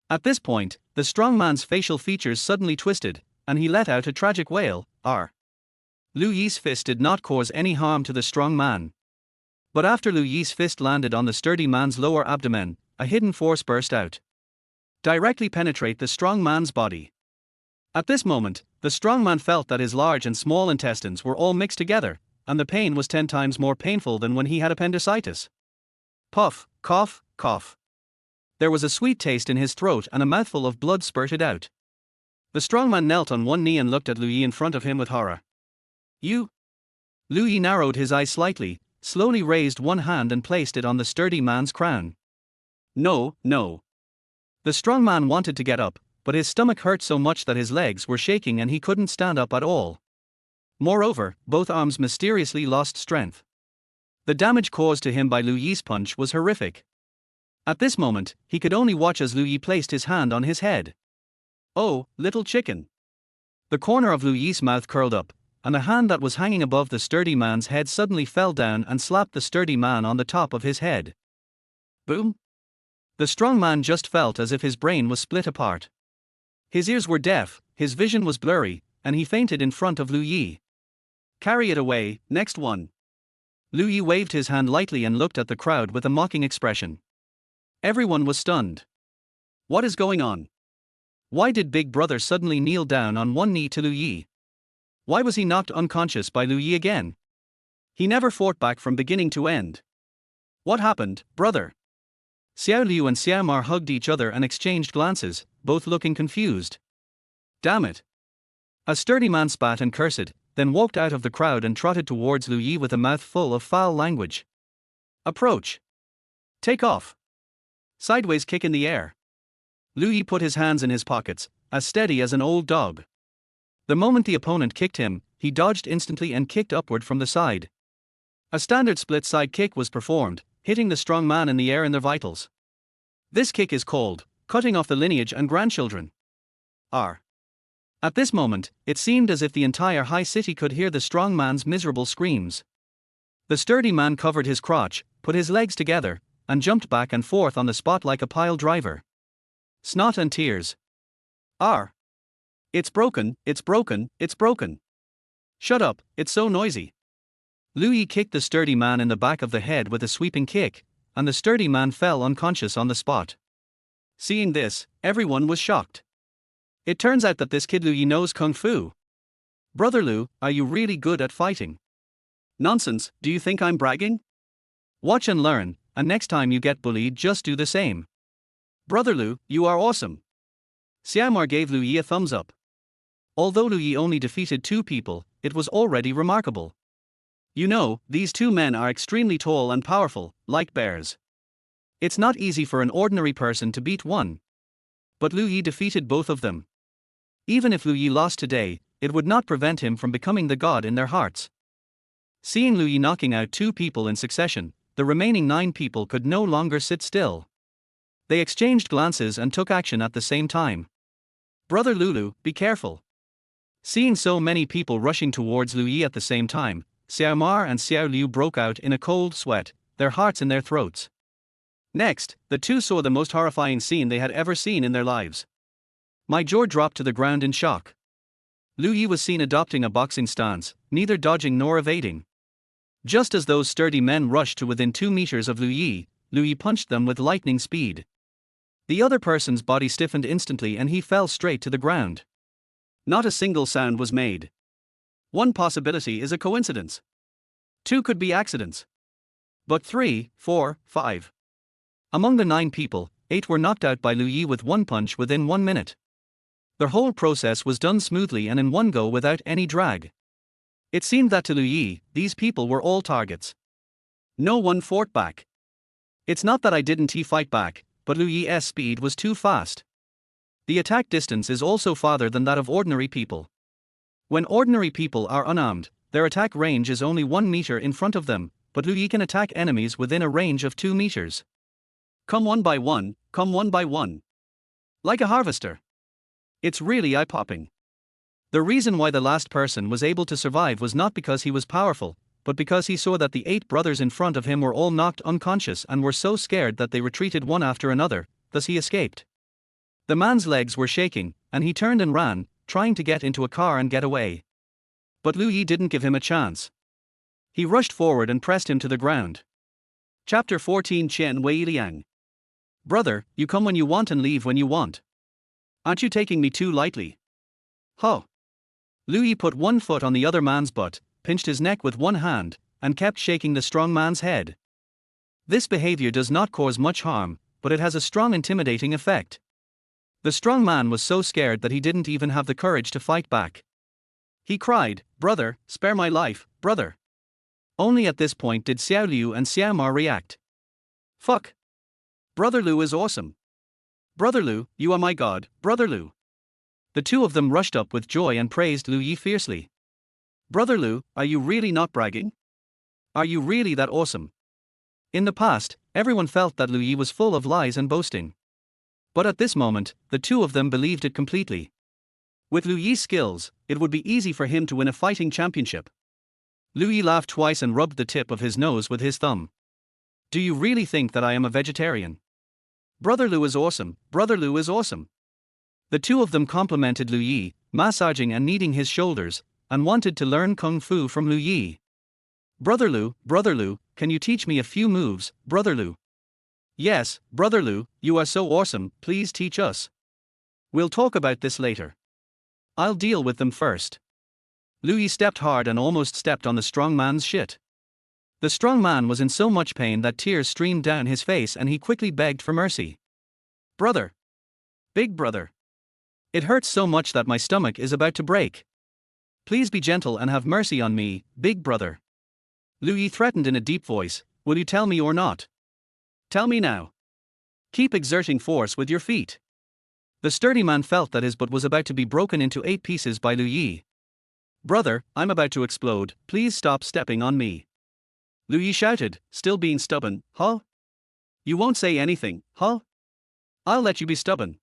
At this point, the strong man's facial features suddenly twisted, and he let out a tragic wail, R. Lu Yi's fist did not cause any harm to the strong man. But after Lu Yi's fist landed on the sturdy man's lower abdomen, a hidden force burst out. Directly penetrate the strong man's body. At this moment, the strong man felt that his large and small intestines were all mixed together, and the pain was 10 times more painful than when he had appendicitis. Puff, cough, cough. There was a sweet taste in his throat and a mouthful of blood spurted out. The strong man knelt on one knee and looked at Lu Yi in front of him with horror. You? Lu Yi narrowed his eyes slightly, slowly raised one hand and placed it on the sturdy man's crown. No, no. The strong man wanted to get up, but his stomach hurt so much that his legs were shaking and he couldn't stand up at all. Moreover, both arms mysteriously lost strength. The damage caused to him by Lu Yi's punch was horrific. At this moment, he could only watch as Lu Yi placed his hand on his head. Oh, little chicken! The corner of Lu Yi's mouth curled up, and a hand that was hanging above the sturdy man's head suddenly fell down and slapped the sturdy man on the top of his head. Boom! The strong man just felt as if his brain was split apart. His ears were deaf, his vision was blurry, and he fainted in front of Lu Yi. Carry it away, next one. Lu Yi waved his hand lightly and looked at the crowd with a mocking expression. Everyone was stunned. What is going on? Why did Big Brother suddenly kneel down on one knee to Lu Yi? Why was he knocked unconscious by Lu Yi again? He never fought back from beginning to end. What happened, brother? Xiao Liu and Xiao Mar hugged each other and exchanged glances, both looking confused. Damn it! A sturdy man spat and cursed, then walked out of the crowd and trotted towards Lu Yi with a mouth full of foul language. Approach. Take off. Sideways kick in the air. Lu Yi put his hands in his pockets, as steady as an old dog. The moment the opponent kicked him, he dodged instantly and kicked upward from the side. A standard split side kick was performed, hitting the strong man in the air in the vitals. This kick is called cutting off the lineage and grandchildren. R. At this moment, it seemed as if the entire high city could hear the strong man's miserable screams. The sturdy man covered his crotch, put his legs together, and jumped back and forth on the spot like a pile driver. Snot and tears. R. It's broken, it's broken, it's broken. Shut up, it's so noisy. Lu Yi kicked the sturdy man in the back of the head with a sweeping kick, and the sturdy man fell unconscious on the spot. Seeing this, everyone was shocked. It turns out that this kid Lu Yi knows Kung Fu. Brother Lu, are you really good at fighting? Nonsense, do you think I'm bragging? Watch and learn, and next time you get bullied just do the same. Brother Lu, you are awesome. Xiao Mar gave Lu Yi a thumbs up. Although Lu Yi only defeated 2 people, it was already remarkable. You know, these 2 men are extremely tall and powerful, like bears. It's not easy for an ordinary person to beat one. But Lu Yi defeated both of them. Even if Lu Yi lost today, it would not prevent him from becoming the god in their hearts. Seeing Lu Yi knocking out 2 people in succession, the remaining 9 people could no longer sit still. They exchanged glances and took action at the same time. Brother Lulu, be careful. Seeing so many people rushing towards Lu Yi at the same time, Xiao Mar and Xiao Liu broke out in a cold sweat, their hearts in their throats. Next, the 2 saw the most horrifying scene they had ever seen in their lives. My jaw dropped to the ground in shock. Lu Yi was seen adopting a boxing stance, neither dodging nor evading. Just as those sturdy men rushed to within 2 meters of Lu Yi punched them with lightning speed. The other person's body stiffened instantly and he fell straight to the ground. Not a single sound was made. One possibility is a coincidence. 2 could be accidents. But 3, 4, 5. Among the 9 people, 8 were knocked out by Lu Yi with 1 punch within 1 minute. The whole process was done smoothly and in one go without any drag. It seemed that to Lu Yi, these people were all targets. No one fought back. It's not that I didn't fight back, but Lu Yi's speed was too fast. The attack distance is also farther than that of ordinary people. When ordinary people are unarmed, their attack range is only 1 meter in front of them, but Lu Yi can attack enemies within a range of 2 meters. Come one by one, come one by one. Like a harvester. It's really eye-popping. The reason why the last person was able to survive was not because he was powerful, but because he saw that the 8 brothers in front of him were all knocked unconscious and were so scared that they retreated one after another, thus he escaped. The man's legs were shaking, and he turned and ran, trying to get into a car and get away. But Lu Yi didn't give him a chance. He rushed forward and pressed him to the ground. Chapter 14 Chen Wei Liang. Brother, you come when you want and leave when you want. Aren't you taking me too lightly? Huh. Lu Yi put 1 foot on the other man's butt, pinched his neck with 1 hand, and kept shaking the strong man's head. This behavior does not cause much harm, but it has a strong intimidating effect. The strong man was so scared that he didn't even have the courage to fight back. He cried, "Brother, spare my life, brother." Only at this point did Xiao Liu and Xiao Ma react. Fuck. Brother Lu is awesome. Brother Lu, you are my god, Brother Lu. The 2 of them rushed up with joy and praised Lu Yi fiercely. Brother Lu, are you really not bragging? Are you really that awesome? In the past, everyone felt that Lu Yi was full of lies and boasting. But at this moment, the two of them believed it completely. With Lu Yi's skills, it would be easy for him to win a fighting championship. Lu Yi laughed twice and rubbed the tip of his nose with his thumb. Do you really think that I am a vegetarian? Brother Lu is awesome, Brother Lu is awesome. The two of them complimented Lu Yi, massaging and kneading his shoulders, and wanted to learn kung fu from Lu Yi. Brother Lu, can you teach me a few moves, Brother Lu? Yes, Brother Lu, you are so awesome, please teach us. We'll talk about this later. I'll deal with them first. Lu Yi stepped hard and almost stepped on the strong man's shit. The strong man was in so much pain that tears streamed down his face and he quickly begged for mercy. Brother. Big brother. It hurts so much that my stomach is about to break. Please be gentle and have mercy on me, big brother. Lu Yi threatened in a deep voice, will you tell me or not? Tell me now. Keep exerting force with your feet. The sturdy man felt that his butt was about to be broken into 8 pieces by Lu Yi. Brother, I'm about to explode, please stop stepping on me. Lu Yi shouted, still being stubborn, huh? You won't say anything, huh? I'll let you be stubborn.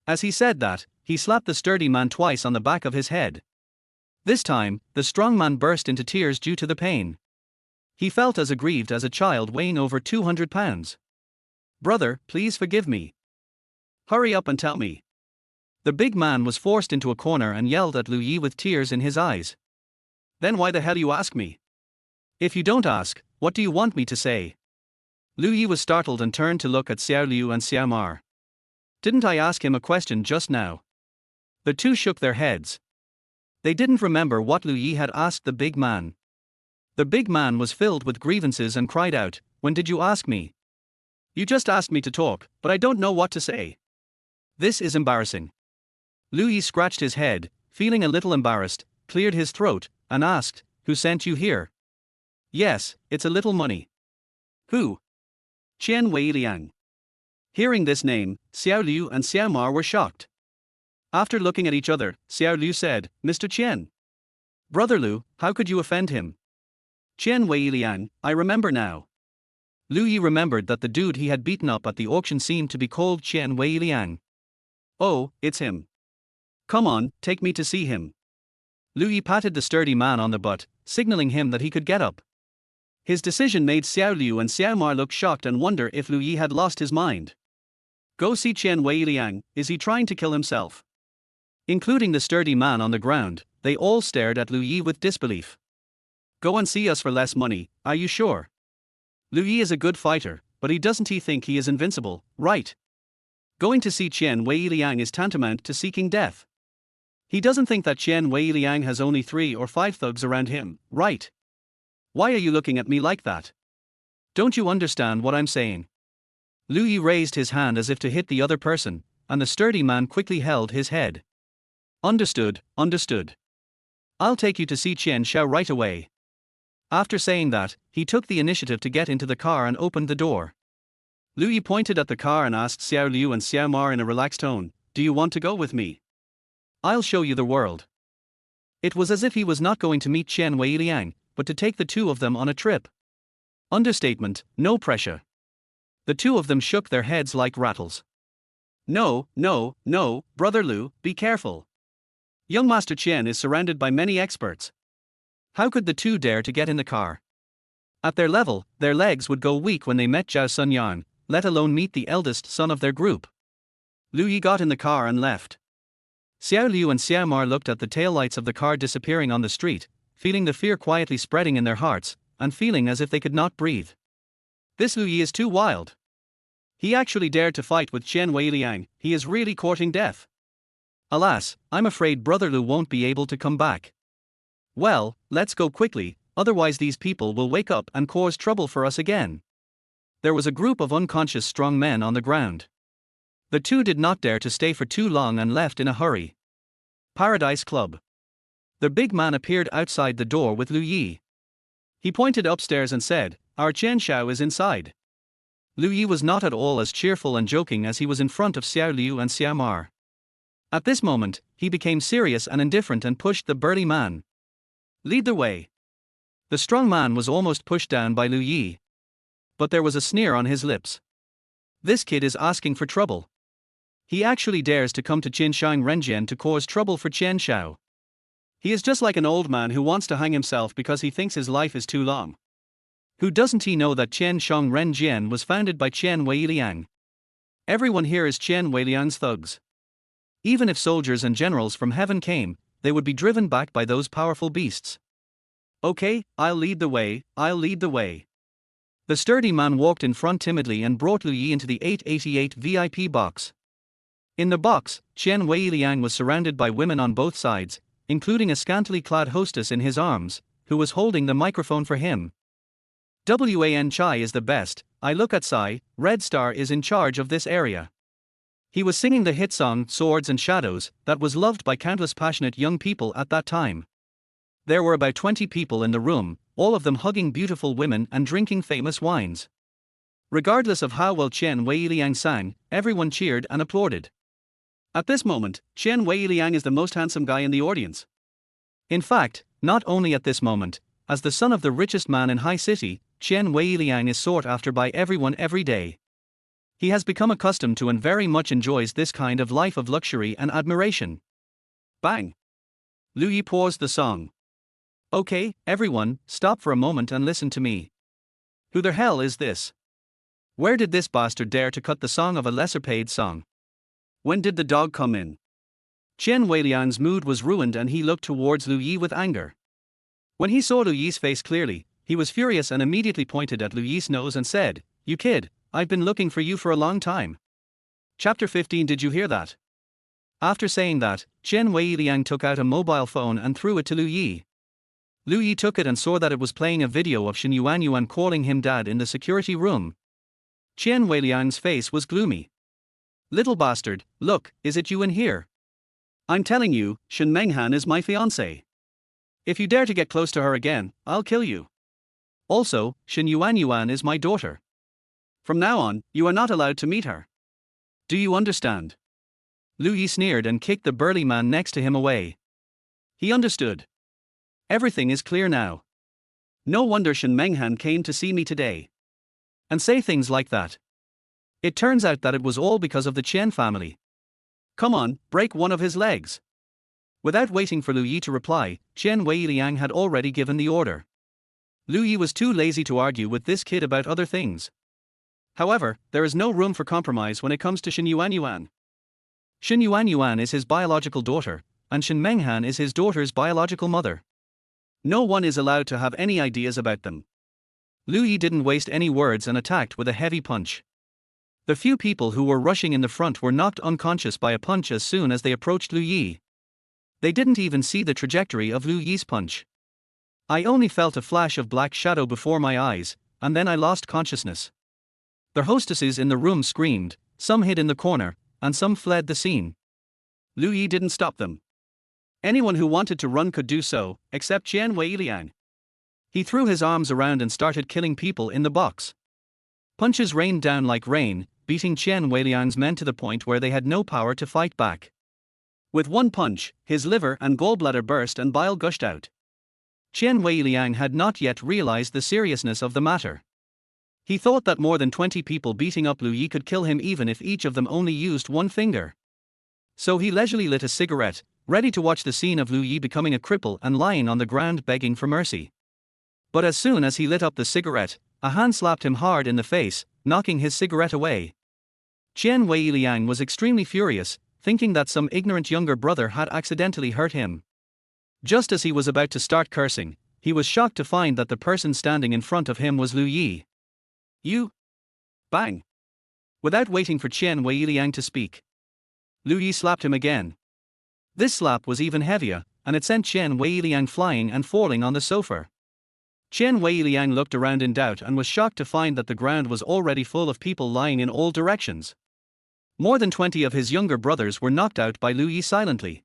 As he said that, he slapped the sturdy man twice on the back of his head. This time, the strong man burst into tears due to the pain. He felt as aggrieved as a child weighing over 200 pounds. Brother, please forgive me. Hurry up and tell me. The big man was forced into a corner and yelled at Lu Yi with tears in his eyes. Then why the hell you ask me? If you don't ask, what do you want me to say? Lu Yi was startled and turned to look at Xiao Liu and Xiao Mar. Didn't I ask him a question just now? The two shook their heads. They didn't remember what Lu Yi had asked the big man. The big man was filled with grievances and cried out, when did you ask me? You just asked me to talk, but I don't know what to say. This is embarrassing. Lu Yi scratched his head, feeling a little embarrassed, cleared his throat, and asked, who sent you here? Yes, it's a little money. Who? Qian Weiliang. Hearing this name, Xiao Liu and Xiao Mar were shocked. After looking at each other, Xiao Liu said, Mr. Qian. Brother Lu, how could you offend him? Qian Weiliang, I remember now. Lu Yi remembered that the dude he had beaten up at the auction seemed to be called Qian Weiliang. Oh, it's him. Come on, take me to see him. Lu Yi patted the sturdy man on the butt, signaling him that he could get up. His decision made Xiao Liu and Xiao Mar look shocked and wonder if Lu Yi had lost his mind. Go see Qian Weiliang, is he trying to kill himself? Including the sturdy man on the ground, they all stared at Lu Yi with disbelief. Go and see us for less money, are you sure? Lu Yi is a good fighter, but doesn't he think he is invincible, right? Going to see Qian Weiliang is tantamount to seeking death. He doesn't think that Qian Weiliang has only 3 or 5 thugs around him, right? Why are you looking at me like that? Don't you understand what I'm saying? Lu Yi raised his hand as if to hit the other person, and the sturdy man quickly held his head. Understood, understood. I'll take you to see Qian Xiao right away. After saying that, he took the initiative to get into the car and opened the door. Lu Yi pointed at the car and asked Xiao Liu and Xiao Mar in a relaxed tone, do you want to go with me? I'll show you the world. It was as if he was not going to meet Qian Weiliang, but to take the two of them on a trip. Understatement, no pressure. The two of them shook their heads like rattles. No, Brother Lu, be careful. Young Master Qian is surrounded by many experts. How could the two dare to get in the car? At their level, their legs would go weak when they met Zhao Sunyang, let alone meet the eldest son of their group. Lu Yi got in the car and left. Xiao Liu and Xiao Mar looked at the taillights of the car disappearing on the street, feeling the fear quietly spreading in their hearts, and feeling as if they could not breathe. This Lu Yi is too wild. He actually dared to fight with Qian Weiliang, he is really courting death. Alas, I'm afraid Brother Lu won't be able to come back. Well, let's go quickly, otherwise these people will wake up and cause trouble for us again. There was a group of unconscious strong men on the ground. The two did not dare to stay for too long and left in a hurry. Paradise Club. The big man appeared outside the door with Lu Yi. He pointed upstairs and said, our Qian Xiao is inside. Lu Yi was not at all as cheerful and joking as he was in front of Xiao Liu and Xiao Mar. At this moment, he became serious and indifferent and pushed the burly man. Lead the way. The strong man was almost pushed down by Lu Yi. But there was a sneer on his lips. This kid is asking for trouble. He actually dares to come to Qianshang Renjian to cause trouble for Qian Shao. He is just like an old man who wants to hang himself because he thinks his life is too long. Who doesn't he know that Qianshang Renjian was founded by Qian Weiliang? Everyone here is Qian Weiliang's thugs. Even if soldiers and generals from heaven came, they would be driven back by those powerful beasts. Okay, I'll lead the way, I'll lead the way. The sturdy man walked in front timidly and brought Lu Yi into the 888 VIP box. In the box, Qian Weiliang was surrounded by women on both sides, including a scantily clad hostess in his arms, who was holding the microphone for him. Wan Chai is the best, I look at Sai, Red Star is in charge of this area. He was singing the hit song Swords and Shadows, that was loved by countless passionate young people at that time. There were about 20 people in the room, all of them hugging beautiful women and drinking famous wines. Regardless of how well Qian Weiliang sang, everyone cheered and applauded. At this moment, Qian Weiliang is the most handsome guy in the audience. In fact, not only at this moment, as the son of the richest man in High City, Qian Weiliang is sought after by everyone every day. He has become accustomed to and very much enjoys this kind of life of luxury and admiration. Bang! Lu Yi paused the song. Okay, everyone, stop for a moment and listen to me. Who the hell is this? Where did this bastard dare to cut the song of a lesser paid song? When did the dog come in? Qian Weiliang's mood was ruined and he looked towards Lu Yi with anger. When he saw Lu Yi's face clearly, he was furious and immediately pointed at Lu Yi's nose and said, "You kid, I've been looking for you for a long time." Chapter 15. Did you hear that? After saying that, Qian Weiliang took out a mobile phone and threw it to Lu Yi. Lu Yi took it and saw that it was playing a video of Shen Yuan calling him dad in the security room. Qian Weiliang's face was gloomy. "Little bastard, look, is it you in here? I'm telling you, Shen Menghan is my fiancée. If you dare to get close to her again, I'll kill you. Also, Shen Yuan is my daughter. From now on, you are not allowed to meet her. Do you understand?" Lu Yi sneered and kicked the burly man next to him away. He understood. Everything is clear now. No wonder Shen Menghan came to see me today. And say things like that. It turns out that it was all because of the Qian family. Come on, break one of his legs. Without waiting for Lu Yi to reply, Qian Weiliang had already given the order. Lu Yi was too lazy to argue with this kid about other things. However, there is no room for compromise when it comes to Shen Yuan. Shen Yuan is his biological daughter, and Shen Menghan is his daughter's biological mother. No one is allowed to have any ideas about them. Lu Yi didn't waste any words and attacked with a heavy punch. The few people who were rushing in the front were knocked unconscious by a punch as soon as they approached Lu Yi. They didn't even see the trajectory of Lu Yi's punch. I only felt a flash of black shadow before my eyes, and then I lost consciousness. The hostesses in the room screamed, some hid in the corner, and some fled the scene. Lu Yi didn't stop them. Anyone who wanted to run could do so, except Qian Weiliang. He threw his arms around and started killing people in the box. Punches rained down like rain, beating Qian Weiliang's men to the point where they had no power to fight back. With one punch, his liver and gallbladder burst and bile gushed out. Qian Weiliang had not yet realized the seriousness of the matter. He thought that more than 20 people beating up Lu Yi could kill him even if each of them only used one finger. So he leisurely lit a cigarette, ready to watch the scene of Lu Yi becoming a cripple and lying on the ground begging for mercy. But as soon as he lit up the cigarette, a hand slapped him hard in the face, knocking his cigarette away. Qian Weiliang was extremely furious, thinking that some ignorant younger brother had accidentally hurt him. Just as he was about to start cursing, he was shocked to find that the person standing in front of him was Lu Yi. "You!" Bang! Without waiting for Qian Weiliang to speak, Lu Yi slapped him again. This slap was even heavier, and it sent Qian Weiliang flying and falling on the sofa. Qian Weiliang looked around in doubt and was shocked to find that the ground was already full of people lying in all directions. More than 20 of his younger brothers were knocked out by Lu Yi silently.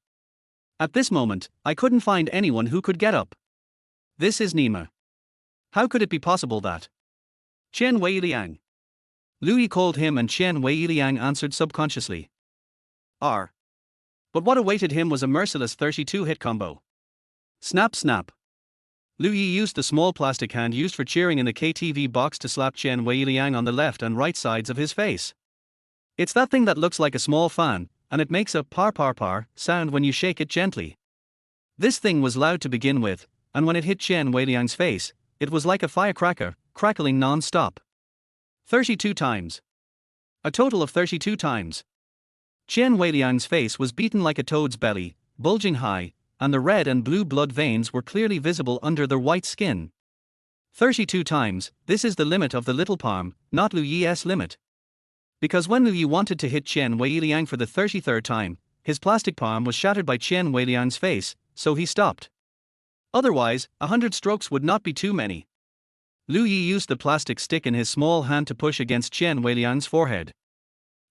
At this moment, I couldn't find anyone who could get up. This is Nima. How could it be possible that Qian Weiliang? Lu Yi called him and Qian Weiliang answered subconsciously. R. But what awaited him was a merciless 32-hit combo. Snap snap. Lu Yi used the small plastic hand used for cheering in the KTV box to slap Chen Weiliang on the left and right sides of his face. It's that thing that looks like a small fan, and it makes a par sound when you shake it gently. This thing was loud to begin with, and when it hit Chen Weiliang's face, it was like a firecracker, crackling non-stop. 32 times. A total of 32 times. Chen Weiliang's face was beaten like a toad's belly, bulging high, and the red and blue blood veins were clearly visible under their white skin. 32 times, this is the limit of the little palm, not Lu Yi's limit. Because when Lu Yi wanted to hit Chen Weiliang for the 33rd time, his plastic palm was shattered by Chen Weiliang's face, so he stopped. Otherwise, 100 strokes would not be too many. Lu Yi used the plastic stick in his small hand to push against Chen Weiliang's forehead.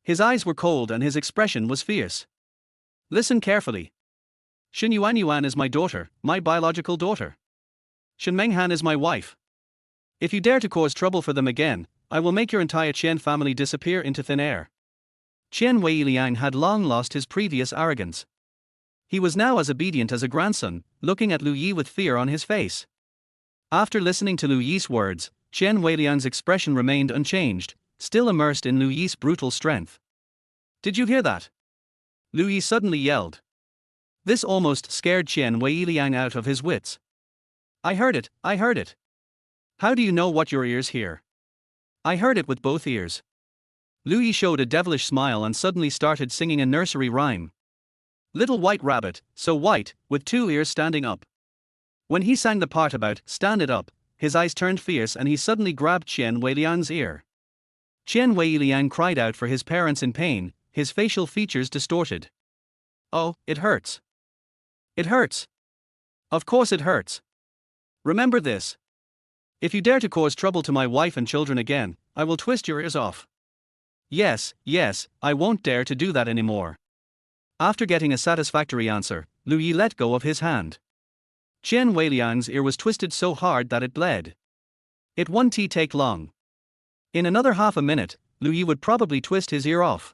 His eyes were cold and his expression was fierce. Listen carefully. Shen Yuanyuan is my daughter, my biological daughter. Shen Menghan is my wife. If you dare to cause trouble for them again, I will make your entire Chen family disappear into thin air. Chen Weiliang had long lost his previous arrogance. He was now as obedient as a grandson, looking at Lu Yi with fear on his face. After listening to Lu Yi's words, Chen Weiliang's expression remained unchanged, still immersed in Lu Yi's brutal strength. Did you hear that? Lu Yi suddenly yelled. This almost scared Chen Weiliang out of his wits. I heard it, I heard it. How do you know what your ears hear? I heard it with both ears. Lu Yi showed a devilish smile and suddenly started singing a nursery rhyme. Little white rabbit, so white, with 2 ears standing up. When he sang the part about stand it up, his eyes turned fierce and he suddenly grabbed Chen Weiliang's ear. Chen Weiliang cried out for his parents in pain, his facial features distorted. Oh, it hurts. It hurts. Of course it hurts. Remember this. If you dare to cause trouble to my wife and children again, I will twist your ears off. Yes, I won't dare to do that anymore. After getting a satisfactory answer, Lu Yi let go of his hand. Chen Weiliang's ear was twisted so hard that it bled. It won't take long. In another half a minute, Lu Yi would probably twist his ear off.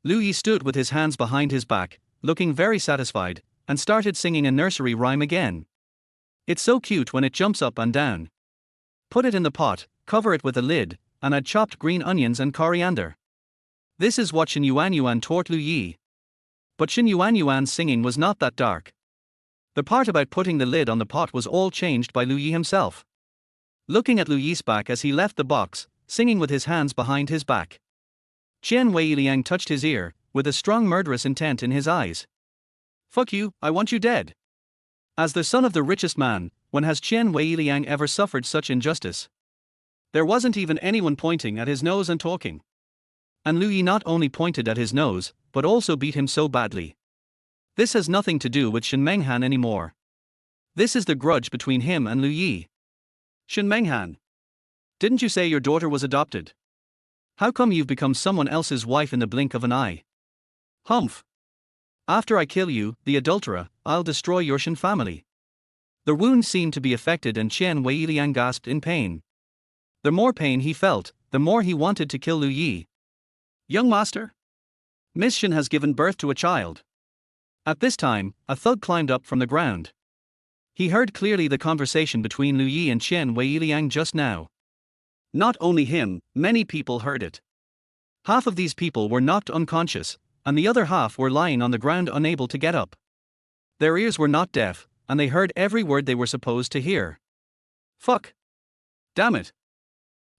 Lu Yi stood with his hands behind his back, looking very satisfied, and started singing a nursery rhyme again. It's so cute when it jumps up and down. Put it in the pot, cover it with a lid, and add chopped green onions and coriander. This is what Shen Yuanyuan taught Lu Yi. But Shen Yuanyuan's singing was not that dark. The part about putting the lid on the pot was all changed by Lu Yi himself. Looking at Lu Yi's back as he left the box, singing with his hands behind his back. Chen Weiliang touched his ear, with a strong murderous intent in his eyes. Fuck you, I want you dead. As the son of the richest man, when has Chen Weiliang ever suffered such injustice? There wasn't even anyone pointing at his nose and talking. And Lu Yi not only pointed at his nose, but also beat him so badly. This has nothing to do with Shen Menghan anymore. This is the grudge between him and Lu Yi. Shen Menghan. Didn't you say your daughter was adopted? How come you've become someone else's wife in the blink of an eye? Humph. After I kill you, the adulterer, I'll destroy your Shen family. The wound seemed to be affected and Chen Weiliang gasped in pain. The more pain he felt, the more he wanted to kill Lu Yi. Young master? Miss Shen has given birth to a child. At this time, a thug climbed up from the ground. He heard clearly the conversation between Lu Yi and Chen Weiliang just now. Not only him, many people heard it. Half of these people were knocked unconscious, and the other half were lying on the ground unable to get up. Their ears were not deaf, and they heard every word they were supposed to hear. Fuck. Damn it.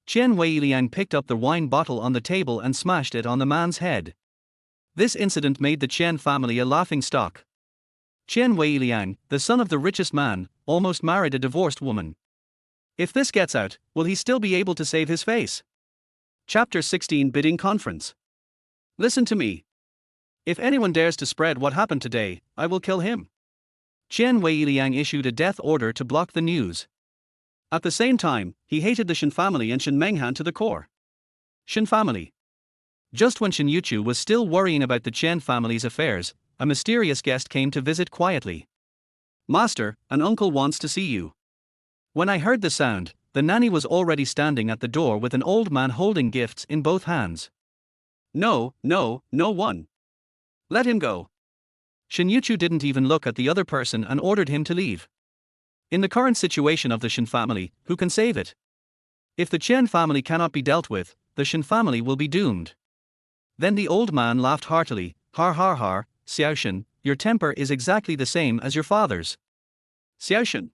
Chen Weiliang picked up the wine bottle on the table and smashed it on the man's head. This incident made the Chen family a laughing stock. Chen Weiliang, the son of the richest man, almost married a divorced woman. If this gets out, will he still be able to save his face? Chapter 16 Bidding Conference. Listen to me. If anyone dares to spread what happened today, I will kill him. Chen Weiliang issued a death order to block the news. At the same time, he hated the Shen family and Shen Menghan to the core. Shen family. Just when Shen Yuchu was still worrying about the Chen family's affairs, a mysterious guest came to visit quietly. Master, an uncle wants to see you. When I heard the sound, the nanny was already standing at the door with an old man holding gifts in both hands. No one. Let him go. Shen Yuchu didn't even look at the other person and ordered him to leave. In the current situation of the Shen family, who can save it? If the Chen family cannot be dealt with, the Shen family will be doomed. Then the old man laughed heartily. Har har har, Xiaoshen, your temper is exactly the same as your father's. Xiaoshen.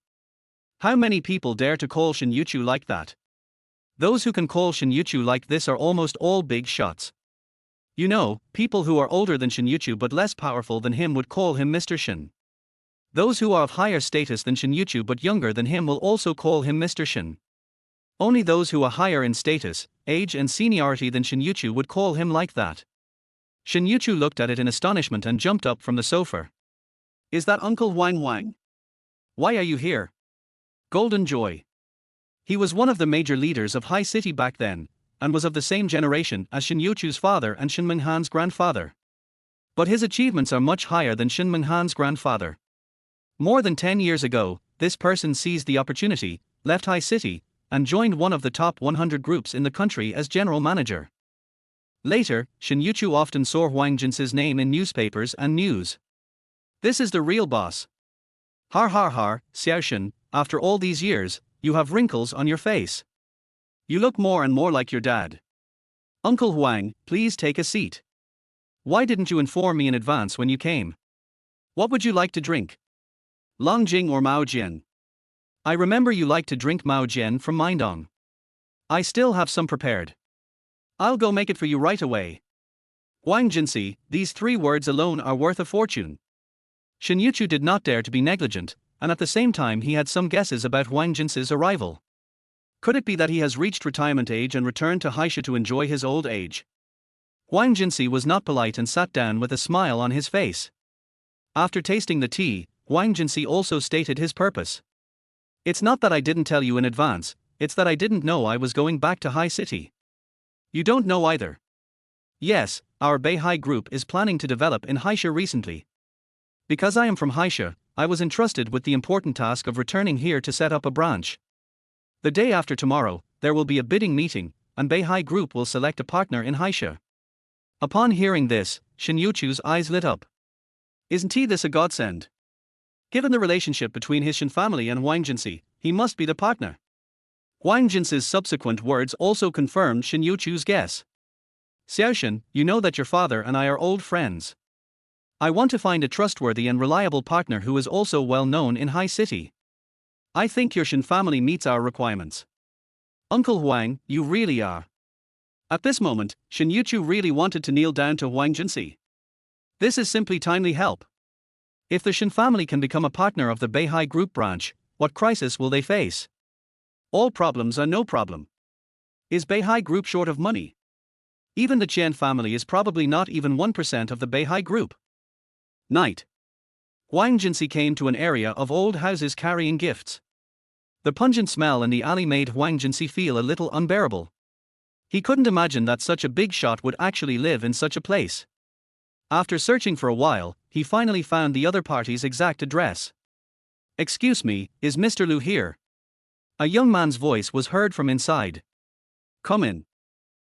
How many people dare to call Shen Yuchu like that? Those who can call Shen Yuchu like this are almost all big shots. You know, people who are older than Shen Yuchu but less powerful than him would call him Mr. Shen. Those who are of higher status than Shen Yuchu but younger than him will also call him Mr. Shen. Only those who are higher in status, age and seniority than Shen Yuchu would call him like that. Shen Yuchu looked at it in astonishment and jumped up from the sofa. Is that Uncle Wang Wang? Why are you here? Golden Joy. He was one of the major leaders of High City back then, and was of the same generation as Shen Yuchu's father and Shen Menghan's grandfather. But his achievements are much higher than Shen Menghan's grandfather. More than 10 years ago, this person seized the opportunity, left High City, and joined one of the top 100 groups in the country as general manager. Later, Shen Yuchu often saw Huang Jinsi's name in newspapers and news. This is the real boss. Har har har, Xiaoshen, after all these years, you have wrinkles on your face. You look more and more like your dad. Uncle Huang, please take a seat. Why didn't you inform me in advance when you came? What would you like to drink? Longjing or Mao Jian? I remember you like to drink Mao Jian from Mindong. I still have some prepared. I'll go make it for you right away. Huang Jinsi, these 3 words alone are worth a fortune. Shen Yuchu did not dare to be negligent, and at the same time he had some guesses about Huang Jinsi's arrival. Could it be that he has reached retirement age and returned to Haisha to enjoy his old age? Huang Jinsi was not polite and sat down with a smile on his face. After tasting the tea, Huang Jinsi also stated his purpose. It's not that I didn't tell you in advance, it's that I didn't know I was going back to High City. You don't know either. Yes, our Beihai group is planning to develop in Haisha recently. Because I am from Haisha, I was entrusted with the important task of returning here to set up a branch. The day after tomorrow, there will be a bidding meeting, and Beihai group will select a partner in Haisha. Upon hearing this, Shen Yuchu's eyes lit up. Isn't he this a godsend? Given the relationship between his Shen family and Huang Jinsi, he must be the partner. Huang Jinsi's subsequent words also confirmed Shen Yuchu's guess. Xiaoshen, you know that your father and I are old friends. I want to find a trustworthy and reliable partner who is also well known in High City. I think your Shen family meets our requirements. Uncle Huang, you really are. At this moment, Shen Yuchu really wanted to kneel down to Huang Jinsi. This is simply timely help. If the Shen family can become a partner of the Beihai Group branch, what crisis will they face? All problems are no problem. Is Beihai Group short of money? Even the Chen family is probably not even 1% of the Beihai Group. Night. Huang Jinsi came to an area of old houses carrying gifts. The pungent smell in the alley made Huang Jinsi feel a little unbearable. He couldn't imagine that such a big shot would actually live in such a place. After searching for a while, he finally found the other party's exact address. Excuse me, is Mr. Liu here? A young man's voice was heard from inside. Come in.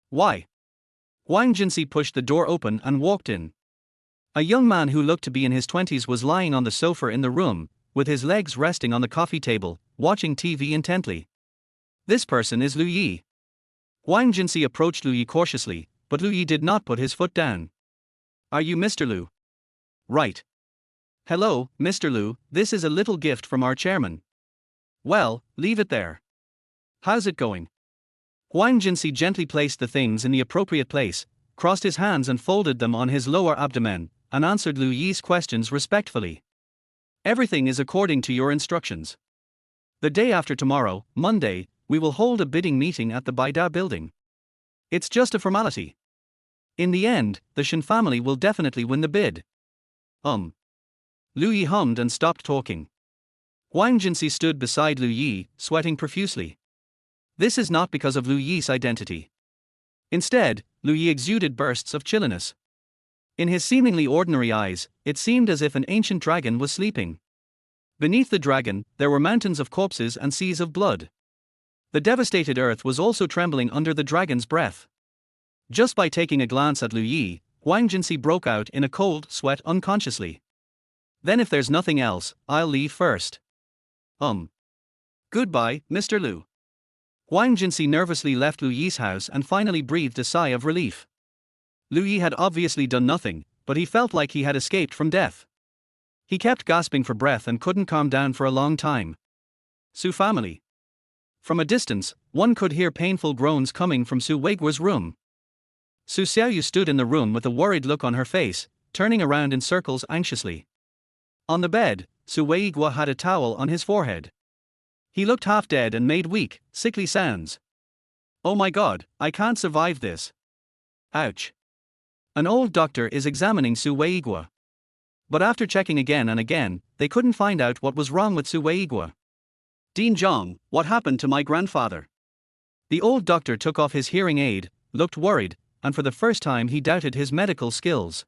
Why? Huang Jinsi pushed the door open and walked in. A young man who looked to be in his 20s was lying on the sofa in the room, with his legs resting on the coffee table, watching TV intently. This person is Liu Yi. Huang Jinsi approached Liu Yi cautiously, but Liu Yi did not put his foot down. Are you Mr. Liu? Right. Hello, Mr. Liu, this is a little gift from our chairman. Well, leave it there. How's it going? Huang Jinsi gently placed the things in the appropriate place, crossed his hands and folded them on his lower abdomen, and answered Liu Yi's questions respectfully. Everything is according to your instructions. The day after tomorrow, Monday, we will hold a bidding meeting at the Baida building. It's just a formality. In the end, the Shen family will definitely win the bid. Liu Yi hummed and stopped talking. Huang Jinsi stood beside Liu Yi, sweating profusely. This is not because of Liu Yi's identity. Instead, Liu Yi exuded bursts of chilliness. In his seemingly ordinary eyes, it seemed as if an ancient dragon was sleeping. Beneath the dragon, there were mountains of corpses and seas of blood. The devastated earth was also trembling under the dragon's breath. Just by taking a glance at Liu Yi, Huang Jinsi broke out in a cold sweat unconsciously. Then if there's nothing else, I'll leave first. Goodbye, Mr. Liu. Huang Jinsi nervously left Lu Yi's house and finally breathed a sigh of relief. Lu Yi had obviously done nothing, but he felt like he had escaped from death. He kept gasping for breath and couldn't calm down for a long time. Su family. From a distance, one could hear painful groans coming from Su Weiguo's room. Su Xiaoyu stood in the room with a worried look on her face, turning around in circles anxiously. On the bed, Su Weiguo had a towel on his forehead. He looked half dead and made weak, sickly sounds. Oh my god, I can't survive this. Ouch. An old doctor is examining Su Weiguo. But after checking again and again, they couldn't find out what was wrong with Su Weiguo. Dean Zhang, what happened to my grandfather? The old doctor took off his hearing aid, looked worried, and for the first time he doubted his medical skills.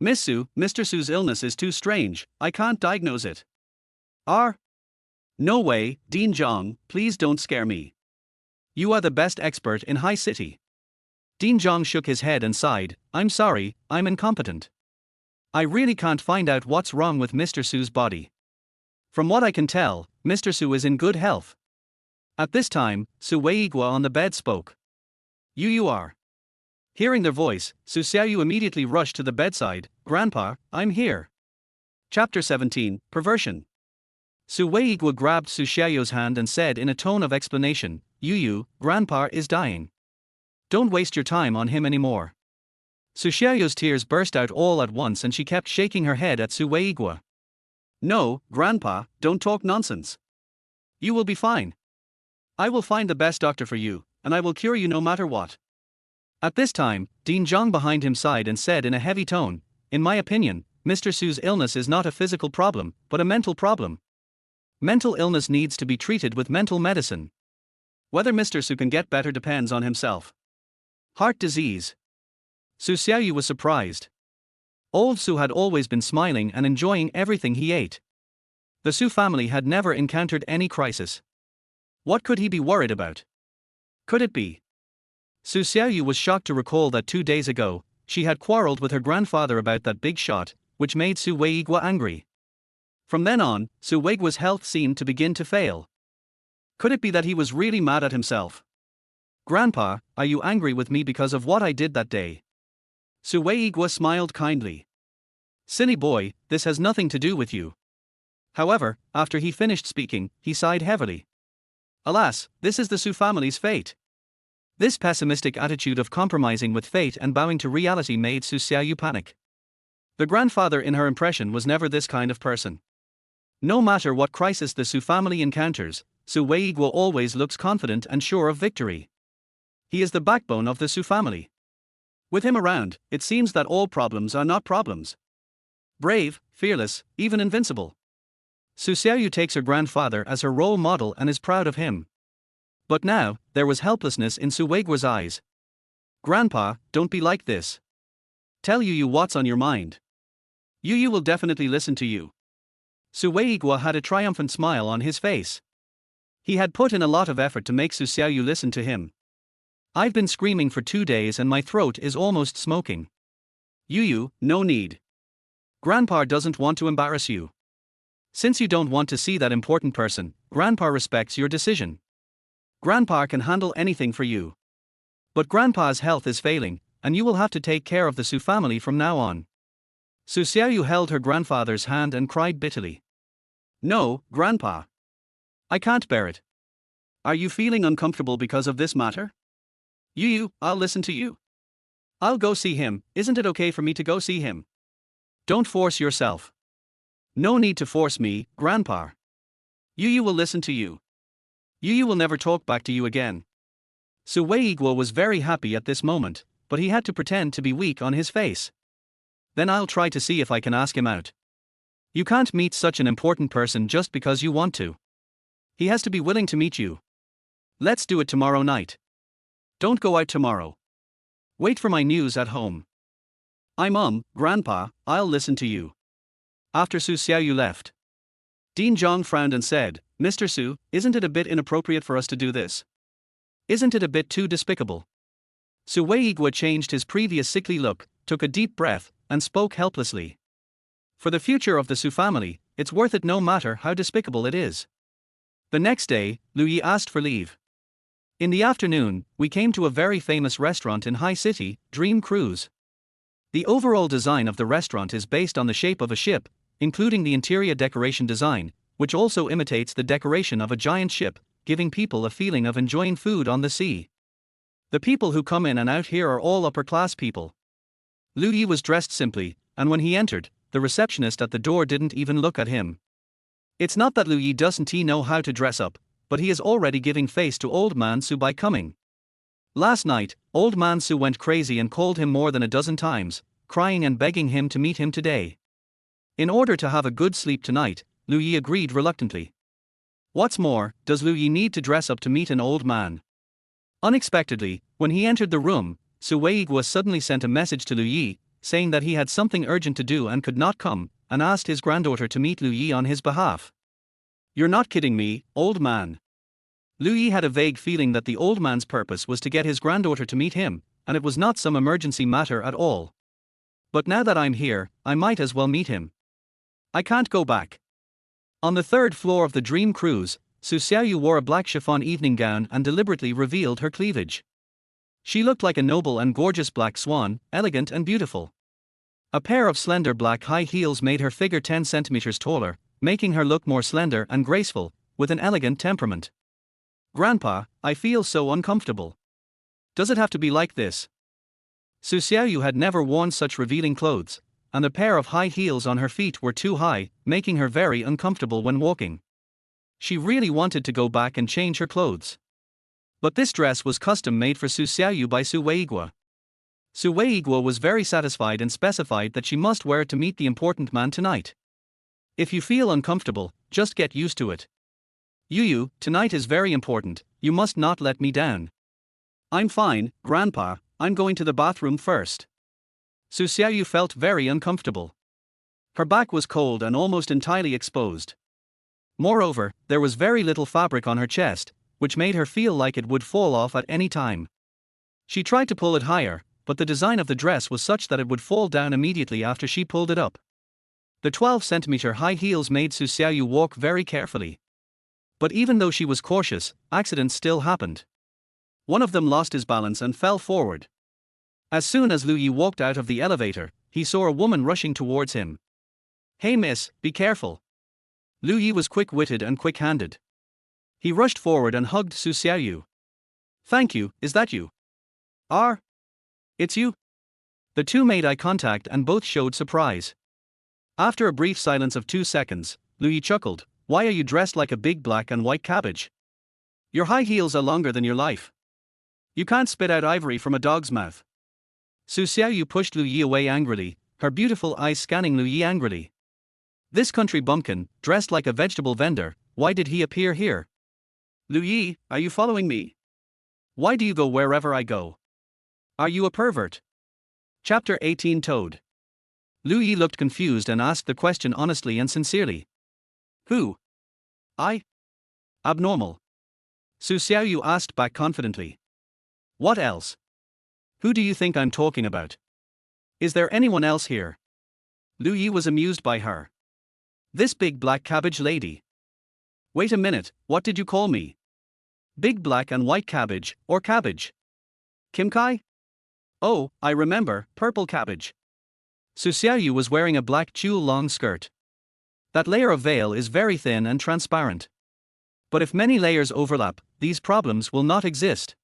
Miss Su, Mr. Su's illness is too strange, I can't diagnose it. No way, Dean Zhang, please don't scare me. You are the best expert in High City. Dean Zhang shook his head and sighed, I'm sorry, I'm incompetent. I really can't find out what's wrong with Mr. Su's body. From what I can tell, Mr. Su is in good health. At this time, Su Weiguo on the bed spoke. You are. Hearing their voice, Su Xiaoyu immediately rushed to the bedside. Grandpa, I'm here. Chapter 17, Perversion. Su Weiguo grabbed Su Xiaoyu's hand and said in a tone of explanation, Grandpa is dying. Don't waste your time on him anymore. Su Xiaoyu's tears burst out all at once and she kept shaking her head at Su Weiguo. No, Grandpa, don't talk nonsense. You will be fine. I will find the best doctor for you, and I will cure you no matter what. At this time, Dean Zhang behind him sighed and said in a heavy tone, in my opinion, Mr. Su's illness is not a physical problem, but a mental problem. Mental illness needs to be treated with mental medicine. Whether Mr. Su can get better depends on himself. Heart disease. Su Xiaoyu was surprised. Old Su had always been smiling and enjoying everything he ate. The Su family had never encountered any crisis. What could he be worried about? Could it be? Su Xiaoyu was shocked to recall that 2 days ago, she had quarreled with her grandfather about that big shot, which made Su Weiguo angry. From then on, Su Weiguo's health seemed to begin to fail. Could it be that he was really mad at himself? Grandpa, are you angry with me because of what I did that day? Su Weiguo smiled kindly. Silly boy, this has nothing to do with you. However, after he finished speaking, he sighed heavily. Alas, this is the Su family's fate. This pessimistic attitude of compromising with fate and bowing to reality made Su Xiaoyu panic. The grandfather in her impression was never this kind of person. No matter what crisis the Su family encounters, Su Weiguo always looks confident and sure of victory. He is the backbone of the Su family. With him around, it seems that all problems are not problems. Brave, fearless, even invincible. Su Xiaoyu takes her grandfather as her role model and is proud of him. But now, there was helplessness in Su Weiguo's eyes. Grandpa, don't be like this. Tell Yu what's on your mind. Yu will definitely listen to you. Su Weiguo had a triumphant smile on his face. He had put in a lot of effort to make Su Xiaoyu listen to him. I've been screaming for 2 days and my throat is almost smoking. Yu, no need. Grandpa doesn't want to embarrass you. Since you don't want to see that important person, Grandpa respects your decision. Grandpa can handle anything for you. But Grandpa's health is failing, and you will have to take care of the Su family from now on. Su Xiaoyu held her grandfather's hand and cried bitterly. No, Grandpa. I can't bear it. Are you feeling uncomfortable because of this matter? Yu, I'll listen to you. I'll go see him, isn't it okay for me to go see him? Don't force yourself. No need to force me, Grandpa. Yu will listen to you. Yu will never talk back to you again. Su Weiguo was very happy at this moment, but he had to pretend to be weak on his face. Then I'll try to see if I can ask him out. You can't meet such an important person just because you want to. He has to be willing to meet you. Let's do it tomorrow night. Don't go out tomorrow. Wait for my news at home. Grandpa, I'll listen to you. After Su Xiaoyu left, Dean Zhang frowned and said, Mr. Su, isn't it a bit inappropriate for us to do this? Isn't it a bit too despicable? Su Weiguo changed his previous sickly look, took a deep breath, and spoke helplessly. For the future of the Su family, it's worth it no matter how despicable it is. The next day, Louis asked for leave. In the afternoon, we came to a very famous restaurant in High City, Dream Cruise. The overall design of the restaurant is based on the shape of a ship, including the interior decoration design, which also imitates the decoration of a giant ship, giving people a feeling of enjoying food on the sea. The people who come in and out here are all upper-class people. Louis was dressed simply, and when he entered, the receptionist at the door didn't even look at him. It's not that Louis doesn't know how to dress up, but he is already giving face to Old Man Sue by coming. Last night, Old Man Sue went crazy and called him more than a dozen times, crying and begging him to meet him today. In order to have a good sleep tonight, Louis agreed reluctantly. What's more, does Louis need to dress up to meet an old man? Unexpectedly, when he entered the room, Suweigwa suddenly sent a message to Louis, saying that he had something urgent to do and could not come, and asked his granddaughter to meet Louis on his behalf. You're not kidding me, old man. Louis had a vague feeling that the old man's purpose was to get his granddaughter to meet him, and it was not some emergency matter at all. But now that I'm here, I might as well meet him. I can't go back. On the third floor of the Dream Cruise, Su Xiaoyu wore a black chiffon evening gown and deliberately revealed her cleavage. She looked like a noble and gorgeous black swan, elegant and beautiful. A pair of slender black high heels made her figure 10 centimeters taller, making her look more slender and graceful, with an elegant temperament. Grandpa, I feel so uncomfortable. Does it have to be like this? Su Xiaoyu had never worn such revealing clothes, and the pair of high heels on her feet were too high, making her very uncomfortable when walking. She really wanted to go back and change her clothes. But this dress was custom made for Su Xiaoyu by Suweigwa. Suweigwa was very satisfied and specified that she must wear it to meet the important man tonight. If you feel uncomfortable, just get used to it. Yu, tonight is very important, you must not let me down. I'm fine, Grandpa, I'm going to the bathroom first. Su Xiaoyu felt very uncomfortable. Her back was cold and almost entirely exposed. Moreover, there was very little fabric on her chest, which made her feel like it would fall off at any time. She tried to pull it higher, but the design of the dress was such that it would fall down immediately after she pulled it up. The 12-centimeter high heels made Su Xiaoyu walk very carefully. But even though she was cautious, accidents still happened. One of them lost his balance and fell forward. As soon as Louis walked out of the elevator, he saw a woman rushing towards him. Hey miss, be careful. Louis was quick-witted and quick-handed. He rushed forward and hugged Su Xiaoyu. Thank you, is that you? It's you? The two made eye contact and both showed surprise. After a brief silence of 2 seconds, Louis chuckled, why are you dressed like a big black and white cabbage? Your high heels are longer than your life. You can't spit out ivory from a dog's mouth. Su Xiaoyu pushed Louis away angrily, her beautiful eyes scanning Louis angrily. This country bumpkin, dressed like a vegetable vendor, why did he appear here? Louis, are you following me? Why do you go wherever I go? Are you a pervert? Chapter 18 Toad. Louis looked confused and asked the question honestly and sincerely. Who? I? Abnormal. Su Xiaoyu asked back confidently. What else? Who do you think I'm talking about? Is there anyone else here? Louis was amused by her. This big black cabbage lady. Wait a minute, what did you call me? Big black and white cabbage, or cabbage? Kim Kai? Oh, I remember, purple cabbage. Su Xiaoyu was wearing a black tulle long skirt. That layer of veil is very thin and transparent. But if many layers overlap, these problems will not exist.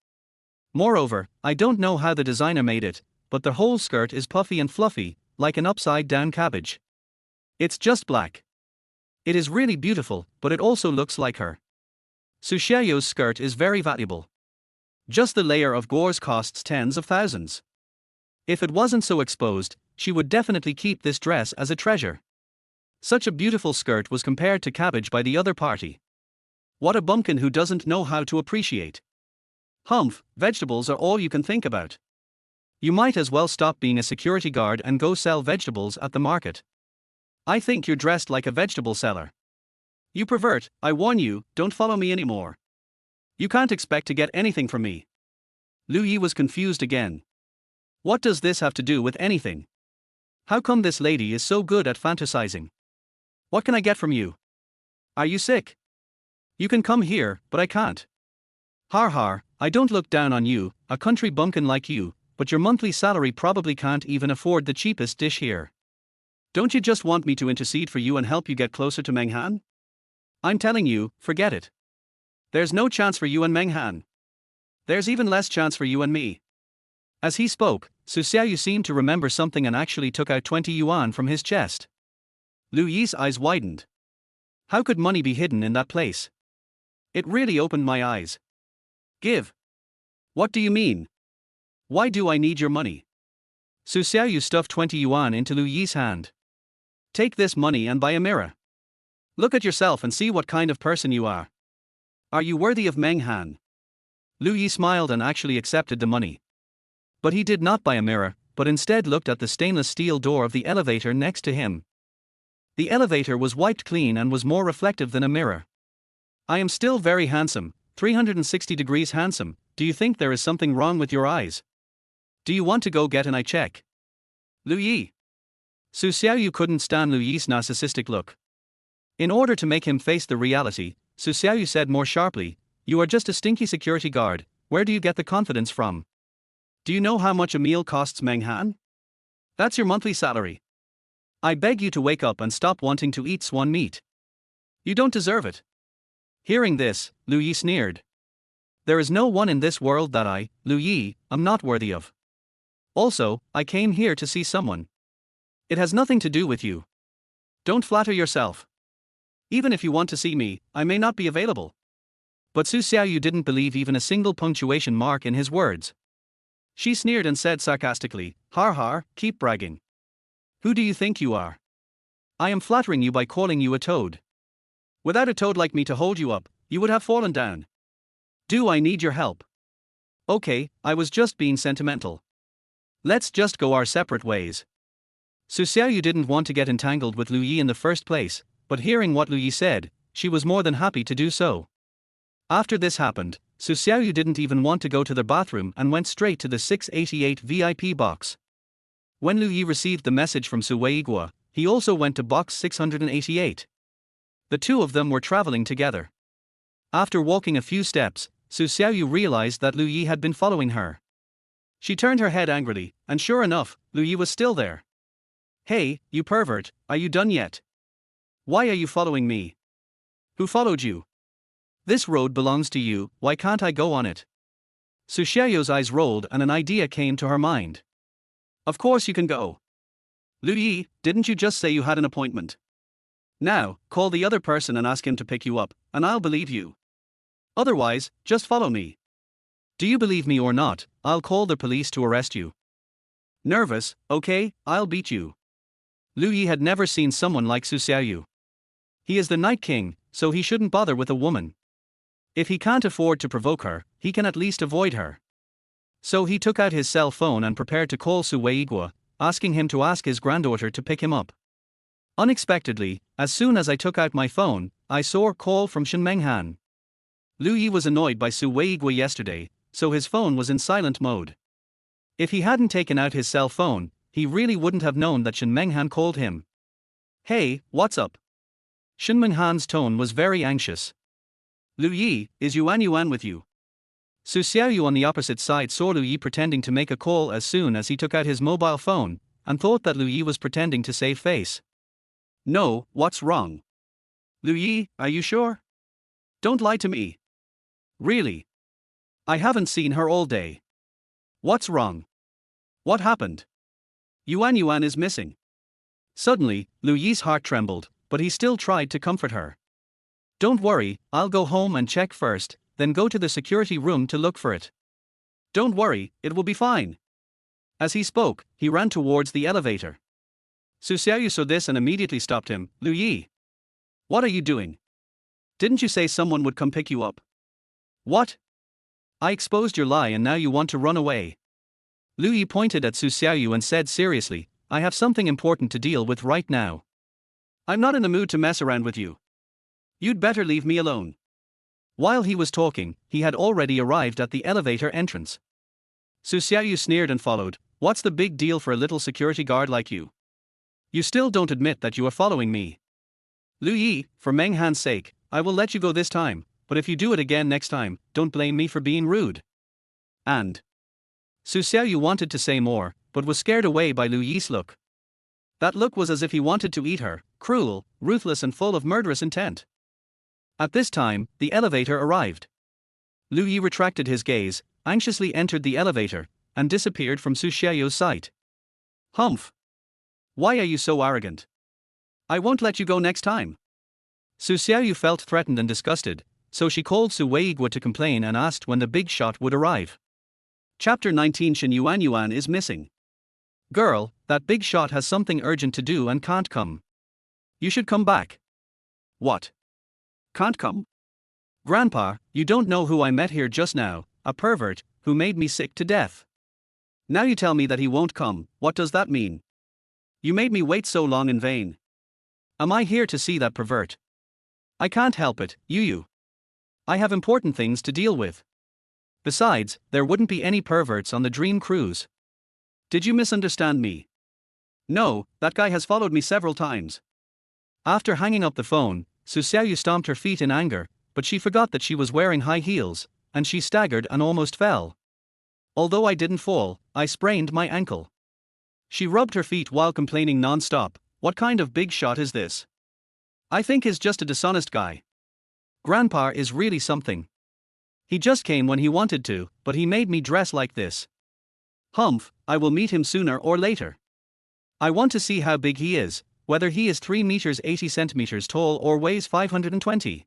Moreover, I don't know how the designer made it, but the whole skirt is puffy and fluffy, like an upside-down cabbage. It's just black. It is really beautiful, but it also looks like her. Su Xiaoyu's skirt is very valuable. Just the layer of gauze costs tens of thousands. If it wasn't so exposed, she would definitely keep this dress as a treasure. Such a beautiful skirt was compared to cabbage by the other party. What a bumpkin who doesn't know how to appreciate. Humph, vegetables are all you can think about. You might as well stop being a security guard and go sell vegetables at the market. I think you're dressed like a vegetable seller. You pervert, I warn you, don't follow me anymore. You can't expect to get anything from me. Louis was confused again. What does this have to do with anything? How come this lady is so good at fantasizing? What can I get from you? Are you sick? You can come here, but I can't. Har har, I don't look down on you, a country bumpkin like you, but your monthly salary probably can't even afford the cheapest dish here. Don't you just want me to intercede for you and help you get closer to Meng Han? I'm telling you, forget it. There's no chance for you and Meng Han. There's even less chance for you and me. As he spoke, Su Xiaoyu seemed to remember something and actually took out 20 yuan from his chest. Lu Yi's eyes widened. How could money be hidden in that place? It really opened my eyes. Give. What do you mean? Why do I need your money? Su Xiaoyu stuffed 20 yuan into Lu Yi's hand. Take this money and buy a mirror. Look at yourself and see what kind of person you are. Are you worthy of Meng Han? Lu Yi smiled and actually accepted the money. But he did not buy a mirror, but instead looked at the stainless steel door of the elevator next to him. The elevator was wiped clean and was more reflective than a mirror. I am still very handsome, 360 degrees handsome. Do you think there is something wrong with your eyes? Do you want to go get an eye check? Lu Yi. Su Xiaoyu couldn't stand Lu Yi's narcissistic look. In order to make him face the reality, Su Xiaoyu said more sharply, You are just a stinky security guard, where do you get the confidence from? Do you know how much a meal costs Meng Han? That's your monthly salary. I beg you to wake up and stop wanting to eat swan meat. You don't deserve it. Hearing this, Lu Yi sneered. There is no one in this world that I, Lu Yi, am not worthy of. Also, I came here to see someone. It has nothing to do with you. Don't flatter yourself. Even if you want to see me, I may not be available. But Su Xiaoyu didn't believe even a single punctuation mark in his words. She sneered and said sarcastically, Har har, keep bragging. Who do you think you are? I am flattering you by calling you a toad. Without a toad like me to hold you up, you would have fallen down. Do I need your help? Okay, I was just being sentimental. Let's just go our separate ways. Su Xiaoyu didn't want to get entangled with Lu Yi in the first place, but hearing what Lu Yi said, she was more than happy to do so. After this happened, Su Xiaoyu didn't even want to go to the bathroom and went straight to the 688 VIP box. When Lu Yi received the message from Su Weiguo, he also went to box 688. The two of them were traveling together. After walking a few steps, Su Xiaoyu realized that Lu Yi had been following her. She turned her head angrily, and sure enough, Lu Yi was still there. Hey, you pervert, are you done yet? Why are you following me? Who followed you? This road belongs to you, why can't I go on it? Su Xiaoyu's eyes rolled and an idea came to her mind. Of course you can go. Lu Yi, didn't you just say you had an appointment? Now, call the other person and ask him to pick you up, and I'll believe you. Otherwise, just follow me. Do you believe me or not, I'll call the police to arrest you. Nervous, okay, I'll beat you. Lu Yi had never seen someone like Su Xiaoyu. He is the Night King, so he shouldn't bother with a woman. If he can't afford to provoke her, he can at least avoid her. So he took out his cell phone and prepared to call Su Weiguo, asking him to ask his granddaughter to pick him up. Unexpectedly, as soon as I took out my phone, I saw a call from Shen Meng Han. Lu Yi was annoyed by Su Weiguo yesterday, so his phone was in silent mode. If he hadn't taken out his cell phone, he really wouldn't have known that Shen Meng Han called him. Hey, what's up? Shen Meng Han's tone was very anxious. Lu Yi, is Yuan with you? Su Xiaoyu on the opposite side saw Lu Yi pretending to make a call as soon as he took out his mobile phone, and thought that Lu Yi was pretending to save face. No, what's wrong? Lu Yi, are you sure? Don't lie to me. Really? I haven't seen her all day. What's wrong? What happened? Yuan is missing. Suddenly, Lu Yi's heart trembled, but he still tried to comfort her. Don't worry, I'll go home and check first, then go to the security room to look for it. Don't worry, it will be fine. As he spoke, he ran towards the elevator. Su Xiaoyu saw this and immediately stopped him. Lu Yi. What are you doing? Didn't you say someone would come pick you up? What? I exposed your lie and now you want to run away. Lu Yi pointed at Su Xiaoyu and said seriously, I have something important to deal with right now. I'm not in the mood to mess around with you. You'd better leave me alone. While he was talking, he had already arrived at the elevator entrance. Su Xiaoyu sneered and followed. What's the big deal for a little security guard like you? You still don't admit that you are following me. Lu Yi, for Meng Han's sake, I will let you go this time, but if you do it again next time, don't blame me for being rude. And Su Xiaoyu wanted to say more, but was scared away by Lu Yi's look. That look was as if he wanted to eat her, cruel, ruthless and full of murderous intent. At this time, the elevator arrived. Lu Yi retracted his gaze, anxiously entered the elevator, and disappeared from Su Xiaoyu's sight. Humph! Why are you so arrogant? I won't let you go next time. Su Xiaoyu felt threatened and disgusted, so she called Su Weigua to complain and asked when the big shot would arrive. Chapter 19 Shen Yuanyuan is missing. Girl, that big shot has something urgent to do and can't come. You should come back. What? Can't come? Grandpa, you don't know who I met here just now, a pervert, who made me sick to death. Now you tell me that he won't come, what does that mean? You made me wait so long in vain. Am I here to see that pervert? I can't help it, Yu. I have important things to deal with. Besides, there wouldn't be any perverts on the dream cruise. Did you misunderstand me? No, that guy has followed me several times. After hanging up the phone, Su Xiaoyu stomped her feet in anger, but she forgot that she was wearing high heels, and she staggered and almost fell. Although I didn't fall, I sprained my ankle. She rubbed her feet while complaining non-stop. What kind of big shot is this? I think he's just a dishonest guy. Grandpa is really something. He just came when he wanted to, but he made me dress like this. Humph, I will meet him sooner or later. I want to see how big he is, whether he is 3 meters 80 centimeters tall or weighs 520.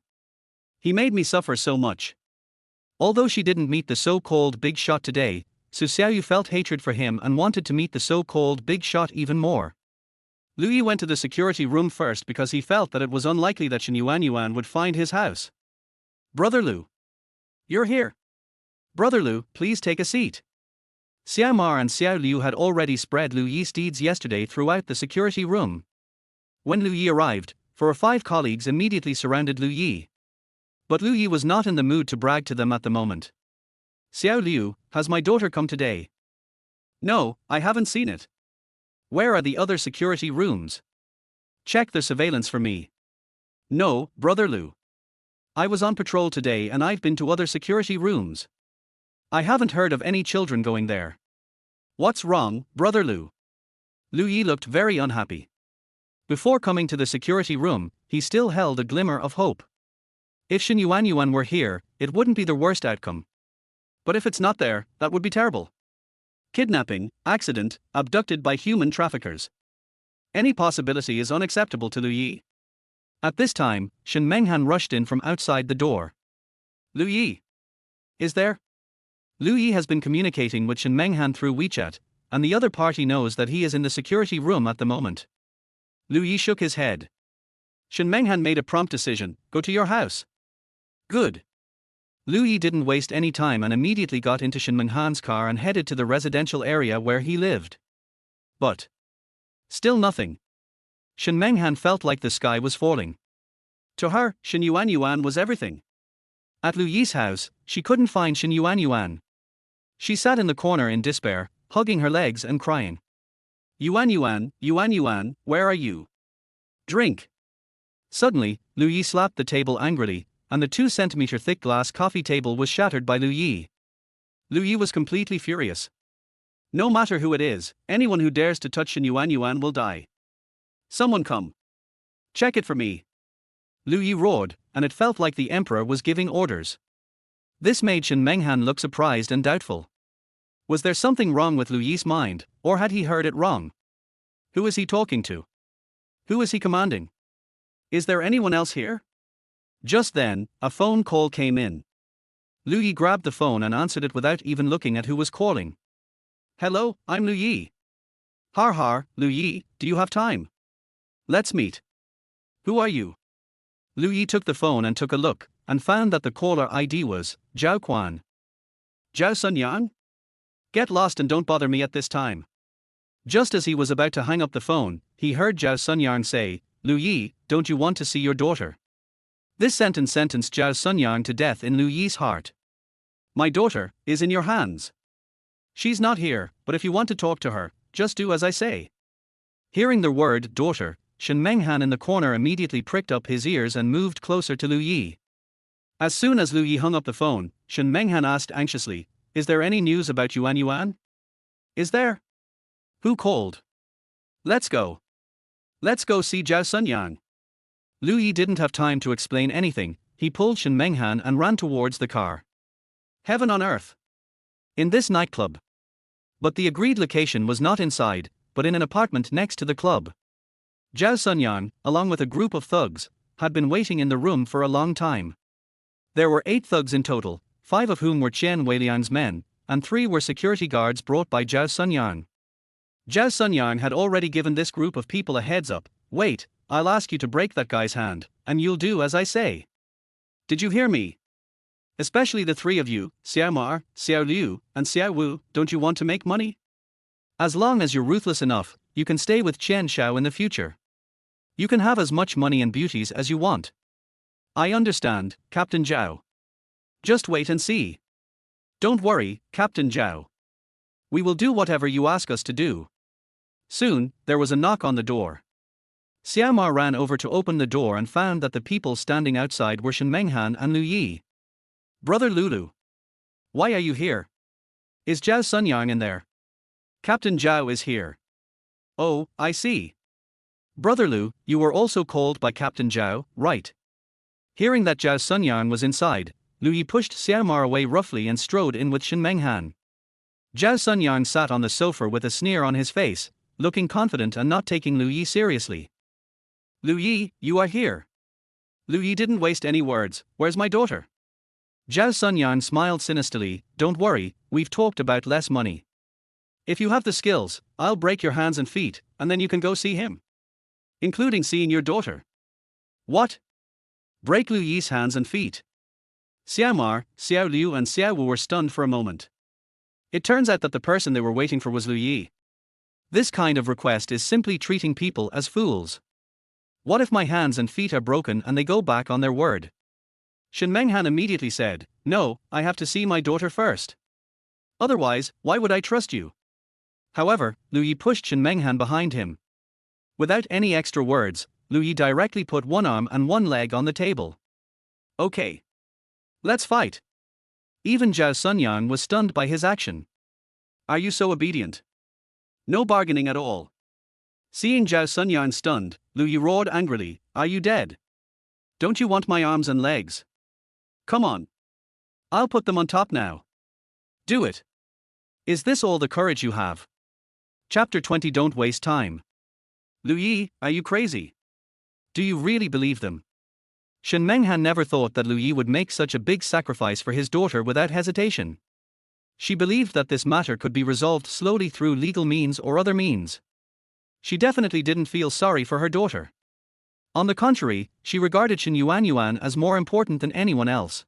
He made me suffer so much. Although she didn't meet the so-called big shot today, Su Xiaoyu felt hatred for him and wanted to meet the so-called big shot even more. Lu Yi went to the security room first because he felt that it was unlikely that Shen Yuanyuan would find his house. Brother Lu. You're here. Brother Lu, please take a seat. Xiao Ma and Xiao Liu had already spread Lu Yi's deeds yesterday throughout the security room. When Lu Yi arrived, 4 or 5 colleagues immediately surrounded Lu Yi. But Lu Yi was not in the mood to brag to them at the moment. Xiao Liu, has my daughter come today? No, I haven't seen it. Where are the other security rooms? Check the surveillance for me. No, Brother Lu. I was on patrol today and I've been to other security rooms. I haven't heard of any children going there. What's wrong, Brother Lu? Lu Yi looked very unhappy. Before coming to the security room, he still held a glimmer of hope. If Shen Yuanyuan were here, it wouldn't be the worst outcome. But if it's not there, that would be terrible. Kidnapping, accident, abducted by human traffickers. Any possibility is unacceptable to Lu Yi. At this time, Shen Menghan rushed in from outside the door. Lu Yi. Is there? Lu Yi has been communicating with Shen Menghan through WeChat, and the other party knows that he is in the security room at the moment. Lu Yi shook his head. Shen Menghan made a prompt decision, go to your house. Good. Lu Yi didn't waste any time and immediately got into Shen Menghan's car and headed to the residential area where he lived. But still nothing. Shen Menghan felt like the sky was falling. To her, Shen Yuanyuan was everything. At Lu Yi's house, she couldn't find Shen Yuanyuan. She sat in the corner in despair, hugging her legs and crying. Yuanyuan, Yuanyuan, where are you? Drink. Suddenly, Lu Yi slapped the table angrily, and the 2-centimeter thick glass coffee table was shattered by Lu Yi. Lu Yi was completely furious. No matter who it is, anyone who dares to touch Shen Yuanyuan will die. Someone come. Check it for me. Lu Yi roared, and it felt like the emperor was giving orders. This made Shen Menghan look surprised and doubtful. Was there something wrong with Lu Yi's mind, or had he heard it wrong? Who is he talking to? Who is he commanding? Is there anyone else here? Just then, a phone call came in. Lu Yi grabbed the phone and answered it without even looking at who was calling. Hello, I'm Lu Yi. Har har, Lu Yi, do you have time? Let's meet. Who are you? Lu Yi took the phone and took a look, and found that the caller ID was Zhao Quan. Zhao Sunyang? Get lost and don't bother me at this time. Just as he was about to hang up the phone, he heard Zhao Sunyang say, Lu Yi, don't you want to see your daughter? This sentence sentenced Zhao Sunyang to death in Lu Yi's heart. My daughter is in your hands. She's not here, but if you want to talk to her, just do as I say. Hearing the word daughter, Shen Menghan in the corner immediately pricked up his ears and moved closer to Lu Yi. As soon as Lu Yi hung up the phone, Shen Menghan asked anxiously, "Is there any news about Yuan Yuan?" "Is there? Who called?" "Let's go. Let's go see Zhao Sunyang." Lu Yi didn't have time to explain anything, he pulled Shen Menghan and ran towards the car. Heaven on earth! In this nightclub. But the agreed location was not inside, but in an apartment next to the club. Zhao Sunyang, along with a group of thugs, had been waiting in the room for a long time. There were 8 thugs in total, 5 of whom were Chen Weiliang's men, and 3 were security guards brought by Zhao Sunyang. Zhao Sunyang had already given this group of people a heads up. "Wait, I'll ask you to break that guy's hand, and you'll do as I say. Did you hear me? Especially the 3 of you, Xiao Mar, Xiao Liu, and Xiao Wu, don't you want to make money? As long as you're ruthless enough, you can stay with Chen Xiao in the future. You can have as much money and beauties as you want." "I understand, Captain Zhao. Just wait and see." "Don't worry, Captain Zhao. We will do whatever you ask us to do." Soon, there was a knock on the door. Xiao Ma ran over to open the door and found that the people standing outside were Shen Menghan and Lu Yi. "Brother Lulu. Why are you here? Is Zhao Sunyang in there?" "Captain Zhao is here." "Oh, I see. Brother Lu, you were also called by Captain Zhao, right?" Hearing that Zhao Sunyang was inside, Lu Yi pushed Xiao Ma away roughly and strode in with Shen Menghan. Zhao Sunyang sat on the sofa with a sneer on his face, looking confident and not taking Lu Yi seriously. "Lu Yi, you are here." Lu Yi didn't waste any words. "Where's my daughter?" Zhao Sunyang smiled sinisterly. "Don't worry, we've talked about less money. If you have the skills, I'll break your hands and feet, and then you can go see him. Including seeing your daughter." "What? Break Lu Yi's hands and feet?" Xiao Mar, Xiao Liu and Xiao Wu were stunned for a moment. It turns out that the person they were waiting for was Lu Yi. This kind of request is simply treating people as fools. What if my hands and feet are broken and they go back on their word? Shen Menghan immediately said, "No, I have to see my daughter first. Otherwise, why would I trust you?" However, Lu Yi pushed Shen Menghan behind him. Without any extra words, Lu Yi directly put one arm and one leg on the table. "Okay. Let's fight." Even Zhao Sunyang was stunned by his action. "Are you so obedient? No bargaining at all?" Seeing Zhao Sunyang stunned, Lu Yi roared angrily, "Are you dead? Don't you want my arms and legs? Come on. I'll put them on top now. Do it. Is this all the courage you have?" Chapter 20. Don't waste time. "Lu Yi, are you crazy? Do you really believe them?" Shen Menghan never thought that Lu Yi would make such a big sacrifice for his daughter without hesitation. She believed that this matter could be resolved slowly through legal means or other means. She definitely didn't feel sorry for her daughter. On the contrary, she regarded Shen Yuan as more important than anyone else.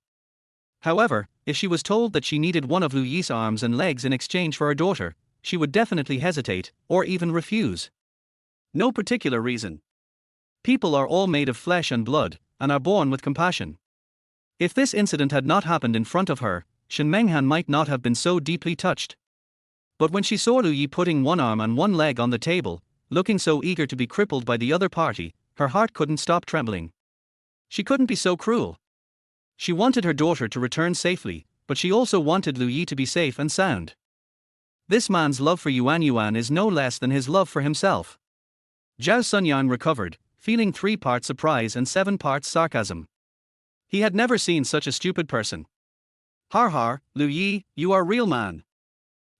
However, if she was told that she needed one of Lu Yi's arms and legs in exchange for her daughter, she would definitely hesitate, or even refuse. No particular reason. People are all made of flesh and blood, and are born with compassion. If this incident had not happened in front of her, Shen Menghan might not have been so deeply touched. But when she saw Lu Yi putting one arm and one leg on the table, looking so eager to be crippled by the other party, her heart couldn't stop trembling. She couldn't be so cruel. She wanted her daughter to return safely, but she also wanted Lu Yi to be safe and sound. This man's love for Yuan is no less than his love for himself. Zhao Sunyang recovered, feeling 3 parts surprise and 7 parts sarcasm. He had never seen such a stupid person. "Har har, Lu Yi, you are real man.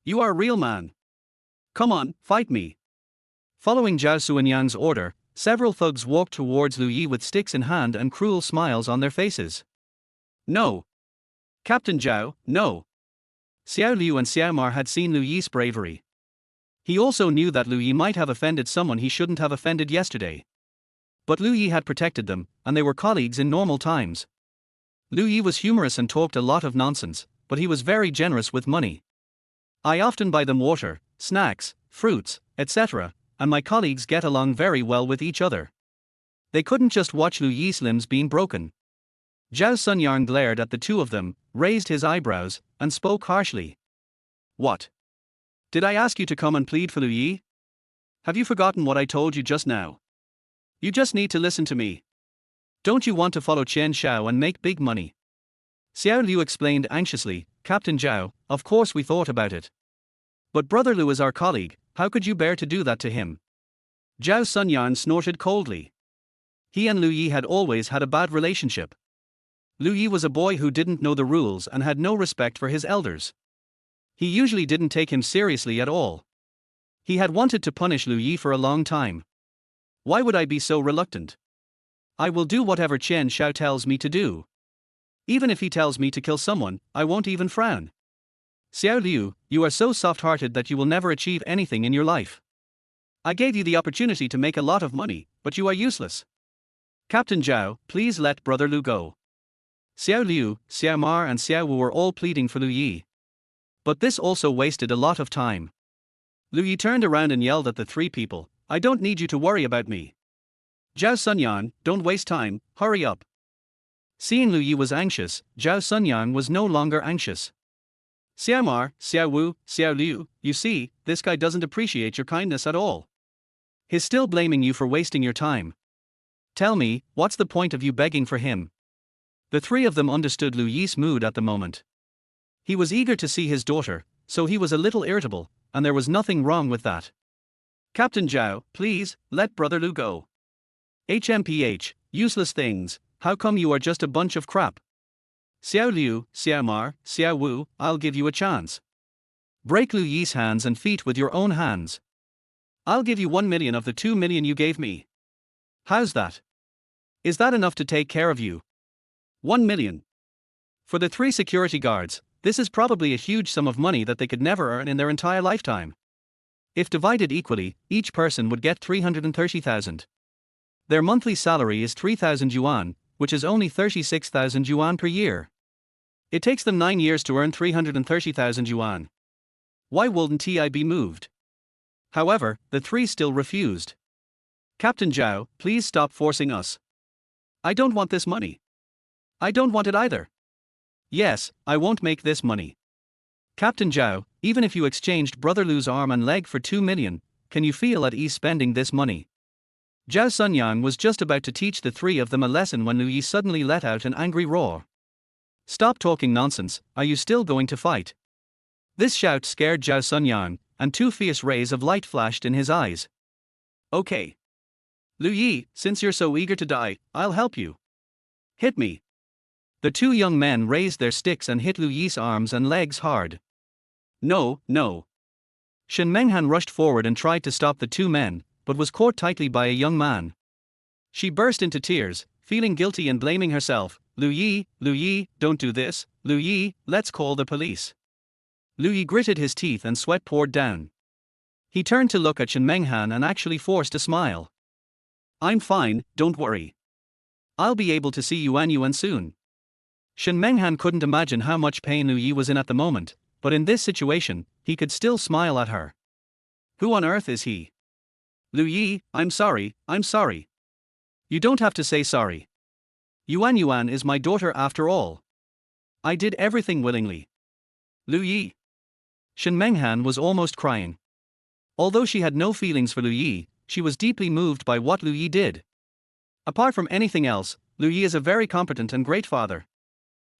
You are real man. Come on, fight me." Following Zhao Sunyang's order, several thugs walked towards Lu Yi with sticks in hand and cruel smiles on their faces. "No. Captain Zhao, no." Xiao Liu and Xiao Mar had seen Lu Yi's bravery. He also knew that Lu Yi might have offended someone he shouldn't have offended yesterday. But Lu Yi had protected them, and they were colleagues in normal times. Lu Yi was humorous and talked a lot of nonsense, but he was very generous with money. "I often buy them water, snacks, fruits, etc., and my colleagues get along very well with each other." They couldn't just watch Lu Yi's limbs being broken. Zhao Sunyang glared at the two of them, raised his eyebrows, and spoke harshly. "What? Did I ask you to come and plead for Lu Yi? Have you forgotten what I told you just now? You just need to listen to me. Don't you want to follow Chen Xiao and make big money? Xiao Liu explained anxiously, Captain Zhao, of course we thought about it. But Brother Liu is our colleague, how could you bear to do that to him? Zhao Sunyan snorted coldly. He and Lu Yi had always had a bad relationship. Lu Yi was a boy who didn't know the rules and had no respect for his elders. He usually didn't take him seriously at all. He had wanted to punish Lu Yi for a long time. Why would I be so reluctant? I will do whatever Chen Xiao tells me to do. Even if he tells me to kill someone, I won't even frown. Xiao Liu, you are so soft-hearted that you will never achieve anything in your life. I gave you the opportunity to make a lot of money, but you are useless. Captain Zhao, please let Brother Liu go. Xiao Liu, Xiao Mar and Xiao Wu were all pleading for Lu Yi. But this also wasted a lot of time. Lu Yi turned around and yelled at the three people, I don't need you to worry about me. Zhao Sunyan, don't waste time, hurry up. Seeing Lu Yi was anxious, Zhao Sunyan was no longer anxious. Xiao Mar, Xiao Wu, Xiao Liu, you see, this guy doesn't appreciate your kindness at all. He's still blaming you for wasting your time. Tell me, what's the point of you begging for him? The three of them understood Lu Yi's mood at the moment. He was eager to see his daughter, so he was a little irritable, and there was nothing wrong with that. Captain Zhao, please, let Brother Liu go. HMPH, useless things, how come you are just a bunch of crap? Xiao Liu, Xiao Mar, Xiao Wu, I'll give you a chance. Break Lu Yi's hands and feet with your own hands. I'll give you 1 million of the 2 million you gave me. How's that? Is that enough to take care of you? 1 million. For the 3 security guards, this is probably a huge sum of money that they could never earn in their entire lifetime. If divided equally, each person would get 330,000. Their monthly salary is 3,000 yuan, which is only 36,000 yuan per year. It takes them 9 years to earn 330,000 yuan. Why wouldn't I be moved? However, the 3 still refused. Captain Zhao, please stop forcing us. I don't want this money. I don't want it either. Yes, I won't make this money. Captain Zhao, even if you exchanged Brother Liu's arm and leg for 2 million, can you feel at ease spending this money? Zhao Sunyan was just about to teach the 3 of them a lesson when Lu Yi suddenly let out an angry roar. Stop talking nonsense, are you still going to fight? This shout scared Zhao Sunyan, and 2 fierce rays of light flashed in his eyes. Okay. Lu Yi, since you're so eager to die, I'll help you. Hit me. The 2 young men raised their sticks and hit Lu Yi's arms and legs hard. No, no. Shen Menghan rushed forward and tried to stop the 2 men, but was caught tightly by a young man. She burst into tears, feeling guilty and blaming herself. Lu Yi, don't do this. Lu Yi, let's call the police. Lu Yi gritted his teeth and sweat poured down. He turned to look at Shen Menghan and actually forced a smile. I'm fine, don't worry. I'll be able to see Yuan soon. Shen Menghan couldn't imagine how much pain Lu Yi was in at the moment, but in this situation, he could still smile at her. Who on earth is he? Lu Yi, I'm sorry. You don't have to say sorry. Yuan is my daughter after all. I did everything willingly. Lu Yi. Shen Menghan was almost crying. Although she had no feelings for Lu Yi, she was deeply moved by what Lu Yi did. Apart from anything else, Lu Yi is a very competent and great father.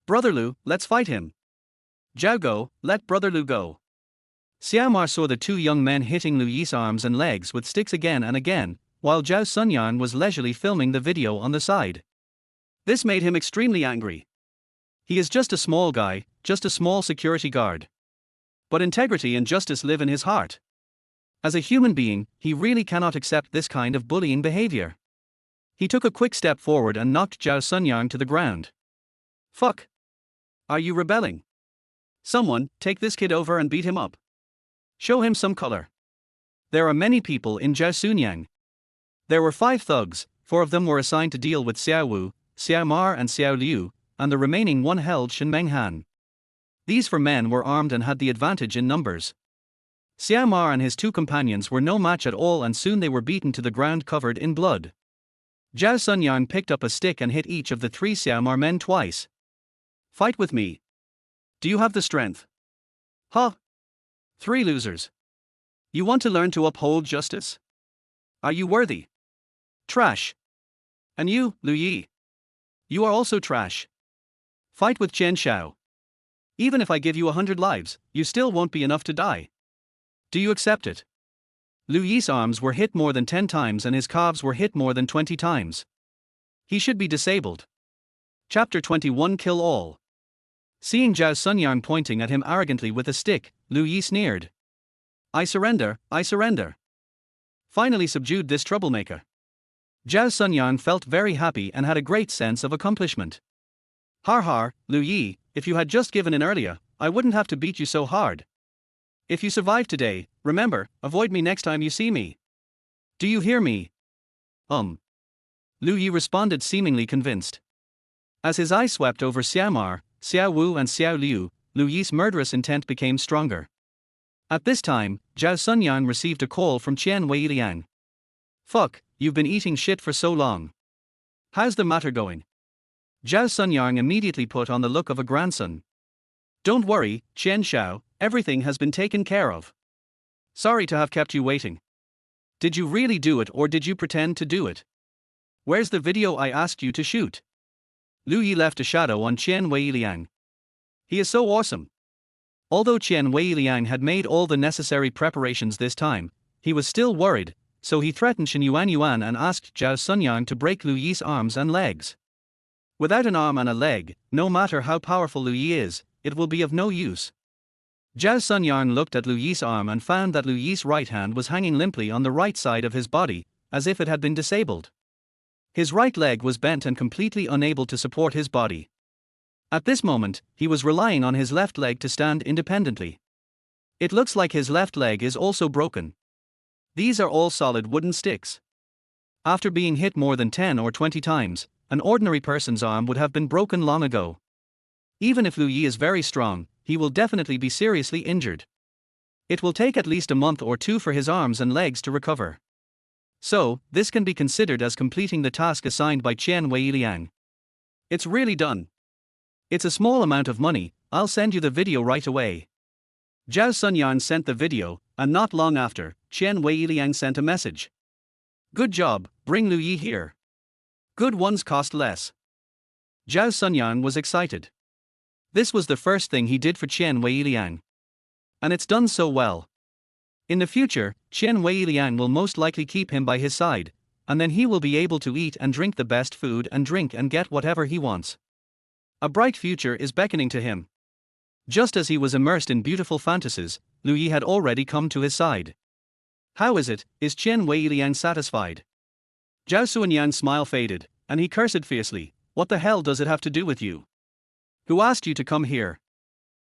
Brother Liu, let's fight him. Zhao Go, let Brother Liu go. Xiao Mar saw the 2 young men hitting Lu Yi's arms and legs with sticks again and again, while Zhao Sunyan was leisurely filming the video on the side. This made him extremely angry. He is just a small guy, just a small security guard. But integrity and justice live in his heart. As a human being, he really cannot accept this kind of bullying behavior. He took a quick step forward and knocked Zhao Sunyan to the ground. Fuck. Are you rebelling? Someone, take this kid over and beat him up. Show him some color. There are many people in Zhao Sunyang. There were 5 thugs, 4 of them were assigned to deal with Xiao Wu, Xiao Mar and Xiao Liu, and the remaining 1 held Shen Menghan. These 4 men were armed and had the advantage in numbers. Xiao Mar and his 2 companions were no match at all and soon they were beaten to the ground covered in blood. Zhao Sunyan picked up a stick and hit each of the 3 Xiao Mar men twice. Fight with me. Do you have the strength? Huh? 3 losers. You want to learn to uphold justice? Are you worthy? Trash. And you, Lu Yi. You are also trash. Fight with Chen Xiao. Even if I give you 100 lives, you still won't be enough to die. Do you accept it? Lu Yi's arms were hit more than 10 times and his calves were hit more than 20 times. He should be disabled. Chapter 21 Kill All. Seeing Zhao Sunyang pointing at him arrogantly with a stick, Lu Yi sneered. I surrender, I surrender. Finally subdued this troublemaker. Zhao Sunyang felt very happy and had a great sense of accomplishment. Har har, Lu Yi, if you had just given in earlier, I wouldn't have to beat you so hard. If you survive today, remember, avoid me next time you see me. Do you hear me? Lu Yi responded seemingly convinced. As his eye swept over Xiaomar, Xiao Wu and Xiao Liu, Lu Yi's murderous intent became stronger. At this time, Zhao Sunyang received a call from Qian Weiliang. Fuck, you've been eating shit for so long. How's the matter going? Zhao Sunyang immediately put on the look of a grandson. Don't worry, Chen Xiao, everything has been taken care of. Sorry to have kept you waiting. Did you really do it or did you pretend to do it? Where's the video I asked you to shoot? Lu Yi left a shadow on Qian Weiliang. He is so awesome. Although Qian Weiliang had made all the necessary preparations this time, he was still worried, so he threatened Shen Yuan and asked Zhao Sunyang to break Lu Yi's arms and legs. Without an arm and a leg, no matter how powerful Lu Yi is, it will be of no use. Zhao Sunyang looked at Lu Yi's arm and found that Lu Yi's right hand was hanging limply on the right side of his body, as if it had been disabled. His right leg was bent and completely unable to support his body. At this moment, he was relying on his left leg to stand independently. It looks like his left leg is also broken. These are all solid wooden sticks. After being hit more than 10 or 20 times, an ordinary person's arm would have been broken long ago. Even if Lu Yi is very strong, he will definitely be seriously injured. It will take at least a month or two for his arms and legs to recover. So, this can be considered as completing the task assigned by Qian Weiliang. It's really done. It's a small amount of money, I'll send you the video right away. Zhao Sunyang sent the video, and not long after, Qian Weiliang sent a message. Good job, bring Lu Yi here. Good ones cost less. Zhao Sunyang was excited. This was the first thing he did for Qian Weiliang. And it's done so well. In the future, Qian Weiliang will most likely keep him by his side, and then he will be able to eat and drink the best food and drink and get whatever he wants. A bright future is beckoning to him. Just as he was immersed in beautiful fantasies, Lu Yi had already come to his side. How is it, is Qian Weiliang satisfied? Zhao Sunyang's smile faded, and he cursed fiercely, what the hell does it have to do with you? Who asked you to come here?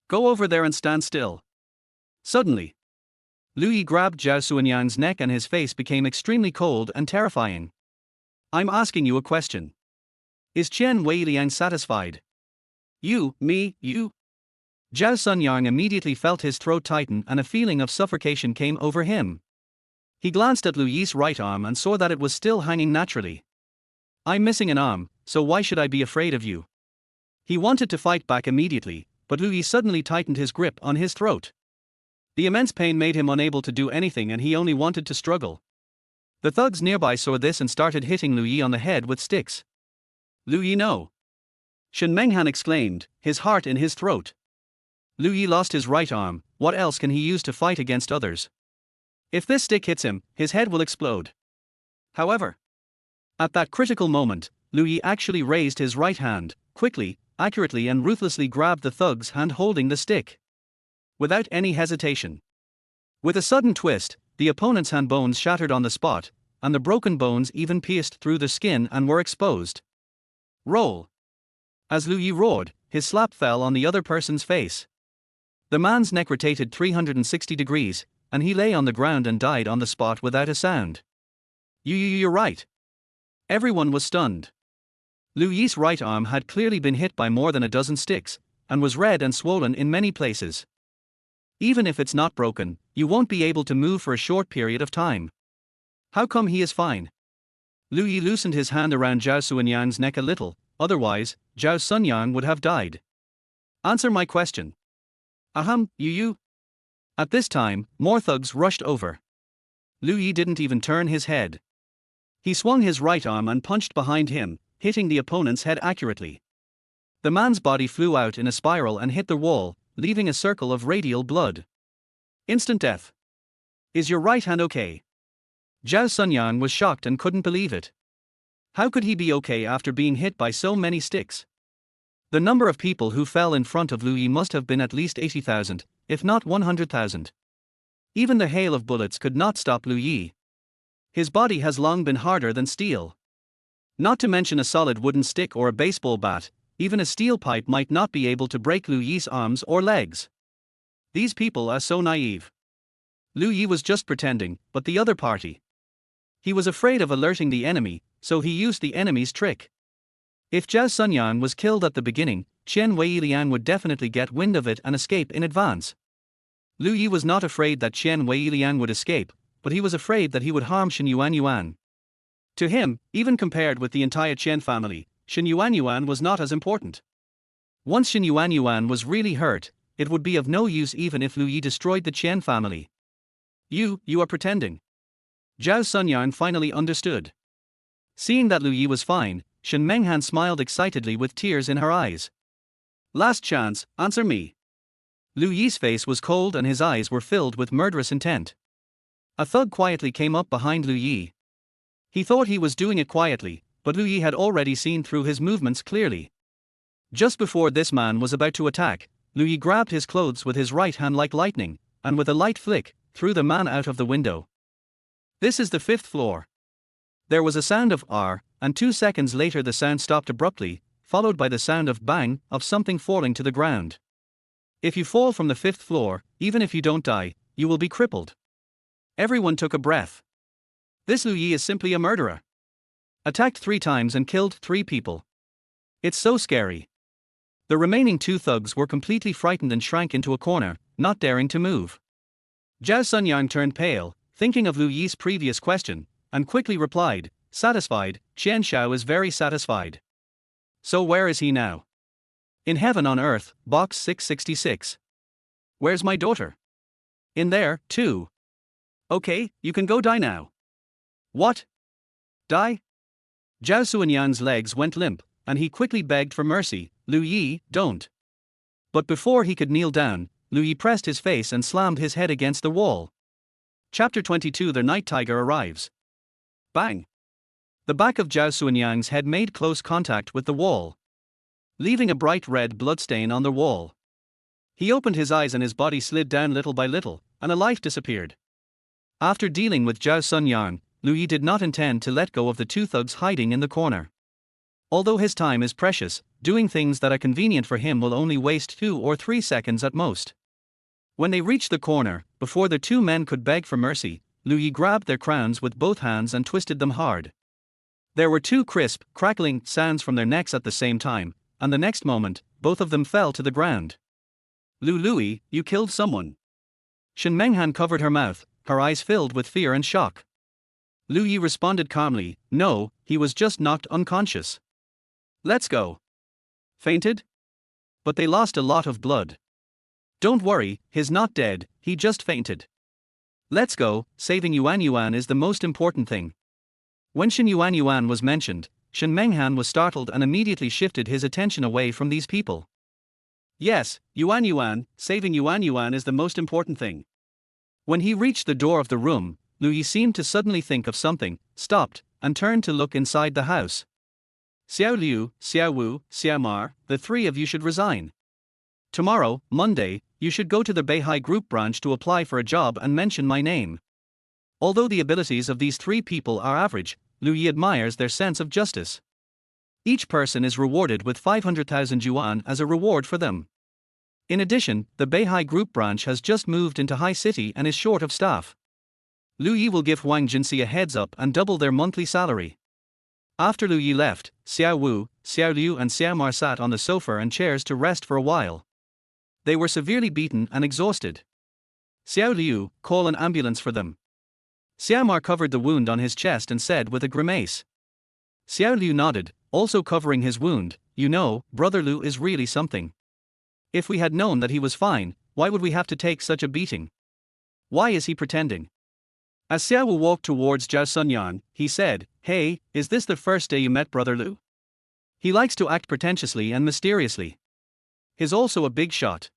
Go over there and stand still. Suddenly, Lu Yi grabbed Zhao Sunyang's neck and his face became extremely cold and terrifying. I'm asking you a question. Is Qian Weiliang satisfied? You, me, you? Zhao Sunyang immediately felt his throat tighten and a feeling of suffocation came over him. He glanced at Lu Yi's right arm and saw that it was still hanging naturally. I'm missing an arm, so why should I be afraid of you? He wanted to fight back immediately, but Lu Yi suddenly tightened his grip on his throat. The immense pain made him unable to do anything and he only wanted to struggle. The thugs nearby saw this and started hitting Lu Yi on the head with sticks. Lu Yi no! Shen Menghan exclaimed, his heart in his throat. Lu Yi lost his right arm, what else can he use to fight against others? If this stick hits him, his head will explode. However, at that critical moment, Lu Yi actually raised his right hand, quickly, accurately and ruthlessly grabbed the thug's hand holding the stick. Without any hesitation. With a sudden twist, the opponent's hand bones shattered on the spot, and the broken bones even pierced through the skin and were exposed. Roll. As Lu Yi roared, his slap fell on the other person's face. The man's neck rotated 360 degrees, and he lay on the ground and died on the spot without a sound. You're right. Everyone was stunned. Lu Yi's right arm had clearly been hit by more than a dozen sticks, and was red and swollen in many places. Even if it's not broken, you won't be able to move for a short period of time. How come he is fine? Lu Yi loosened his hand around Zhao Sunyang's neck a little, otherwise, Zhao Sunyang would have died. Answer my question. Ahem, you. At this time, more thugs rushed over. Lu Yi didn't even turn his head. He swung his right arm and punched behind him, hitting the opponent's head accurately. The man's body flew out in a spiral and hit the wall, leaving a circle of radial blood. Instant death. Is your right hand okay? Zhao Sunyang was shocked and couldn't believe it. How could he be okay after being hit by so many sticks? The number of people who fell in front of Lu Yi must have been at least 80,000, if not 100,000. Even the hail of bullets could not stop Lu Yi. His body has long been harder than steel. Not to mention a solid wooden stick or a baseball bat, even a steel pipe might not be able to break Lu Yi's arms or legs. These people are so naive. Lu Yi was just pretending, but the other party. He was afraid of alerting the enemy, so he used the enemy's trick. If Zhao Sunyang was killed at the beginning, Chen Weilian would definitely get wind of it and escape in advance. Lu Yi was not afraid that Chen Weilian would escape, but he was afraid that he would harm Shen Yuanyuan. To him, even compared with the entire Chen family, Shen Yuanyuan was not as important. Once Shen Yuanyuan was really hurt, it would be of no use even if Lu Yi destroyed the Chen family. You are pretending. Zhao Sunyang finally understood. Seeing that Lu Yi was fine, Shen Menghan smiled excitedly with tears in her eyes. Last chance, answer me. Lu Yi's face was cold and his eyes were filled with murderous intent. A thug quietly came up behind Lu Yi. He thought he was doing it quietly, but Lu Yi had already seen through his movements clearly. Just before this man was about to attack, Lu Yi grabbed his clothes with his right hand like lightning, and with a light flick, threw the man out of the window. This is the 5th floor. There was a sound of R, and 2 seconds later the sound stopped abruptly, followed by the sound of bang, of something falling to the ground. If you fall from the 5th floor, even if you don't die, you will be crippled. Everyone took a breath. This Lu Yi is simply a murderer. Attacked 3 times and killed 3 people. It's so scary. The remaining 2 thugs were completely frightened and shrank into a corner, not daring to move. Zhao Sunyang turned pale, thinking of Lu Yi's previous question, and quickly replied, satisfied. Qian Shao is very satisfied. So where is he now? In heaven on earth, box 666. Where's my daughter? In there, too. Okay, you can go die now. What? Die? Zhao Sunyang's legs went limp, and he quickly begged for mercy. Lu Yi, don't. But before he could kneel down, Lu Yi pressed his face and slammed his head against the wall. Chapter 22. The Night Tiger arrives. Bang! The back of Zhao Sunyang's head made close contact with the wall, leaving a bright red bloodstain on the wall. He opened his eyes and his body slid down little by little, and a life disappeared. After dealing with Zhao Sunyang, Lu Yi did not intend to let go of the 2 thugs hiding in the corner. Although his time is precious, doing things that are convenient for him will only waste 2 or 3 seconds at most. When they reached the corner, before the 2 men could beg for mercy, Lu Yi grabbed their crowns with both hands and twisted them hard. There were 2 crisp, crackling sounds from their necks at the same time, and the next moment, both of them fell to the ground. Lu, you killed someone. Shen Menghan covered her mouth, her eyes filled with fear and shock. Lu Yi responded calmly, no, he was just knocked unconscious. Let's go. Fainted? But they lost a lot of blood. Don't worry, he's not dead, he just fainted. Let's go, saving Yuanyuan is the most important thing. When Shen Yuanyuan was mentioned, Shen Menghan was startled and immediately shifted his attention away from these people. Yes, Yuanyuan, saving Yuanyuan is the most important thing. When he reached the door of the room, Lu Yi seemed to suddenly think of something, stopped, and turned to look inside the house. Xiao Liu, Xiao Wu, Xiao Mar, the 3 of you should resign. Tomorrow, Monday, you should go to the Beihai Group branch to apply for a job and mention my name. Although the abilities of these 3 people are average, Lu Yi admires their sense of justice. Each person is rewarded with 500,000 yuan as a reward for them. In addition, the Beihai Group branch has just moved into High City and is short of staff. Lu Yi will give Huang Jinxi a heads up and double their monthly salary. After Lu Yi left, Xiao Wu, Xiao Liu and Xiao Mar sat on the sofa and chairs to rest for a while. They were severely beaten and exhausted. Xiao Liu, call an ambulance for them. Xiao Mar covered the wound on his chest and said with a grimace. Xiao Liu nodded, also covering his wound, you know, Brother Lu is really something. If we had known that he was fine, why would we have to take such a beating? Why is he pretending? As Xiao Wu walked towards Zhao Sunyan, he said, "Hey, is this the first day you met Brother Lu? He likes to act pretentiously and mysteriously. He's also a big shot.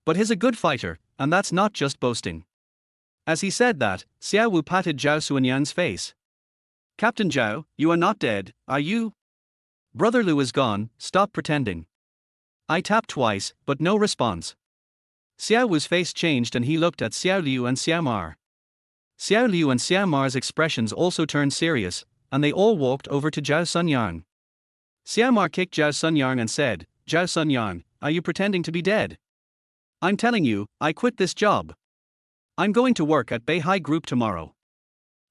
But he's a good fighter, and that's not just boasting." As he said that, Xiao Wu patted Zhao Sunyan's face. "Captain Zhao, you are not dead, are you? Brother Lu is gone, stop pretending." I tapped twice, but no response. Xiao Wu's face changed and he looked at Xiao Liu and Xiao Mar. Xiao Liu and Xiao Mar's expressions also turned serious, and they all walked over to Zhao Sunyang. Xiao Mar kicked Zhao Sunyang and said, "Zhao Sunyang, are you pretending to be dead? I'm telling you, I quit this job. I'm going to work at Beihai Group tomorrow.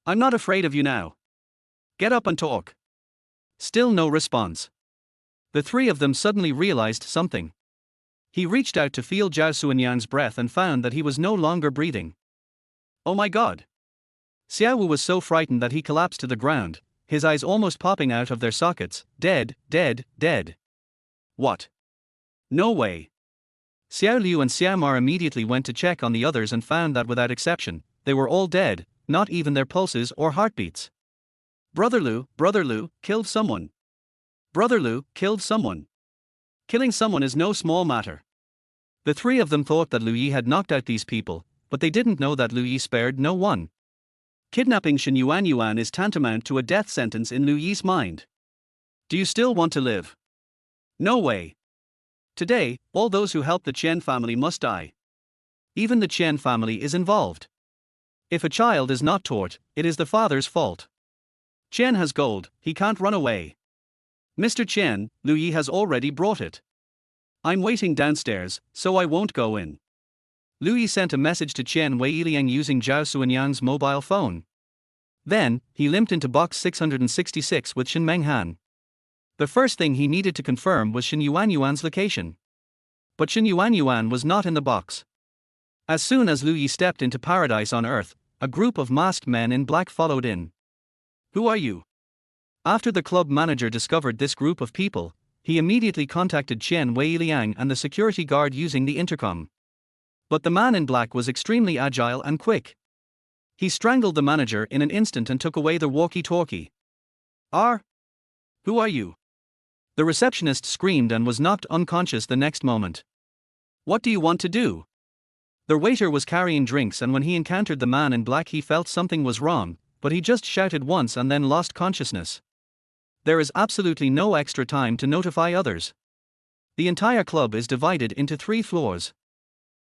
I'm not afraid of you now. Get up and talk." Still no response. The three of them suddenly realized something. He reached out to feel Zhao Sunyang's breath and found that he was no longer breathing. "Oh my god." Xiao Wu was so frightened that he collapsed to the ground, his eyes almost popping out of their sockets. "Dead, dead, dead. What? No way." Xiao Liu and Xiao Mar immediately went to check on the others and found that without exception, they were all dead, not even their pulses or heartbeats. Brother Lu, killed someone. Brother Lu killed someone. Killing someone is no small matter. The three of them thought that Lu Yi had knocked out these people, but they didn't know that Lu Yi spared no one. Kidnapping Shen Yuan is tantamount to a death sentence in Lu Yi's mind. Do you still want to live? No way. Today, all those who helped the Chen family must die. Even the Chen family is involved. If a child is not taught, it is the father's fault. Chen has gold, he can't run away. Mr. Chen, Lu Yi has already brought it. I'm waiting downstairs, so I won't go in. Lu Yi sent a message to Chen Weiliang using Zhao Sunyang's mobile phone. Then, he limped into box 666 with Shen Menghan. The first thing he needed to confirm was Shen Yuan's location. But Shen Yuan was not in the box. As soon as Lu Yi stepped into paradise on earth, a group of masked men in black followed in. "Who are you?" After the club manager discovered this group of people, he immediately contacted Chen Weiliang and the security guard using the intercom. But the man in black was extremely agile and quick. He strangled the manager in an instant and took away the walkie-talkie. Who are you?" The receptionist screamed and was knocked unconscious the next moment. "What do you want to do?" The waiter was carrying drinks and when he encountered the man in black he felt something was wrong, but he just shouted once and then lost consciousness. There is absolutely no extra time to notify others. The entire club is divided into 3 floors.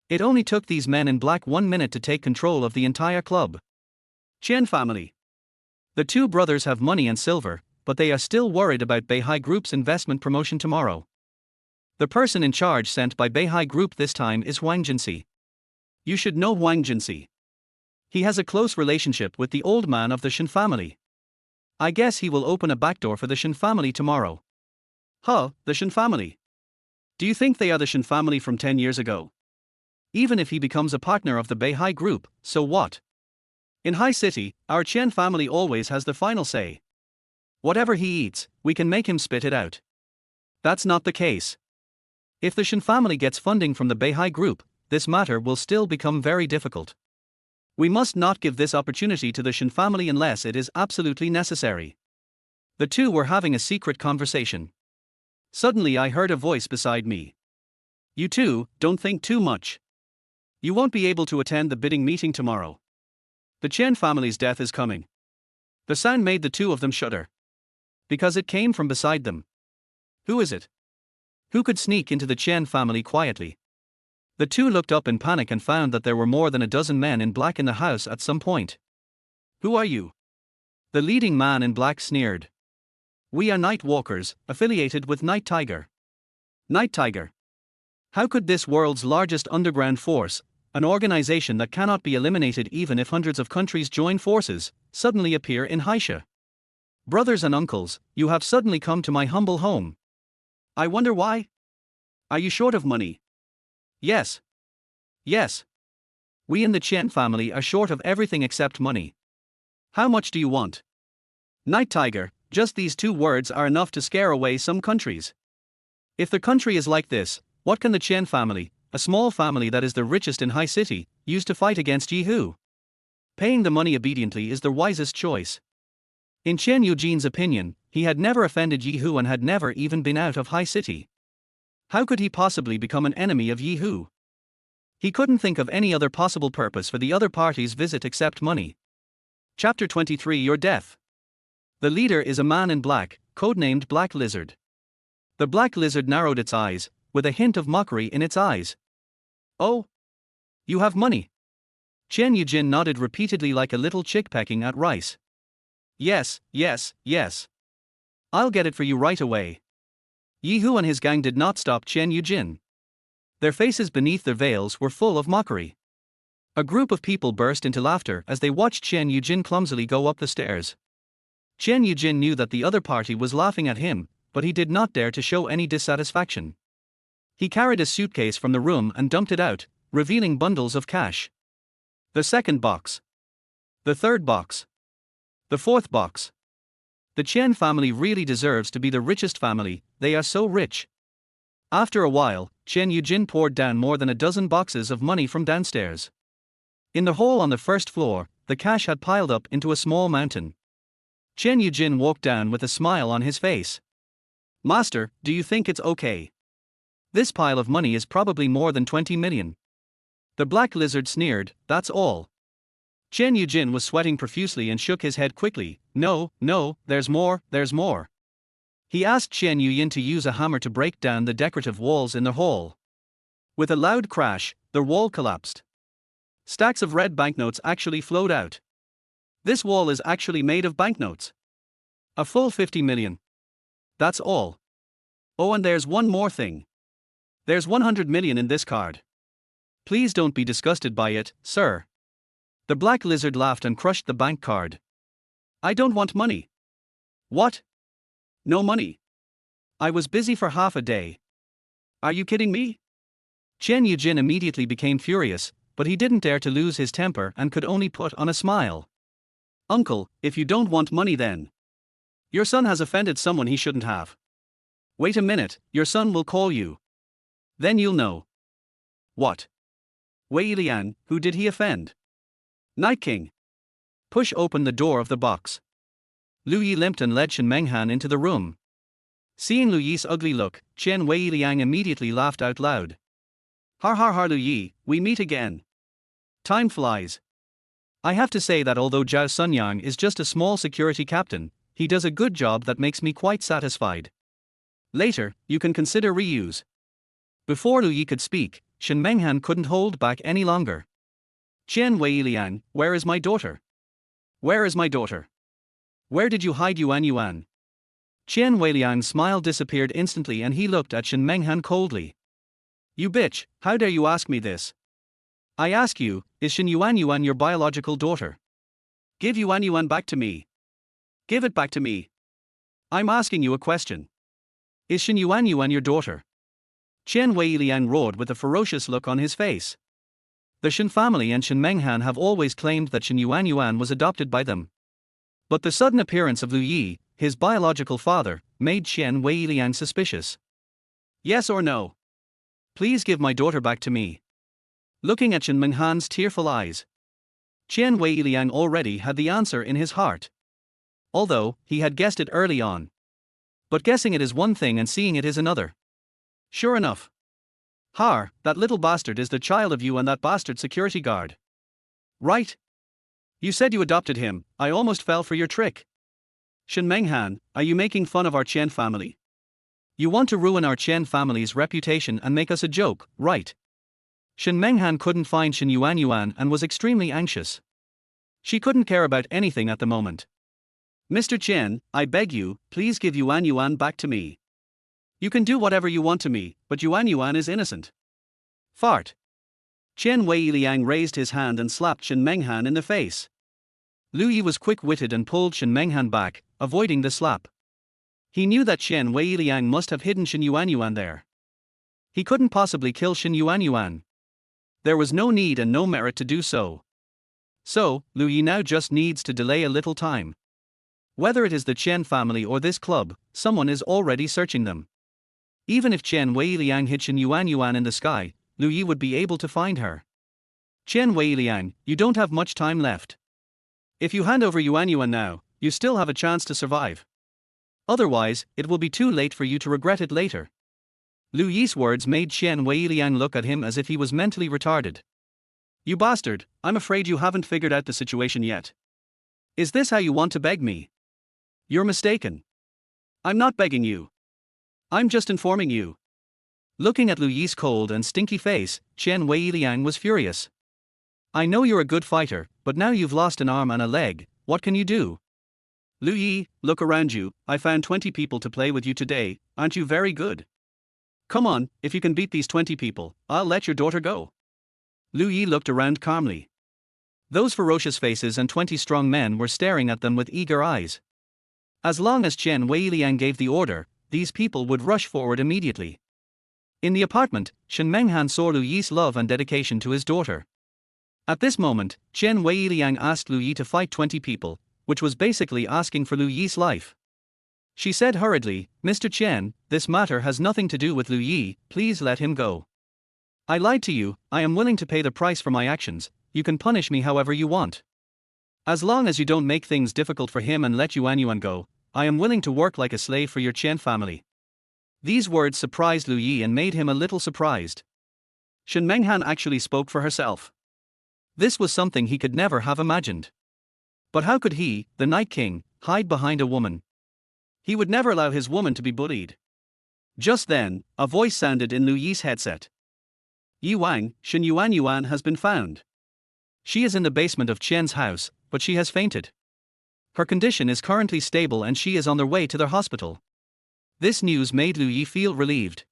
It only took these men in black 1 minute to take control of the entire club. Chen family. The 2 brothers have money and silver, but they are still worried about Beihai Group's investment promotion tomorrow. The person in charge sent by Beihai Group this time is Wang Jinxi. You should know Wang Jinxi. He has a close relationship with the old man of the Shen family. I guess he will open a backdoor for the Shen family tomorrow. The Shen family. Do you think they are the Shen family from 10 years ago? Even if he becomes a partner of the Beihai Group, so what? In High City, our Chen family always has the final say. Whatever he eats, we can make him spit it out. That's not the case. If the Shen family gets funding from the Beihai Group, this matter will still become very difficult. We must not give this opportunity to the Shen family unless it is absolutely necessary. The 2 were having a secret conversation. Suddenly I heard a voice beside me. You 2, don't think too much. You won't be able to attend the bidding meeting tomorrow. The Chen family's death is coming. The sound made the 2 of them shudder. Because it came from beside them. Who is it? Who could sneak into the Chen family quietly? The 2 looked up in panic and found that there were more than a dozen men in black in the house at some point. Who are you? The leading man in black sneered. We are Night Walkers, affiliated with Night Tiger. Night Tiger. How could this world's largest underground force, an organization that cannot be eliminated even if hundreds of countries join forces, suddenly appear in Haisha? Brothers and uncles, you have suddenly come to my humble home. I wonder why? Are you short of money? Yes. We in the Chen family are short of everything except money. How much do you want? Night Tiger, just these 2 words are enough to scare away some countries. If the country is like this, what can the Chen family, a small family that is the richest in High City, use to fight against Yihu? Paying the money obediently is the wisest choice. In Chen Yujian's opinion, he had never offended Yi Hu and had never even been out of High City. How could he possibly become an enemy of Yi Hu? He couldn't think of any other possible purpose for the other party's visit except money. Chapter 23 Your Death. The leader is a man in black, codenamed Black Lizard. The Black Lizard narrowed its eyes, with a hint of mockery in its eyes. Oh? You have money? Chen Yujin nodded repeatedly like a little chick pecking at rice. Yes, yes, yes. I'll get it for you right away. Yi Hu and his gang did not stop Chen Yujin. Their faces beneath their veils were full of mockery. A group of people burst into laughter as they watched Chen Yujin clumsily go up the stairs. Chen Yujin knew that the other party was laughing at him, but he did not dare to show any dissatisfaction. He carried a suitcase from the room and dumped it out, revealing bundles of cash. The second box. The third box. The fourth box. The Chen family really deserves to be the richest family, they are so rich. After a while, Chen Yujin poured down more than a dozen boxes of money from downstairs. In the hall on the first floor, the cash had piled up into a small mountain. Chen Yujin walked down with a smile on his face. Master, do you think it's okay? This pile of money is probably more than 20 million. The Black Lizard sneered, that's all. Chen Yujin was sweating profusely and shook his head quickly. No, there's more, there's more. He asked Chen Yuyin to use a hammer to break down the decorative walls in the hall. With a loud crash, the wall collapsed. Stacks of red banknotes actually flowed out. This wall is actually made of banknotes. A full 50 million. That's all. Oh, and there's one more thing. There's 100 million in this card. Please don't be disgusted by it, sir. The Black Lizard laughed and crushed the bank card. I don't want money. What? No money. I was busy for half a day. Are you kidding me? Chen Yujin immediately became furious, but he didn't dare to lose his temper and could only put on a smile. Uncle, if you don't want money then. Your son has offended someone he shouldn't have. Wait a minute, your son will call you. Then you'll know. What? Wei Liang, who did he offend? Night King. Push open the door of the box. Lu Yi limped and led Shen Menghan into the room. Seeing Lu Yi's ugly look, Chen Wei Liang immediately laughed out loud. Har har har Lu Yi, we meet again. Time flies. I have to say that although Zhao Sunyang is just a small security captain, he does a good job that makes me quite satisfied. Later, you can consider reuse. Before Lu Yi could speak, Shen Menghan couldn't hold back any longer. Chen Wei Liang, where is my daughter? Where is my daughter? Where did you hide Yuan? Chen Wei Liang's smile disappeared instantly and he looked at Shen Menghan coldly. You bitch, how dare you ask me this? I ask you, is Shen Yuan your biological daughter? Give Yuan back to me. Give it back to me. I'm asking you a question. Is Shen Yuan your daughter? Chen Wei Liang roared with a ferocious look on his face. The Shen family and Shen Menghan have always claimed that Shen Yuan was adopted by them. But the sudden appearance of Lu Yi, his biological father, made Chen Wei Liang suspicious. Yes or no? Please give my daughter back to me. Looking at Shen Menghan's tearful eyes, Chen Wei Liang already had the answer in his heart. Although, he had guessed it early on. But guessing it is one thing and seeing it is another. Sure enough. Har, that little bastard is the child of you and that bastard security guard. Right? You said you adopted him, I almost fell for your trick. Shen Menghan, are you making fun of our Chen family? You want to ruin our Chen family's reputation and make us a joke, right? Shen Menghan couldn't find Shen Yuan and was extremely anxious. She couldn't care about anything at the moment. Mr. Chen, I beg you, please give Yuan back to me. You can do whatever you want to me, but Yuan is innocent. Fart. Chen Wei Liang raised his hand and slapped Shen Menghan in the face. Lu Yi was quick-witted and pulled Shen Menghan back, avoiding the slap. He knew that Chen Wei Liang must have hidden Shen Yuan there. He couldn't possibly kill Shen Yuan. There was no need and no merit to do so. So, Lu Yi now just needs to delay a little time. Whether it is the Chen family or this club, someone is already searching them. Even if Chen Wei Liang hid Shen Yuan in the sky, Lu Yi would be able to find her. Chen Wei Liang, you don't have much time left. If you hand over Yuan Yuan now, you still have a chance to survive. Otherwise, it will be too late for you to regret it later. Lu Yi's words made Chen Weiliang look at him as if he was mentally retarded. You bastard, I'm afraid you haven't figured out the situation yet. Is this how you want to beg me? You're mistaken. I'm not begging you. I'm just informing you. Looking at Lu Yi's cold and stinky face, Chen Weiliang was furious. I know you're a good fighter, but now you've lost an arm and a leg, what can you do? Lu Yi, look around you, I found 20 people to play with you today, aren't you very good? Come on, if you can beat these 20 people, I'll let your daughter go. Lu Yi looked around calmly. Those ferocious faces and 20 strong men were staring at them with eager eyes. As long as Chen Weiliang gave the order, these people would rush forward immediately. In the apartment, Shen Menghan saw Lu Yi's love and dedication to his daughter. At this moment, Chen Weiliang asked Lu Yi to fight 20 people, which was basically asking for Lu Yi's life. She said hurriedly, Mr. Chen, this matter has nothing to do with Lu Yi, please let him go. I lied to you, I am willing to pay the price for my actions, you can punish me however you want. As long as you don't make things difficult for him and let Yuan Yuan go, I am willing to work like a slave for your Chen family. These words surprised Lu Yi and made him a little surprised. Shen Menghan actually spoke for herself. This was something he could never have imagined. But how could he, the Night King, hide behind a woman? He would never allow his woman to be bullied. Just then, a voice sounded in Lu Yi's headset. Yi Wang, Shen Yuan Yuan has been found. She is in the basement of Chen's house, but she has fainted. Her condition is currently stable and she is on their way to their hospital. This news made Lu Yi feel relieved.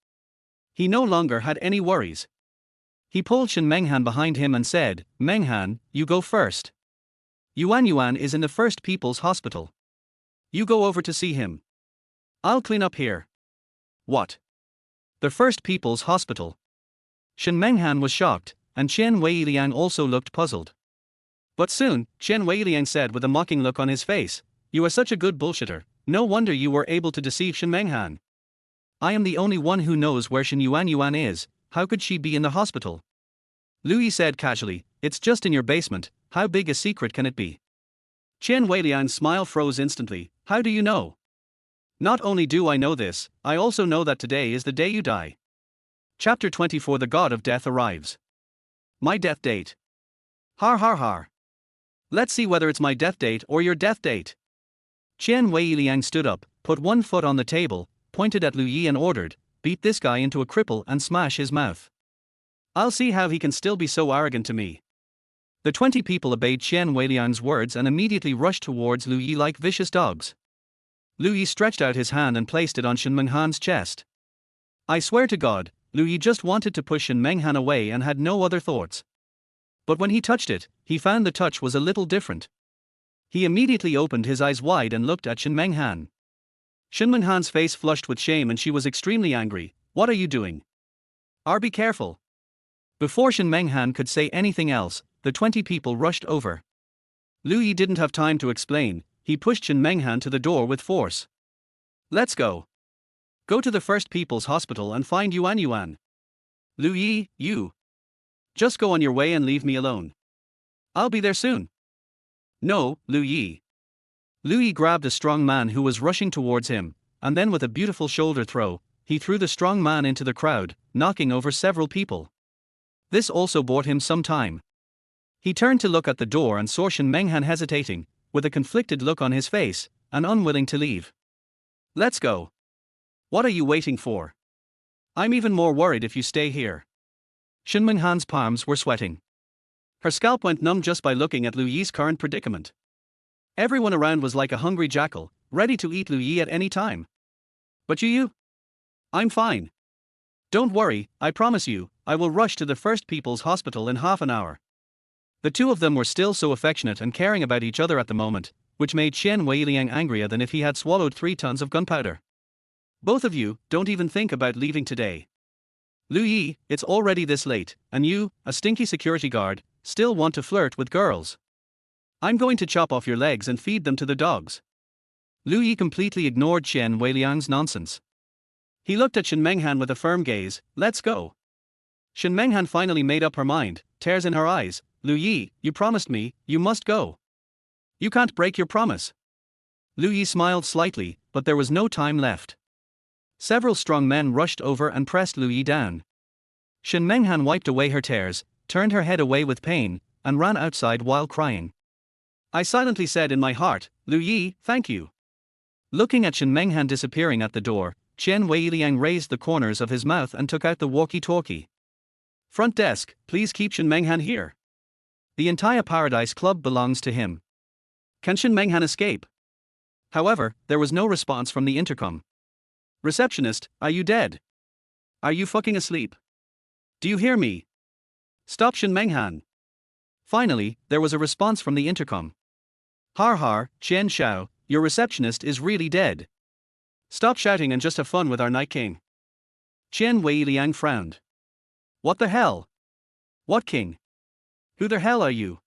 He no longer had any worries. He pulled Shen Menghan behind him and said, Menghan, you go first. Yuan Yuan is in the First People's Hospital. You go over to see him. I'll clean up here. What? The First People's Hospital? Shen Menghan was shocked, and Chen Weiliang also looked puzzled. But soon, Chen Weiliang said with a mocking look on his face, You are such a good bullshitter, no wonder you were able to deceive Shen Menghan. I am the only one who knows where Shen Yuan Yuan is, how could she be in the hospital? Lu Yi said casually, It's just in your basement, how big a secret can it be? Chen Weiliang's smile froze instantly, How do you know? Not only do I know this, I also know that today is the day you die. Chapter 24 The God of Death arrives. My death date. Har har har. Let's see whether it's my death date or your death date. Chen Weiliang stood up, put one foot on the table, pointed at Lu Yi and ordered, Beat this guy into a cripple and smash his mouth. I'll see how he can still be so arrogant to me. The 20 people obeyed Chen Weiliang's words and immediately rushed towards Lu Yi like vicious dogs. Lu Yi stretched out his hand and placed it on Shen Menghan's chest. I swear to God, Lu Yi just wanted to push Shen Menghan away and had no other thoughts. But when he touched it, he found the touch was a little different. He immediately opened his eyes wide and looked at Shen Menghan. Shen Menghan's face flushed with shame and she was extremely angry. What are you doing? Be careful. Before Shen Menghan could say anything else, the 20 people rushed over. Lu Yi didn't have time to explain, he pushed Shen Menghan to the door with force. Let's go. Go to the First People's Hospital and find Yuan Yuan. Lu Yi, you. Just go on your way and leave me alone. I'll be there soon. No, Lu Yi. Lu Yi grabbed a strong man who was rushing towards him, and then with a beautiful shoulder throw, he threw the strong man into the crowd, knocking over several people. This also bought him some time. He turned to look at the door and saw Shen Menghan hesitating, with a conflicted look on his face, and unwilling to leave. Let's go. What are you waiting for? I'm even more worried if you stay here. Shen Menghan's palms were sweating. Her scalp went numb just by looking at Lu Yi's current predicament. Everyone around was like a hungry jackal, ready to eat Lu Yi at any time. But you? I'm fine. Don't worry, I promise you, I will rush to the First People's Hospital in half an hour. The two of them were still so affectionate and caring about each other at the moment, which made Chen Weiliang angrier than if he had swallowed 3 tons of gunpowder. Both of you, don't even think about leaving today. Lu Yi, it's already this late, and you, a stinky security guard, still want to flirt with girls. I'm going to chop off your legs and feed them to the dogs. Lu Yi completely ignored Chen Weiliang's nonsense. He looked at Shen Menghan with a firm gaze, let's go. Shen Menghan finally made up her mind, tears in her eyes, Lu Yi, you promised me, you must go. You can't break your promise. Lu Yi smiled slightly, but there was no time left. Several strong men rushed over and pressed Lu Yi down. Shen Menghan wiped away her tears, turned her head away with pain, and ran outside while crying. I silently said in my heart, Lu Yi, thank you. Looking at Shen Menghan disappearing at the door, Chen Weiliang raised the corners of his mouth and took out the walkie-talkie. Front desk, please keep Shen Menghan here. The entire Paradise Club belongs to him. Can Shen Menghan escape? However, there was no response from the intercom. Receptionist, are you dead? Are you fucking asleep? Do you hear me? Stop Shen Menghan. Finally, there was a response from the intercom. Har har, Chen Xiao, your receptionist is really dead. Stop shouting and just have fun with our Night King. Chen Weiliang frowned. What the hell? What king? Who the hell are you?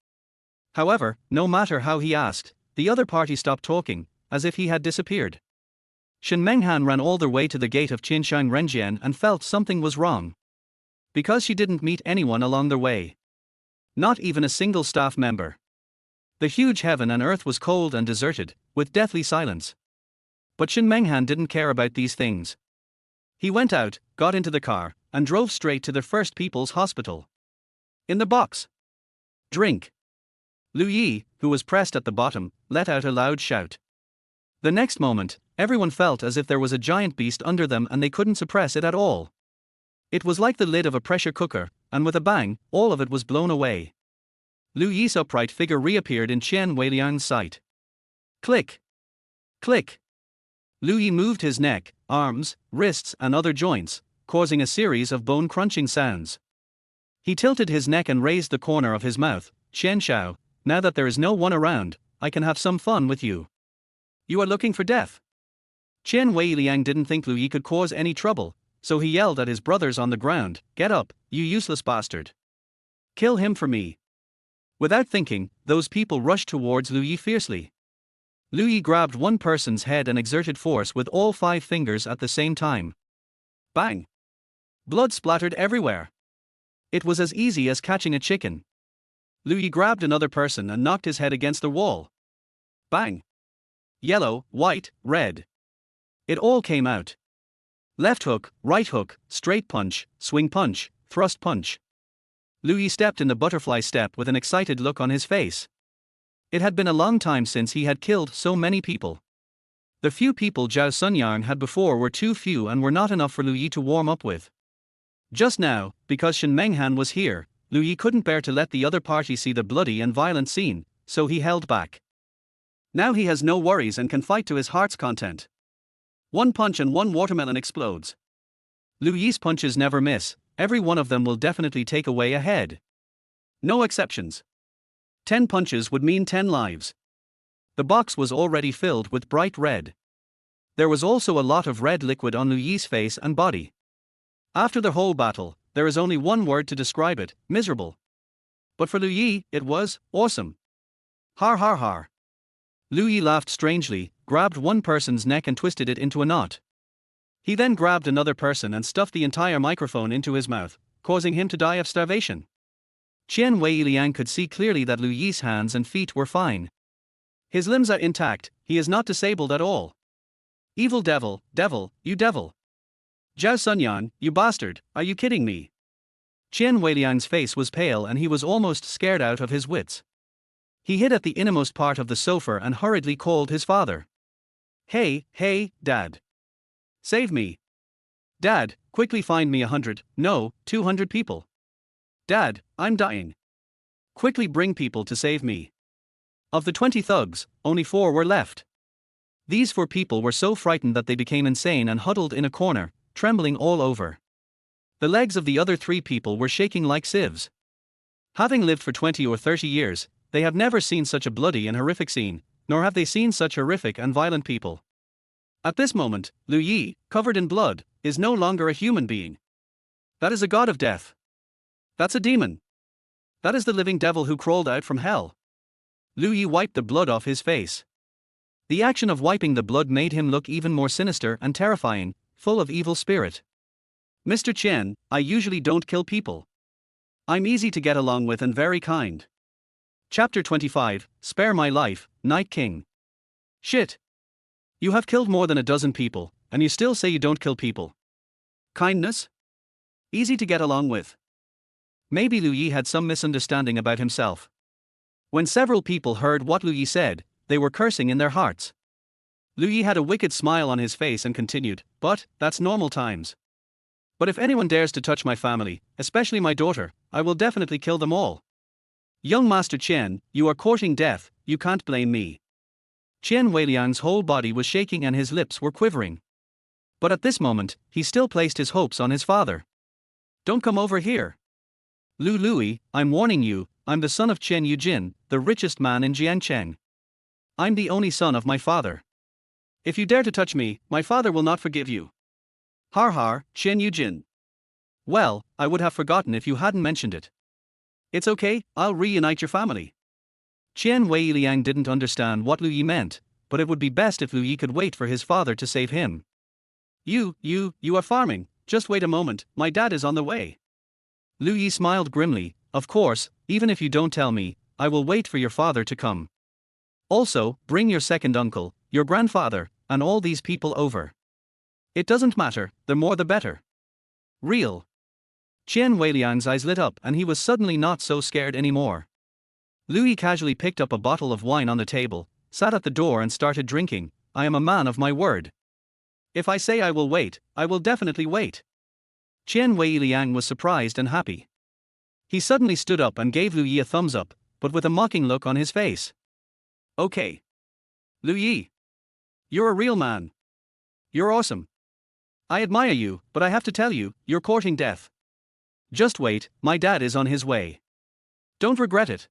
However, no matter how he asked, the other party stopped talking, as if he had disappeared. Shen Menghan ran all the way to the gate of Qinshan Renjian and felt something was wrong. Because she didn't meet anyone along the way. Not even a single staff member. The huge heaven and earth was cold and deserted, with deathly silence. But Shen Menghan didn't care about these things. He went out, got into the car, and drove straight to the First People's Hospital. In the box. Drink. Lu Yi, who was pressed at the bottom, let out a loud shout. The next moment, everyone felt as if there was a giant beast under them and they couldn't suppress it at all. It was like the lid of a pressure cooker, and with a bang, all of it was blown away. Lu Yi's upright figure reappeared in Chen Weiliang's sight. Click. Click. Lu Yi moved his neck, arms, wrists and other joints, causing a series of bone-crunching sounds. He tilted his neck and raised the corner of his mouth. Chen Xiao, now that there is no one around, I can have some fun with you. You are looking for death. Chen Weiliang didn't think Lu Yi could cause any trouble, so he yelled at his brothers on the ground, get up, you useless bastard. Kill him for me. Without thinking, those people rushed towards Lu Yi fiercely. Lu Yi grabbed one person's head and exerted force with all 5 fingers at the same time. Bang! Blood splattered everywhere. It was as easy as catching a chicken. Lu Yi grabbed another person and knocked his head against the wall. Bang! Yellow, white, red. It all came out. Left hook, right hook, straight punch, swing punch, thrust punch. Lu Yi stepped in the butterfly step with an excited look on his face. It had been a long time since he had killed so many people. The few people Zhao Sunyang had before were too few and were not enough for Lu Yi to warm up with. Just now, because Shen Menghan was here, Lu Yi couldn't bear to let the other party see the bloody and violent scene, so he held back. Now he has no worries and can fight to his heart's content. One punch and one watermelon explodes. Lu Yi's punches never miss, every one of them will definitely take away a head. No exceptions. 10 punches would mean 10 lives. The box was already filled with bright red. There was also a lot of red liquid on Lu Yi's face and body. After the whole battle, there is only one word to describe it, miserable. But for Lu Yi, it was awesome. Har har har. Lu Yi laughed strangely, grabbed one person's neck and twisted it into a knot. He then grabbed another person and stuffed the entire microphone into his mouth, causing him to die of starvation. Chen Weiliang could see clearly that Lu Yi's hands and feet were fine. His limbs are intact, he is not disabled at all. Evil devil, devil, you devil. Zhao Sunyan, you bastard, are you kidding me? Chen Weiliang's face was pale and he was almost scared out of his wits. He hid at the innermost part of the sofa and hurriedly called his father. Hey, Dad. Save me. Dad, quickly find me 100, no, 200 people. Dad, I'm dying. Quickly bring people to save me. Of the 20 thugs, only 4 were left. These 4 people were so frightened that they became insane and huddled in a corner, trembling all over. The legs of the other 3 people were shaking like sieves. Having lived for 20 or 30 years, they have never seen such a bloody and horrific scene, nor have they seen such horrific and violent people. At this moment, Lu Yi, covered in blood, is no longer a human being. That is a god of death. That's a demon. That is the living devil who crawled out from hell. Lu Yi wiped the blood off his face. The action of wiping the blood made him look even more sinister and terrifying, full of evil spirit. Mr. Chen, I usually don't kill people. I'm easy to get along with and very kind. Chapter 25, Spare My Life, Night King. Shit. You have killed more than a dozen people, and you still say you don't kill people. Kindness? Easy to get along with. Maybe Lu Yi had some misunderstanding about himself. When several people heard what Lu Yi said, they were cursing in their hearts. Lu Yi had a wicked smile on his face and continued, "But, that's normal times. But if anyone dares to touch my family, especially my daughter, I will definitely kill them all. Young Master Chen, you are courting death, you can't blame me." Chen Weiliang's whole body was shaking and his lips were quivering. But at this moment, he still placed his hopes on his father. "Don't come over here. Lu Lui, I'm warning you, I'm the son of Chen Yujin, the richest man in Jiangcheng. I'm the only son of my father. If you dare to touch me, my father will not forgive you." Har har, Chen Yujin. Well, I would have forgotten if you hadn't mentioned it. It's okay, I'll reunite your family. Qian Weiliang didn't understand what Lu Yi meant, but it would be best if Lu Yi could wait for his father to save him. You are farming, just wait a moment, my dad is on the way. Lu Yi smiled grimly, "Of course, even if you don't tell me, I will wait for your father to come. Also, bring your second uncle, your grandfather, and all these people over. It doesn't matter, the more the better." Real. Qian Weiliang's eyes lit up and he was suddenly not so scared anymore. Lu Yi casually picked up a bottle of wine on the table, sat at the door and started drinking. "I am a man of my word. If I say I will wait, I will definitely wait." Qian Weiliang was surprised and happy. He suddenly stood up and gave Lu Yi a thumbs up, but with a mocking look on his face. "Okay. Lu Yi. You're a real man. You're awesome. I admire you, but I have to tell you, you're courting death. Just wait, my dad is on his way. Don't regret it."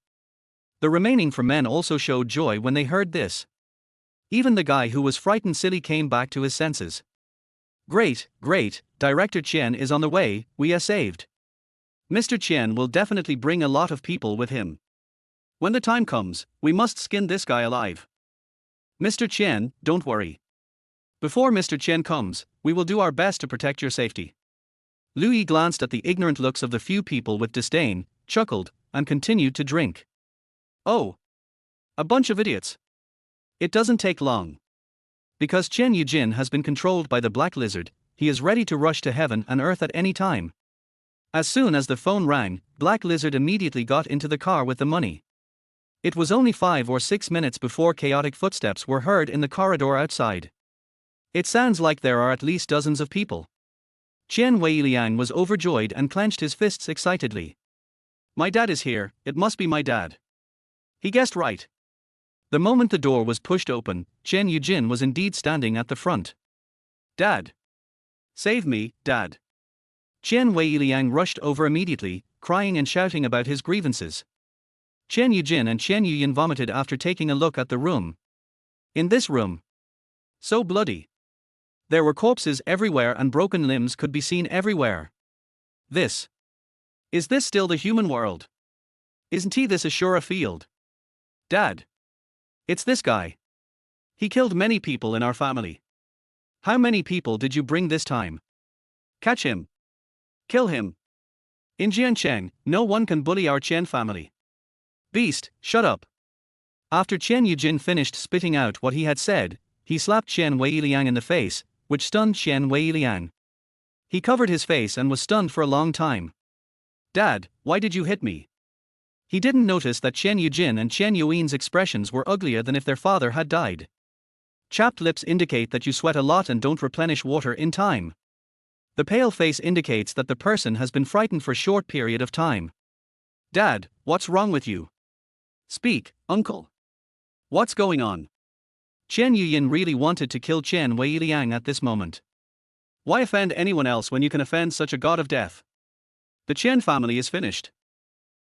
The remaining 4 men also showed joy when they heard this. Even the guy who was frightened silly came back to his senses. Great, Director Chen is on the way, we are saved. Mr. Chen will definitely bring a lot of people with him. When the time comes, we must skin this guy alive. Mr. Chen, don't worry. Before Mr. Chen comes, we will do our best to protect your safety." Lu Yi glanced at the ignorant looks of the few people with disdain, chuckled, and continued to drink. "Oh. A bunch of idiots. It doesn't take long. Because Chen Yujin has been controlled by the Black Lizard, he is ready to rush to heaven and earth at any time." As soon as the phone rang, Black Lizard immediately got into the car with the money. It was only 5 or 6 minutes before chaotic footsteps were heard in the corridor outside. It sounds like there are at least dozens of people. Qian Weiliang was overjoyed and clenched his fists excitedly. "My dad is here, it must be my dad." He guessed right. The moment the door was pushed open, Chen Yujin was indeed standing at the front. "Dad. Save me, Dad." Chen Weiliang rushed over immediately, crying and shouting about his grievances. Chen Yujin and Chen Yuyin vomited after taking a look at the room. In this room, so bloody. There were corpses everywhere and broken limbs could be seen everywhere. Is this still the human world? Isn't he this Ashura field? Dad. It's this guy. He killed many people in our family. How many people did you bring this time? Catch him. Kill him. In Jiancheng, no one can bully our Chen family. Beast, shut up. After Chen Yujin finished spitting out what he had said, he slapped Chen Weiliang in the face, which stunned Chen Weiliang. He covered his face and was stunned for a long time. "Dad, why did you hit me?" He didn't notice that Chen Yujin and Chen Yuin's expressions were uglier than if their father had died. Chapped lips indicate that you sweat a lot and don't replenish water in time. The pale face indicates that the person has been frightened for a short period of time. "Dad, what's wrong with you? Speak, uncle. What's going on?" Chen Yuyin really wanted to kill Chen Weiliang at this moment. Why offend anyone else when you can offend such a god of death? The Chen family is finished.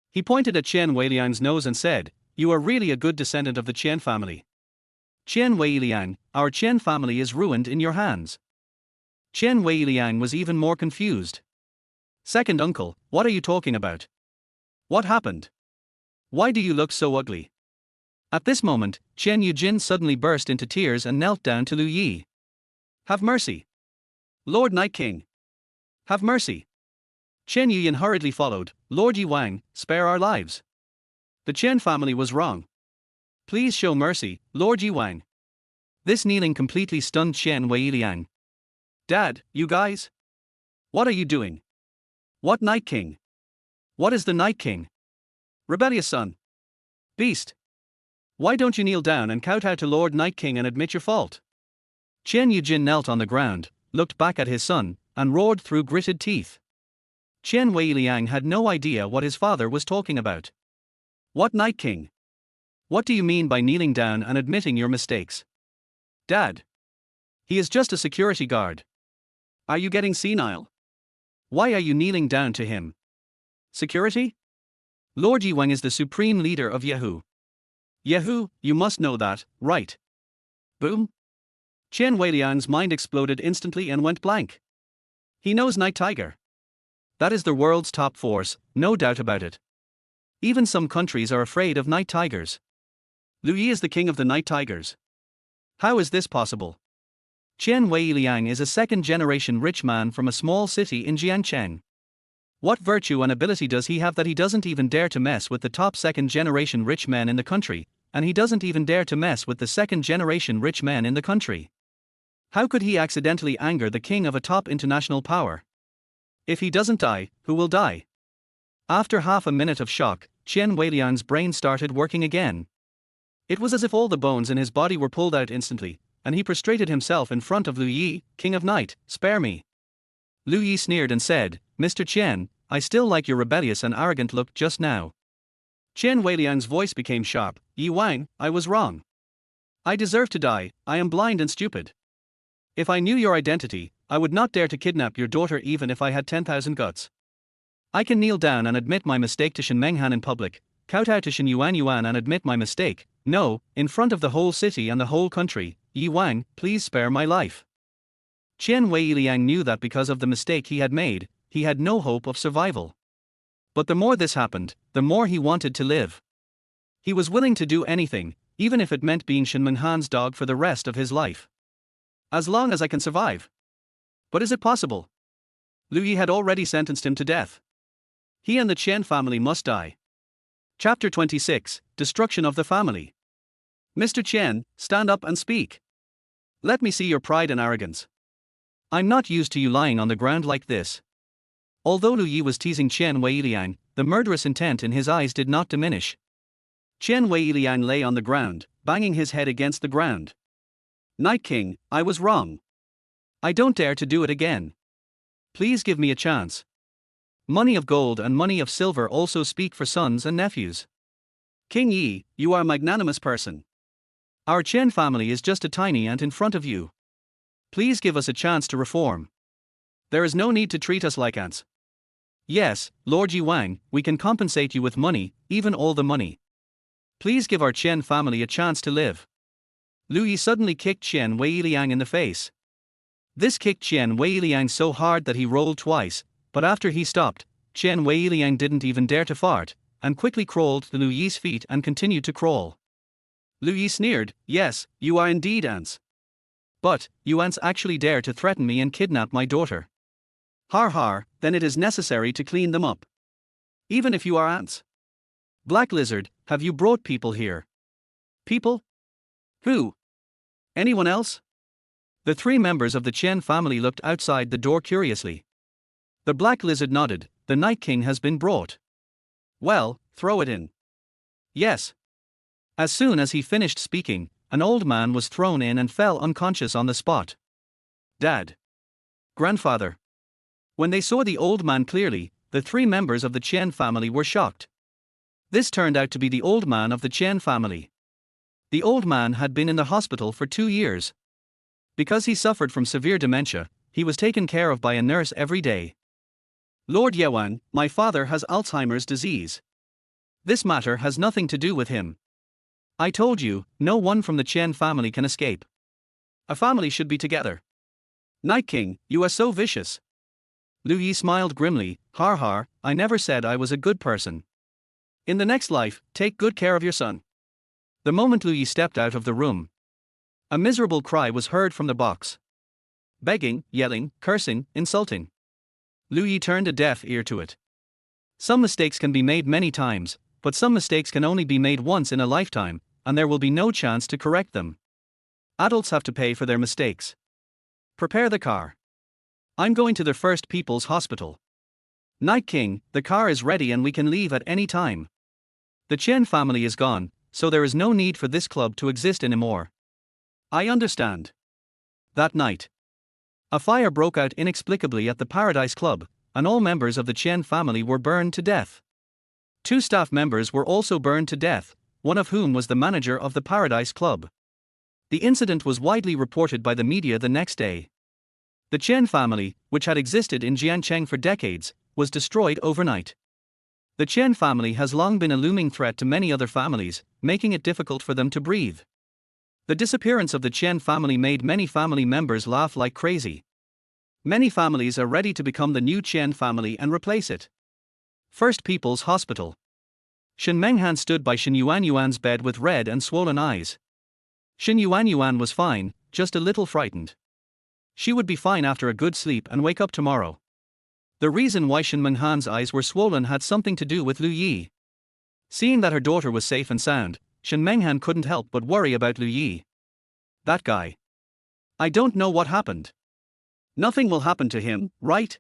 He pointed at Chen Weiliang's nose and said, "You are really a good descendant of the Chen family. Chen Weiliang, our Chen family is ruined in your hands." Chen Weiliang was even more confused. "Second uncle, what are you talking about? What happened? Why do you look so ugly?" At this moment, Chen Yujin suddenly burst into tears and knelt down to Lu Yi. "Have mercy. Lord Night King. Have mercy." Chen Yuyin hurriedly followed. "Lord Yi Wang, spare our lives." The Chen family was wrong. Please show mercy, Lord Yiwang. This kneeling completely stunned Chen Weiliang. Dad, you guys? What are you doing? What Night King? What is the Night King? Rebellious son. Beast. Why don't you kneel down and kowtow to Lord Night King and admit your fault? Chen Yujin knelt on the ground, looked back at his son, and roared through gritted teeth. Chen Weiliang had no idea what his father was talking about. What Night King? What do you mean by kneeling down and admitting your mistakes? Dad. He is just a security guard. Are you getting senile? Why are you kneeling down to him? Security? Lord Yiwang is the supreme leader of Yahoo. Yahoo, you must know that, right? Boom. Chen Weiliang's mind exploded instantly and went blank. He knows Night Tiger. That is the world's top force, no doubt about it. Even some countries are afraid of night tigers. Lu Yi is the king of the night tigers. How is this possible? Chen Weiliang is a second-generation rich man from a small city in Jiangcheng. What virtue and ability does he have that he doesn't even dare to mess with the top second-generation rich men in the country, and he doesn't even dare to mess with the second-generation rich men in the country? How could he accidentally anger the king of a top international power? If he doesn't die, who will die? After half a minute of shock, Chen Weiliang's brain started working again. It was as if all the bones in his body were pulled out instantly, and he prostrated himself in front of Lu Yi, king of night. Spare me. Lu Yi sneered and said, Mr. Chen, I still like your rebellious and arrogant look just now. Chen Weiliang's voice became sharp. Yi Wang, I was wrong. I deserve to die, I am blind and stupid. If I knew your identity, I would not dare to kidnap your daughter even if I had 10,000 guts. I can kneel down and admit my mistake to Shen Menghan in public, kowtow to Shen Yuan and admit my mistake, no, in front of the whole city and the whole country. Yi Wang, please spare my life. Chen Weiliang knew that because of the mistake he had made, he had no hope of survival. But the more this happened, the more he wanted to live. He was willing to do anything, even if it meant being Shen Menghan's dog for the rest of his life. As long as I can survive. But is it possible? Lu Yi had already sentenced him to death. He and the Chen family must die. Chapter 26, Destruction of the Family. Mr. Chen, stand up and speak. Let me see your pride and arrogance. I'm not used to you lying on the ground like this. Although Lu Yi was teasing Chen Weiliang, the murderous intent in his eyes did not diminish. Chen Weiliang lay on the ground, banging his head against the ground. Night King, I was wrong. I don't dare to do it again. Please give me a chance. Money of gold and money of silver also speak for sons and nephews. King Yi, you are a magnanimous person. Our Chen family is just a tiny ant in front of you. Please give us a chance to reform. There is no need to treat us like ants. Yes, Lord Yiwang, we can compensate you with money, even all the money. Please give our Chen family a chance to live. Lu Yi suddenly kicked Chen Weiliang in the face. This kicked Chen Weiliang so hard that he rolled twice, but after he stopped, Chen Weiliang didn't even dare to fart, and quickly crawled to Lu Yi's feet and continued to crawl. Lu Yi sneered, yes, you are indeed ants. But, you ants actually dare to threaten me and kidnap my daughter. Har har, then it is necessary to clean them up. Even if you are ants. Black Lizard, have you brought people here? People? Who? Anyone else? The three members of the Chen family looked outside the door curiously. The Black Lizard nodded. The Night King has been brought. Well, throw it in. Yes. As soon as he finished speaking, an old man was thrown in and fell unconscious on the spot. Dad. Grandfather. When they saw the old man clearly, the three members of the Chen family were shocked. This turned out to be the old man of the Chen family. The old man had been in the hospital for 2 years. Because he suffered from severe dementia, he was taken care of by a nurse every day. Lord Yiwang, my father has Alzheimer's disease. This matter has nothing to do with him. I told you, no one from the Chen family can escape. A family should be together. Night King, you are so vicious. Lu Yi smiled grimly, har har, I never said I was a good person. In the next life, take good care of your son. The moment Lu Yi stepped out of the room, a miserable cry was heard from the box. Begging, yelling, cursing, insulting. Lu Yi turned a deaf ear to it. Some mistakes can be made many times, but some mistakes can only be made once in a lifetime, and there will be no chance to correct them. Adults have to pay for their mistakes. Prepare the car. I'm going to the First People's Hospital. Night King, the car is ready and we can leave at any time. The Chen family is gone, so there is no need for this club to exist anymore. I understand. That night, a fire broke out inexplicably at the Paradise Club, and all members of the Chen family were burned to death. 2 staff members were also burned to death, one of whom was the manager of the Paradise Club. The incident was widely reported by the media the next day. The Chen family, which had existed in Jiancheng for decades, was destroyed overnight. The Chen family has long been a looming threat to many other families, making it difficult for them to breathe. The disappearance of the Chen family made many family members laugh like crazy. Many families are ready to become the new Chen family and replace it. First People's Hospital. Shen Menghan stood by Shen Yuanyuan's bed with red and swollen eyes. Shen Yuanyuan was fine, just a little frightened. She would be fine after a good sleep and wake up tomorrow. The reason why Shen Menghan's eyes were swollen had something to do with Lu Yi. Seeing that her daughter was safe and sound, Shen Menghan couldn't help but worry about Lu Yi. That guy. I don't know what happened. Nothing will happen to him, right?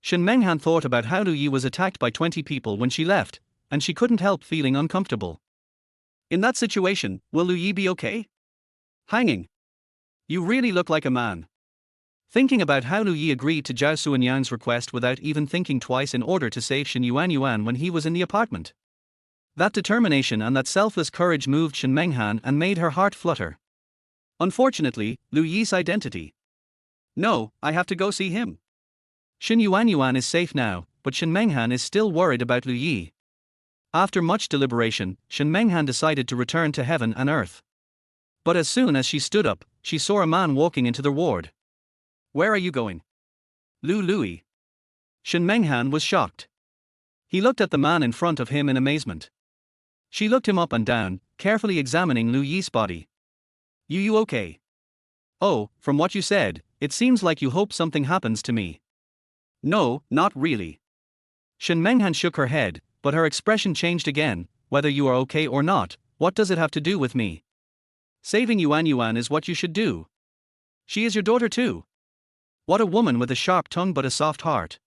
Shen Menghan thought about how Lu Yi was attacked by 20 people when she left, and she couldn't help feeling uncomfortable. In that situation, will Lu Yi be okay? Hanging. You really look like a man. Thinking about how Lu Yi agreed to Zhao Suanyang's request without even thinking twice in order to save Shen Yuanyuan when he was in the apartment. That determination and that selfless courage moved Shen Menghan and made her heart flutter. Unfortunately, Lu Yi's identity. No, I have to go see him. Shen Yuanyuan is safe now, but Shen Menghan is still worried about Lu Yi. After much deliberation, Shen Menghan decided to return to heaven and earth. But as soon as she stood up, she saw a man walking into the ward. Where are you going? Lu Lui. Shen Menghan was shocked. He looked at the man in front of him in amazement. She looked him up and down, carefully examining Lu Yi's body. You okay? Oh, from what you said, it seems like you hope something happens to me. No, not really. Shen Menghan shook her head, but her expression changed again. Whether you are okay or not, what does it have to do with me? Saving Yuanyuan is what you should do. She is your daughter too. What a woman with a sharp tongue but a soft heart.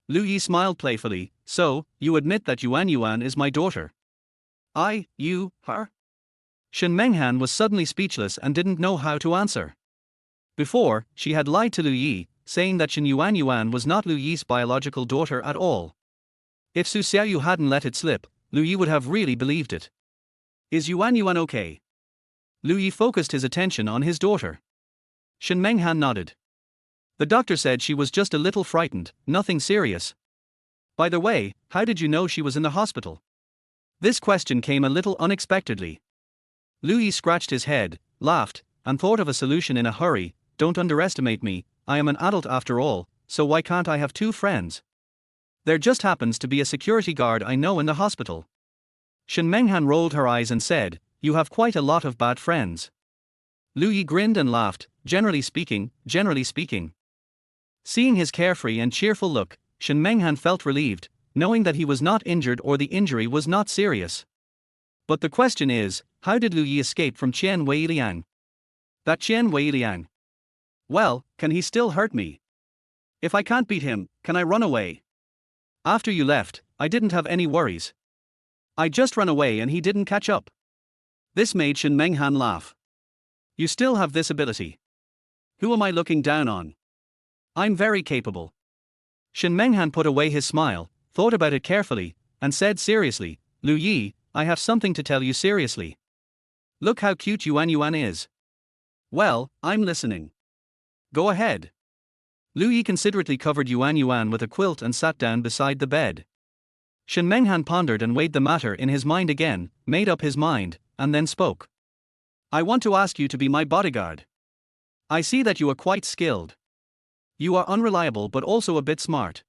Lu Yi smiled playfully. So, you admit that Yuanyuan is my daughter? Her? Shen Menghan was suddenly speechless and didn't know how to answer. Before, she had lied to Lu Yi, saying that Shen Yuanyuan was not Lu Yi's biological daughter at all. If Su Xiaoyu hadn't let it slip, Lu Yi would have really believed it. Is Yuanyuan okay? Lu Yi focused his attention on his daughter. Shen Menghan nodded. The doctor said she was just a little frightened, nothing serious. By the way, how did you know she was in the hospital? This question came a little unexpectedly. Lu Yi scratched his head, laughed, and thought of a solution in a hurry. Don't underestimate me, I am an adult after all, so why can't I have 2 friends? There just happens to be a security guard I know in the hospital. Shen Menghan rolled her eyes and said, you have quite a lot of bad friends. Lu Yi grinned and laughed, generally speaking. Seeing his carefree and cheerful look, Shen Menghan felt relieved, knowing that he was not injured or the injury was not serious. But the question is, how did Lu Yi escape from Qian Weiliang? That Qian Weiliang. Well, can he still hurt me? If I can't beat him, can I run away? After you left, I didn't have any worries. I just ran away and he didn't catch up. This made Shen Menghan laugh. You still have this ability. Who am I looking down on? I'm very capable. Shen Menghan put away his smile, thought about it carefully, and said seriously, Lu Yi, I have something to tell you seriously. Look how cute Yuanyuan is. Well, I'm listening. Go ahead. Lu Yi considerately covered Yuanyuan with a quilt and sat down beside the bed. Shen Menghan pondered and weighed the matter in his mind again, made up his mind, and then spoke. I want to ask you to be my bodyguard. I see that you are quite skilled. You are unreliable but also a bit smart.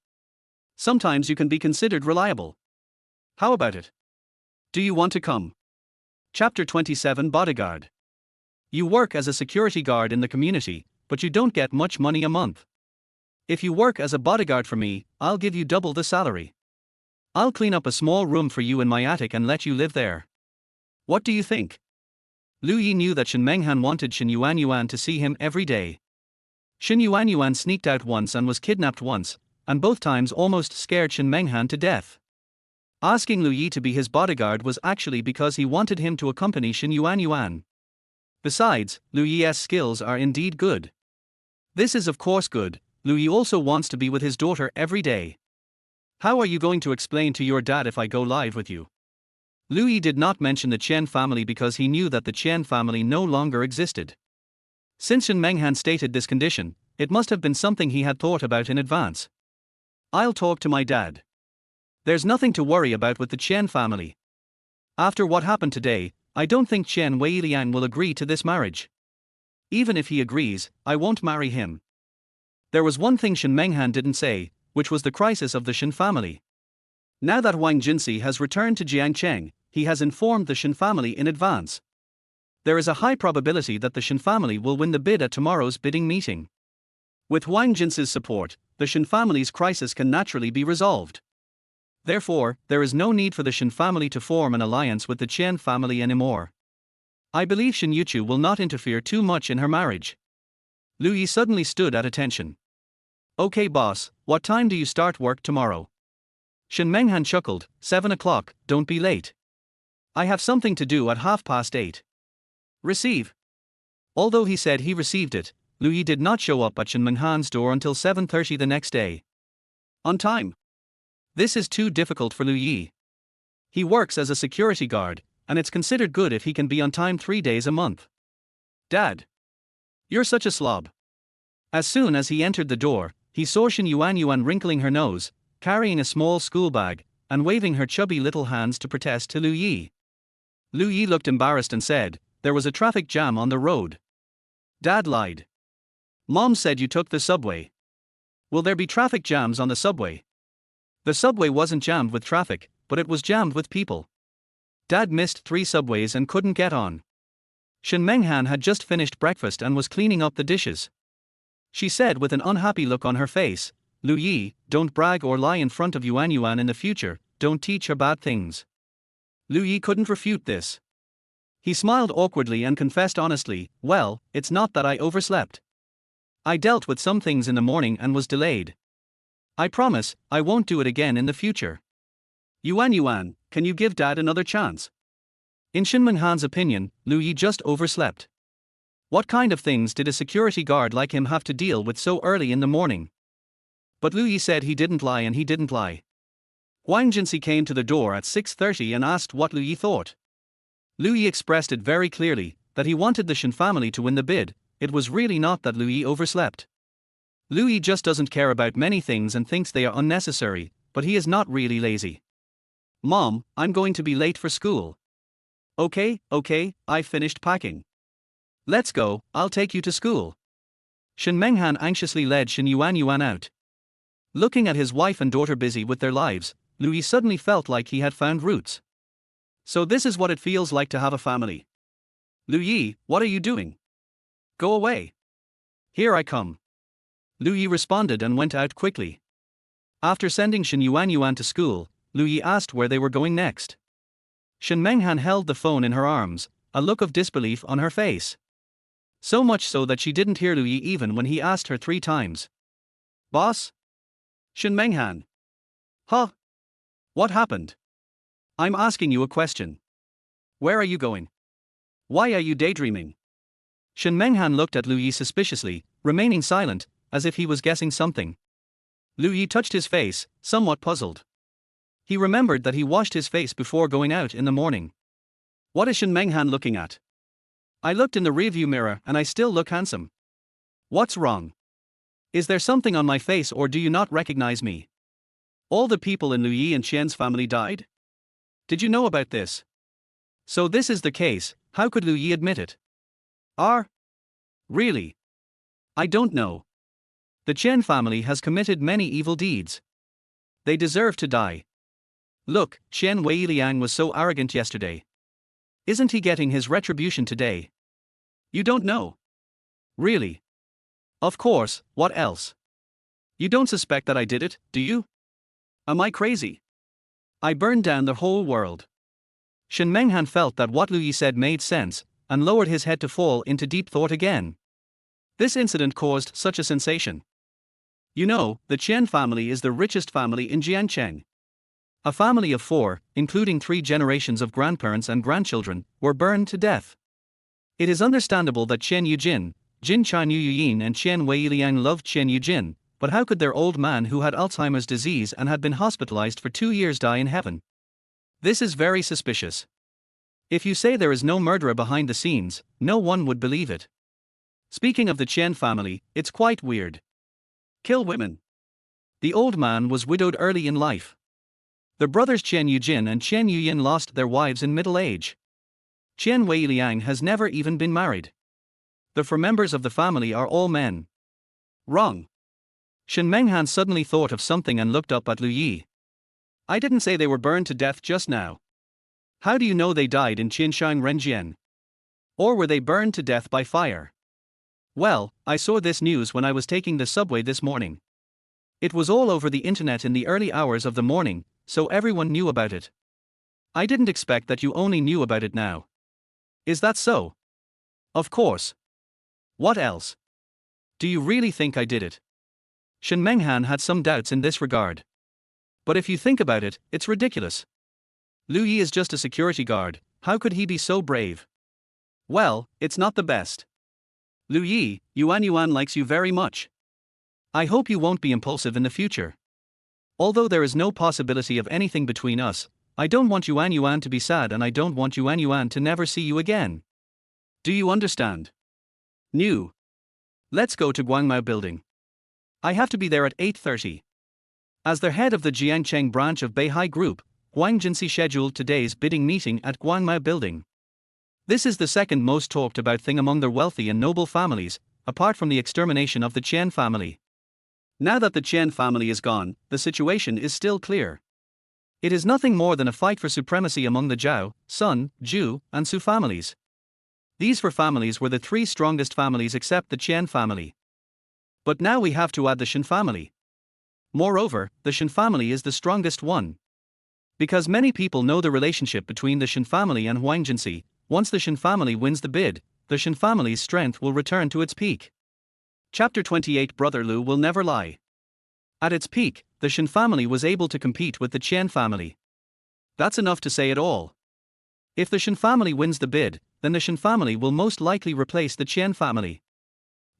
Sometimes you can be considered reliable. How about it? Do you want to come? Chapter 27 Bodyguard. You work as a security guard in the community, but you don't get much money a month. If you work as a bodyguard for me, I'll give you double the salary. I'll clean up a small room for you in my attic and let you live there. What do you think? Lu Yi knew that Shen Menghan wanted Shen Yuanyuan to see him every day. Shen Yuanyuan sneaked out once and was kidnapped once, and both times almost scared Shen Menghan to death. Asking Lu Yi to be his bodyguard was actually because he wanted him to accompany Shen Yuanyuan. Besides, Lu Yi's skills are indeed good. This is of course good. Lu Yi also wants to be with his daughter every day. How are you going to explain to your dad if I go live with you? Lu Yi did not mention the Chen family because he knew that the Chen family no longer existed. Since Shen Menghan stated this condition, it must have been something he had thought about in advance. I'll talk to my dad. There's nothing to worry about with the Chen family. After what happened today, I don't think Chen Weiliang will agree to this marriage. Even if he agrees, I won't marry him. There was one thing Shen Menghan didn't say, which was the crisis of the Shen family. Now that Wang Jinsi has returned to Jiangcheng, he has informed the Shen family in advance. There is a high probability that the Shen family will win the bid at tomorrow's bidding meeting. With Wang Jinsi's support, the Shen family's crisis can naturally be resolved. Therefore, there is no need for the Shen family to form an alliance with the Chen family anymore. I believe Shen Yuchu will not interfere too much in her marriage. Lu Yi suddenly stood at attention. Okay boss, what time do you start work tomorrow? Shen Menghan chuckled, 7 o'clock, don't be late. I have something to do at 8:30. Receive. Although he said he received it, Lu Yi did not show up at Shen Menghan's door until 7:30 the next day. On time. This is too difficult for Lu Yi. He works as a security guard, and it's considered good if he can be on time 3 days a month. Dad. You're such a slob. As soon as he entered the door, he saw Shen Yuanyuan wrinkling her nose, carrying a small school bag, and waving her chubby little hands to protest to Lu Yi. Lu Yi looked embarrassed and said, there was a traffic jam on the road. Dad lied. Mom said you took the subway. Will there be traffic jams on the subway? The subway wasn't jammed with traffic, but it was jammed with people. Dad missed 3 subways and couldn't get on. Shen Menghan had just finished breakfast and was cleaning up the dishes. She said with an unhappy look on her face, Lu Yi, don't brag or lie in front of Yuanyuan in the future, don't teach her bad things. Lu Yi couldn't refute this. He smiled awkwardly and confessed honestly, well, it's not that I overslept. I dealt with some things in the morning and was delayed. I promise, I won't do it again in the future. Yuanyuan, can you give Dad another chance? In Shen Menghan's opinion, Lu Yi just overslept. What kind of things did a security guard like him have to deal with so early in the morning? But Lu Yi said he didn't lie and he didn't lie. Wang Jinsi came to the door at 6:30 and asked what Lu Yi thought. Lu Yi expressed it very clearly, that he wanted the Shen family to win the bid. It was really not that Lu Yi overslept. Lu Yi just doesn't care about many things and thinks they are unnecessary, but he is not really lazy. Mom, I'm going to be late for school. Okay, I finished packing. Let's go, I'll take you to school. Shen Menghan anxiously led Shen Yuanyuan out. Looking at his wife and daughter busy with their lives, Lu Yi suddenly felt like he had found roots. So this is what it feels like to have a family. Lu Yi, what are you doing? Go away. Here I come. Lu Yi responded and went out quickly. After sending Shen Yuanyuan to school, Lu Yi asked where they were going next. Shen Menghan held the phone in her arms, a look of disbelief on her face. So much so that she didn't hear Lu Yi even when he asked her 3 times. Boss? Shen Menghan. Huh? What happened? I'm asking you a question. Where are you going? Why are you daydreaming? Shen Menghan looked at Lu Yi suspiciously, remaining silent, as if he was guessing something. Lu Yi touched his face, somewhat puzzled. He remembered that he washed his face before going out in the morning. What is Shen Menghan looking at? I looked in the rearview mirror and I still look handsome. What's wrong? Is there something on my face or do you not recognize me? All the people in Lu Yi and Qian's family died? Did you know about this? So this is the case, how could Lu Yi admit it? Really? I don't know. The Chen family has committed many evil deeds. They deserve to die. Look, Chen Weiliang was so arrogant yesterday. Isn't he getting his retribution today? You don't know? Really? Of course, what else? You don't suspect that I did it, do you? Am I crazy? I burned down the whole world. Shen Menghan felt that what Lu Yi said made sense, and lowered his head to fall into deep thought again. This incident caused such a sensation. You know, the Qian family is the richest family in Jiangcheng. A family of 4, including 3 generations of grandparents and grandchildren, were burned to death. It is understandable that Qian Yujin, Jin Chan Yuyin and Qian Weiliang loved Qian Yujin, but how could their old man who had Alzheimer's disease and had been hospitalized for 2 years die in heaven? This is very suspicious. If you say there is no murderer behind the scenes, no one would believe it. Speaking of the Qian family, it's quite weird. Kill women. The old man was widowed early in life. The brothers Qian Yujin and Qian Yuyin lost their wives in middle age. Qian Weiliang has never even been married. The 4 members of the family are all men. Wrong. Shen Menghan suddenly thought of something and looked up at Lu Yi. I didn't say they were burned to death just now. How do you know they died in Qinshan Renjian? Or were they burned to death by fire? Well, I saw this news when I was taking the subway this morning. It was all over the internet in the early hours of the morning, so everyone knew about it. I didn't expect that you only knew about it now. Is that so? Of course. What else? Do you really think I did it? Shen Menghan had some doubts in this regard. But if you think about it, it's ridiculous. Lu Yi is just a security guard, how could he be so brave? Well, it's not the best. Lu Yi, Yuan likes you very much. I hope you won't be impulsive in the future. Although there is no possibility of anything between us, I don't want Yuan to be sad and I don't want Yuan to never see you again. Do you understand? New. Let's go to Guangmao building. I have to be there at 8:30. As the head of the Jiangcheng branch of Beihai Group, Huang Jinsi scheduled today's bidding meeting at Guangmao building. This is the second most talked about thing among the wealthy and noble families, apart from the extermination of the Qian family. Now that the Qian family is gone, the situation is still clear. It is nothing more than a fight for supremacy among the Zhao, Sun, Zhu, and Su families. These 4 families were the 3 strongest families except the Qian family. But now we have to add the Shen family. Moreover, the Shen family is the strongest one. Because many people know the relationship between the Shen family and Huang Jinsi, once the Shen family wins the bid, the Shen family's strength will return to its peak. Chapter 28 Brother Lu will never lie. At its peak, the Shen family was able to compete with the Qian family. That's enough to say it all. If the Shen family wins the bid, then the Shen family will most likely replace the Qian family.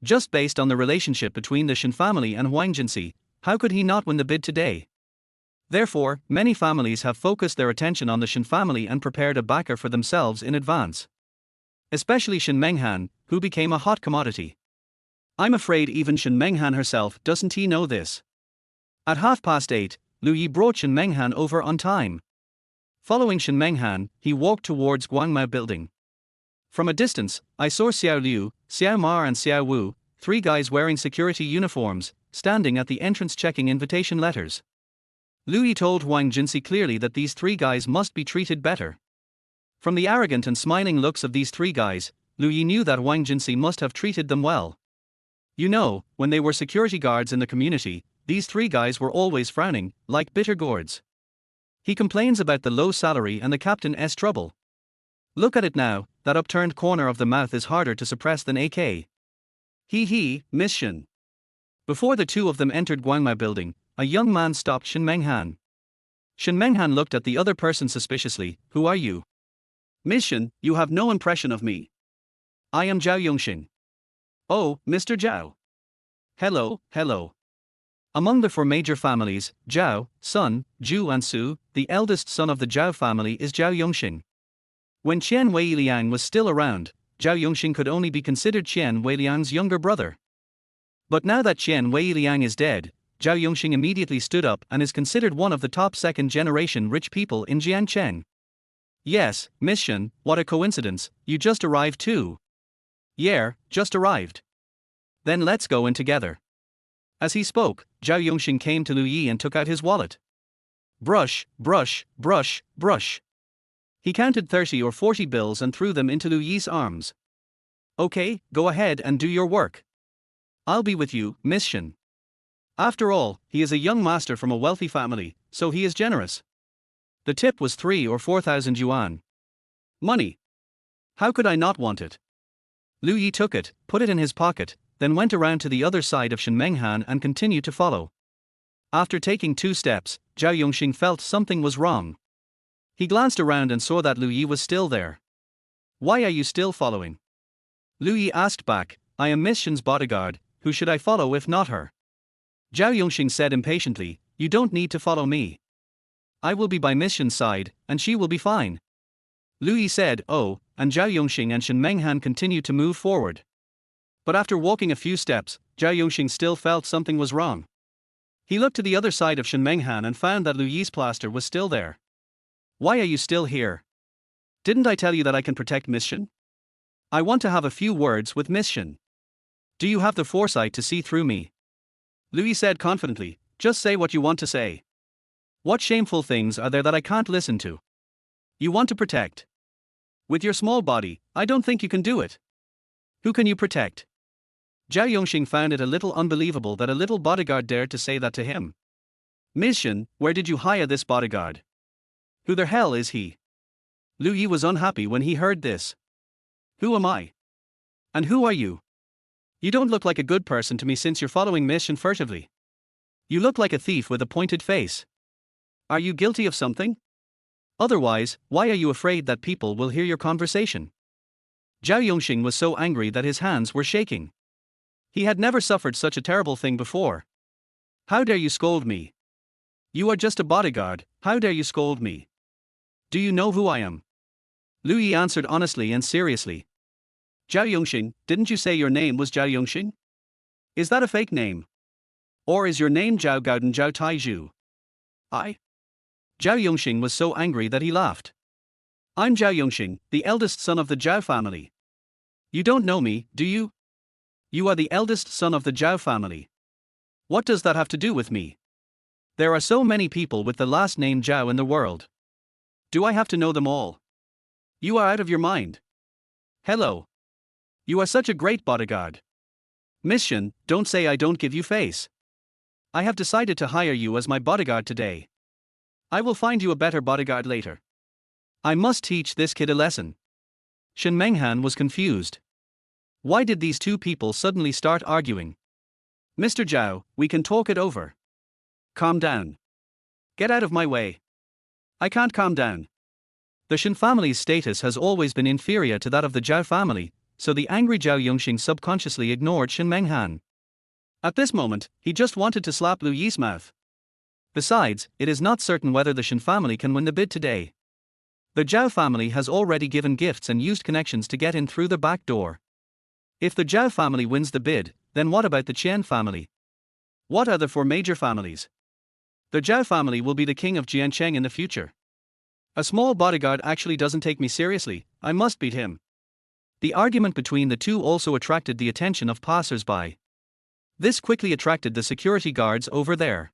Just based on the relationship between the Shen family and Huang Jinsi, how could he not win the bid today? Therefore, many families have focused their attention on the Shen family and prepared a backer for themselves in advance. Especially Shen Menghan, who became a hot commodity. I'm afraid even Shen Menghan herself doesn't know this. At 8:30, Lu Yi brought Shen Menghan over on time. Following Shen Menghan, he walked towards Guangmao building. From a distance, I saw Xiao Liu, Xiao Ma and Xiao Wu, 3 guys wearing security uniforms, standing at the entrance checking invitation letters. Lu Yi told Huang Jinsi clearly that these 3 guys must be treated better. From the arrogant and smiling looks of these 3 guys, Lu Yi knew that Huang Jinsi must have treated them well. You know, when they were security guards in the community, these 3 guys were always frowning, like bitter gourds. He complains about the low salary and the captain's trouble. Look at it now, that upturned corner of the mouth is harder to suppress than AK. Miss Shen. Before the 2 of them entered Guangmao building, a young man stopped Shen Menghan. Shen Menghan looked at the other person suspiciously. Who are you? Miss Shen, you have no impression of me. I am Zhao Yongxing. Oh, Mr. Zhao. Hello. Among the 4 major families, Zhao, Sun, Zhu and Su, the eldest son of the Zhao family is Zhao Yongxing. When Qian Weiliang was still around, Zhao Yongxing could only be considered Qian Weiliang's younger brother. But now that Qian Weiliang is dead, Zhao Yongxing immediately stood up and is considered one of the top 2nd-generation rich people in Jiangcheng. Yes, Miss Shen, what a coincidence, you just arrived too. Yeah, just arrived. Then let's go in together. As he spoke, Zhao Yongxing came to Lu Yi and took out his wallet. Brush. He counted 30 or 40 bills and threw them into Lu Yi's arms. Okay, go ahead and do your work. I'll be with you, Miss Shen. After all, he is a young master from a wealthy family, so he is generous. The tip was 3 or 4,000 yuan. Money. How could I not want it? Lu Yi took it, put it in his pocket, then went around to the other side of Shen Menghan and continued to follow. After taking 2 steps, Zhao Yongxing felt something was wrong. He glanced around and saw that Lu Yi was still there. Why are you still following? Lu Yi asked back. I am Miss Shen's bodyguard, who should I follow if not her? Zhao Yongxing said impatiently, you don't need to follow me. I will be by Miss Shen's side, and she will be fine. Lu Yi said, oh, and Zhao Yongxing and Shen Menghan continued to move forward. But after walking a few steps, Zhao Yongxing still felt something was wrong. He looked to the other side of Shen Menghan and found that Lu Yi's plaster was still there. Why are you still here? Didn't I tell you that I can protect Miss Shen? I want to have a few words with Miss Shen. Do you have the foresight to see through me? Lu Yi said confidently, just say what you want to say. What shameful things are there that I can't listen to? You want to protect. With your small body, I don't think you can do it. Who can you protect? Zhao Yongxing found it a little unbelievable that a little bodyguard dared to say that to him. Miss Shen, where did you hire this bodyguard? Who the hell is he? Lu Yi was unhappy when he heard this. Who am I? And who are you? You don't look like a good person to me since you're following Miss Shen furtively. You look like a thief with a pointed face. Are you guilty of something? Otherwise, why are you afraid that people will hear your conversation? Zhao Yongxing was so angry that his hands were shaking. He had never suffered such a terrible thing before. How dare you scold me? You are just a bodyguard, how dare you scold me? Do you know who I am? Lu Yi answered honestly and seriously. Zhao Yongxing, didn't you say your name was Zhao Yongxing? Is that a fake name? Or is your name Zhao Gaodan Zhao Taizhu? I? Zhao Yongxing was so angry that he laughed. I'm Zhao Yongxing, the eldest son of the Zhao family. You don't know me, do you? You are the eldest son of the Zhao family. What does that have to do with me? There are so many people with the last name Zhao in the world. Do I have to know them all? You are out of your mind. Hello. You are such a great bodyguard. Miss Shen, don't say I don't give you face. I have decided to hire you as my bodyguard today. I will find you a better bodyguard later. I must teach this kid a lesson. Shen Menghan was confused. Why did these two people suddenly start arguing? Mr. Zhao, we can talk it over. Calm down. Get out of my way. I can't calm down. The Shen family's status has always been inferior to that of the Zhao family, so the angry Zhao Yongxing subconsciously ignored Shen Menghan. At this moment, he just wanted to slap Lu Yi's mouth. Besides, it is not certain whether the Shen family can win the bid today. The Zhao family has already given gifts and used connections to get in through the back door. If the Zhao family wins the bid, then what about the Qian family? What are the 4 major families? The Zhao family will be the king of Jiancheng in the future. A small bodyguard actually doesn't take me seriously, I must beat him. The argument between the two also attracted the attention of passers-by. This quickly attracted the security guards over there.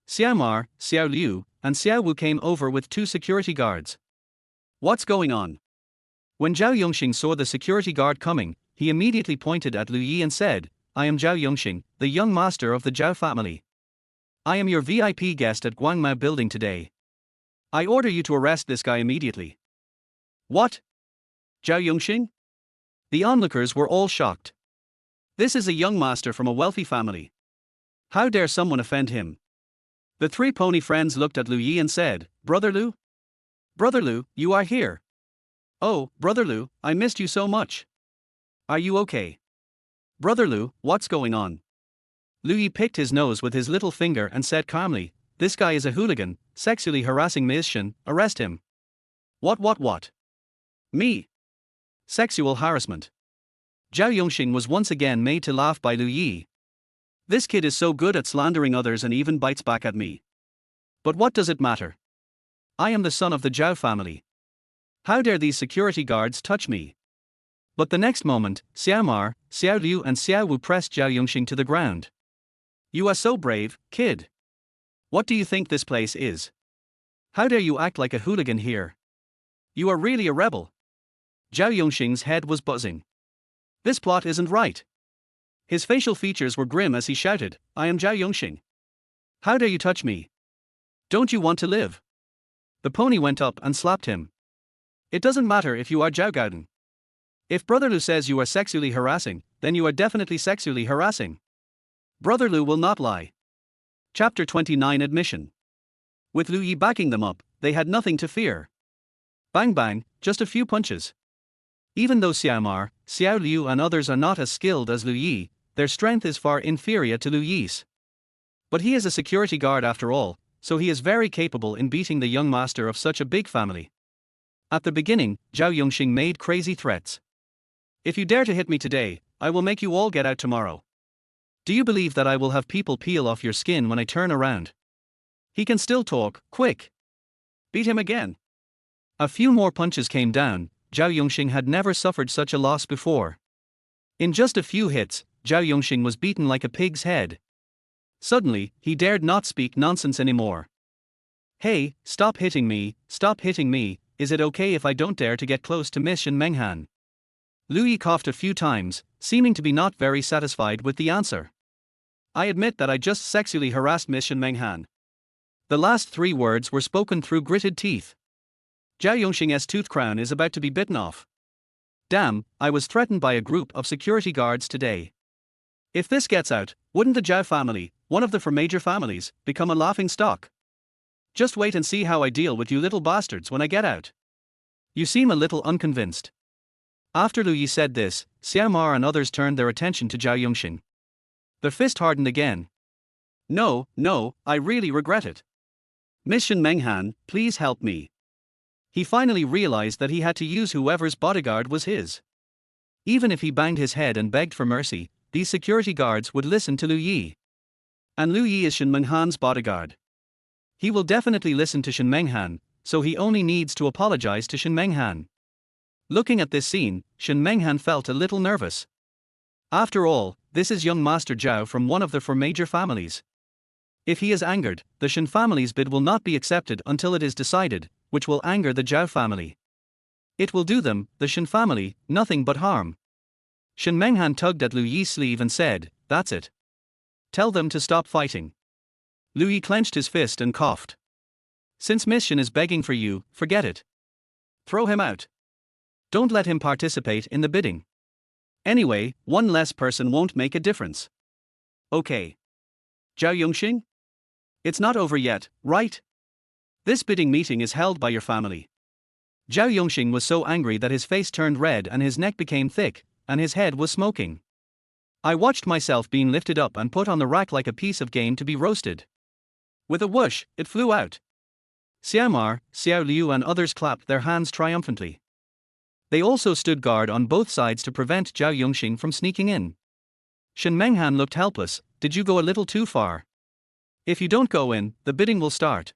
Xiao Mar, Xiao Liu, and Xiao Wu came over with 2 security guards. What's going on? When Zhao Yongxing saw the security guard coming, he immediately pointed at Lu Yi and said, I am Zhao Yongxing, the young master of the Zhao family. I am your VIP guest at Guangmao building today. I order you to arrest this guy immediately. What? Zhao Yongxing? The onlookers were all shocked. This is a young master from a wealthy family. How dare someone offend him? The 3 pony friends looked at Lu Yi and said, Brother Lu? Brother Lu, you are here. Oh, Brother Lu, I missed you so much. Are you okay? Brother Lu, what's going on? Lu Yi picked his nose with his little finger and said calmly, this guy is a hooligan, sexually harassing Miss Shen, arrest him. What? Me? Sexual harassment. Zhao Yongxing was once again made to laugh by Lu Yi. This kid is so good at slandering others and even bites back at me. But what does it matter? I am the son of the Zhao family. How dare these security guards touch me? But the next moment, Xiao Mar, Xiao Liu and Xiao Wu pressed Zhao Yongxing to the ground. You are so brave, kid. What do you think this place is? How dare you act like a hooligan here? You are really a rebel. Zhao Yongxing's head was buzzing. This plot isn't right. His facial features were grim as he shouted, I am Zhao Yongxing. How dare you touch me? Don't you want to live? The pony went up and slapped him. It doesn't matter if you are Zhao Gaodan. If Brother Lu says you are sexually harassing, then you are definitely sexually harassing. Brother Lu will not lie. Chapter 29 Admission. With Lu Yi backing them up, they had nothing to fear. Bang bang, just a few punches. Even though Xiao Mar, Xiao Liu and others are not as skilled as Lu Yi, their strength is far inferior to Lu Yi's. But he is a security guard after all, so he is very capable in beating the young master of such a big family. At the beginning, Zhao Yongxing made crazy threats. If you dare to hit me today, I will make you all get out tomorrow. Do you believe that I will have people peel off your skin when I turn around? He can still talk, quick. Beat him again. A few more punches came down. Zhao Yongxing had never suffered such a loss before. In just a few hits, Zhao Yongxing was beaten like a pig's head. Suddenly, he dared not speak nonsense anymore. Hey, stop hitting me, is it okay if I don't dare to get close to Miss Shen Menghan? Lu Yi coughed a few times, seeming to be not very satisfied with the answer. I admit that I just sexually harassed Miss Shen Menghan. The last 3 words were spoken through gritted teeth. Zhao Yongxing's tooth crown is about to be bitten off. Damn, I was threatened by a group of security guards today. If this gets out, wouldn't the Zhao family, one of the 4 major families, become a laughing stock? Just wait and see how I deal with you little bastards when I get out. You seem a little unconvinced. After Lu Yi said this, Xiao Mar and others turned their attention to Zhao Yongxing. The fist hardened again. No, I really regret it. Miss Shen Menghan, please help me. He finally realized that he had to use whoever's bodyguard was his. Even if he banged his head and begged for mercy, these security guards would listen to Lu Yi. And Lu Yi is Shen Menghan's bodyguard. He will definitely listen to Shen Menghan, so he only needs to apologize to Shen Menghan. Looking at this scene, Shen Menghan felt a little nervous. After all, this is young Master Zhao from one of the 4 major families. If he is angered, the Shen family's bid will not be accepted until it is decided, which will anger the Zhao family. It will do them, the Shen family, nothing but harm. Shen Menghan tugged at Lu Yi's sleeve and said, "That's it. Tell them to stop fighting." Lu Yi clenched his fist and coughed. Since Miss Shen is begging for you, forget it. Throw him out. Don't let him participate in the bidding. Anyway, 1 less person won't make a difference. Okay. Zhao Yongxing? It's not over yet, right? This bidding meeting is held by your family. Zhao Yongxing was so angry that his face turned red and his neck became thick, and his head was smoking. I watched myself being lifted up and put on the rack like a piece of game to be roasted. With a whoosh, it flew out. Xiao Mar, Xiao Liu and others clapped their hands triumphantly. They also stood guard on both sides to prevent Zhao Yongxing from sneaking in. Shen Menghan looked helpless. Did you go a little too far? If you don't go in, the bidding will start.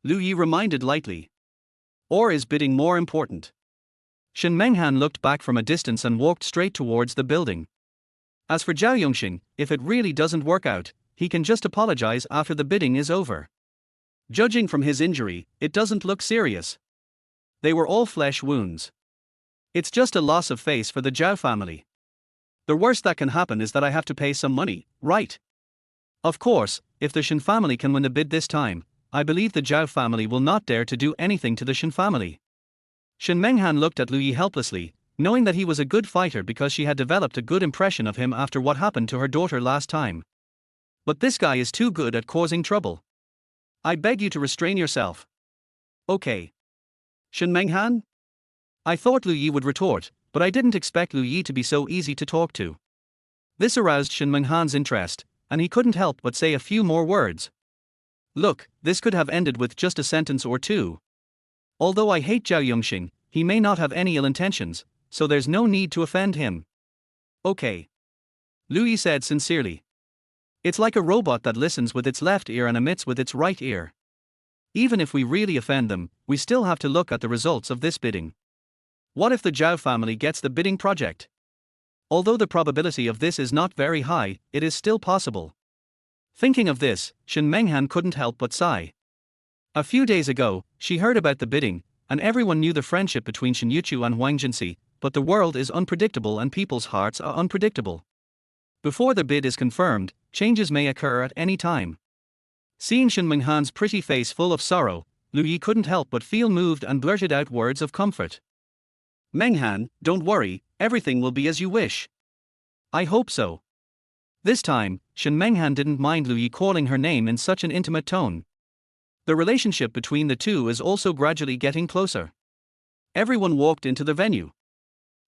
Lu Yi reminded lightly. Or is bidding more important? Shen Menghan looked back from a distance and walked straight towards the building. As for Zhao Yongxing, if it really doesn't work out, he can just apologize after the bidding is over. Judging from his injury, it doesn't look serious. They were all flesh wounds. It's just a loss of face for the Zhao family. The worst that can happen is that I have to pay some money, right? Of course, if the Shen family can win the bid this time, I believe the Zhao family will not dare to do anything to the Shen family. Shen Menghan looked at Lu Yi helplessly, knowing that he was a good fighter because she had developed a good impression of him after what happened to her daughter last time. But this guy is too good at causing trouble. I beg you to restrain yourself. Okay. Shen Menghan? I thought Lu Yi would retort, but I didn't expect Lu Yi to be so easy to talk to. This aroused Shen Menghan's interest, and he couldn't help but say a few more words. Look, this could have ended with just a sentence or 2. Although I hate Zhao Yongxing, he may not have any ill intentions, so there's no need to offend him. Okay. Lu Yi said sincerely. It's like a robot that listens with its left ear and emits with its right ear. Even if we really offend them, we still have to look at the results of this bidding. What if the Zhao family gets the bidding project? Although the probability of this is not very high, it is still possible. Thinking of this, Shen Menghan couldn't help but sigh. A few days ago, she heard about the bidding, and everyone knew the friendship between Shen Yuchu and Huang Jinxi, but the world is unpredictable and people's hearts are unpredictable. Before the bid is confirmed, changes may occur at any time. Seeing Shen Menghan's pretty face full of sorrow, Lu Yi couldn't help but feel moved and blurted out words of comfort. Menghan, don't worry, everything will be as you wish. I hope so. This time, Shen Menghan didn't mind Lu Yi calling her name in such an intimate tone. The relationship between the two is also gradually getting closer. Everyone walked into the venue.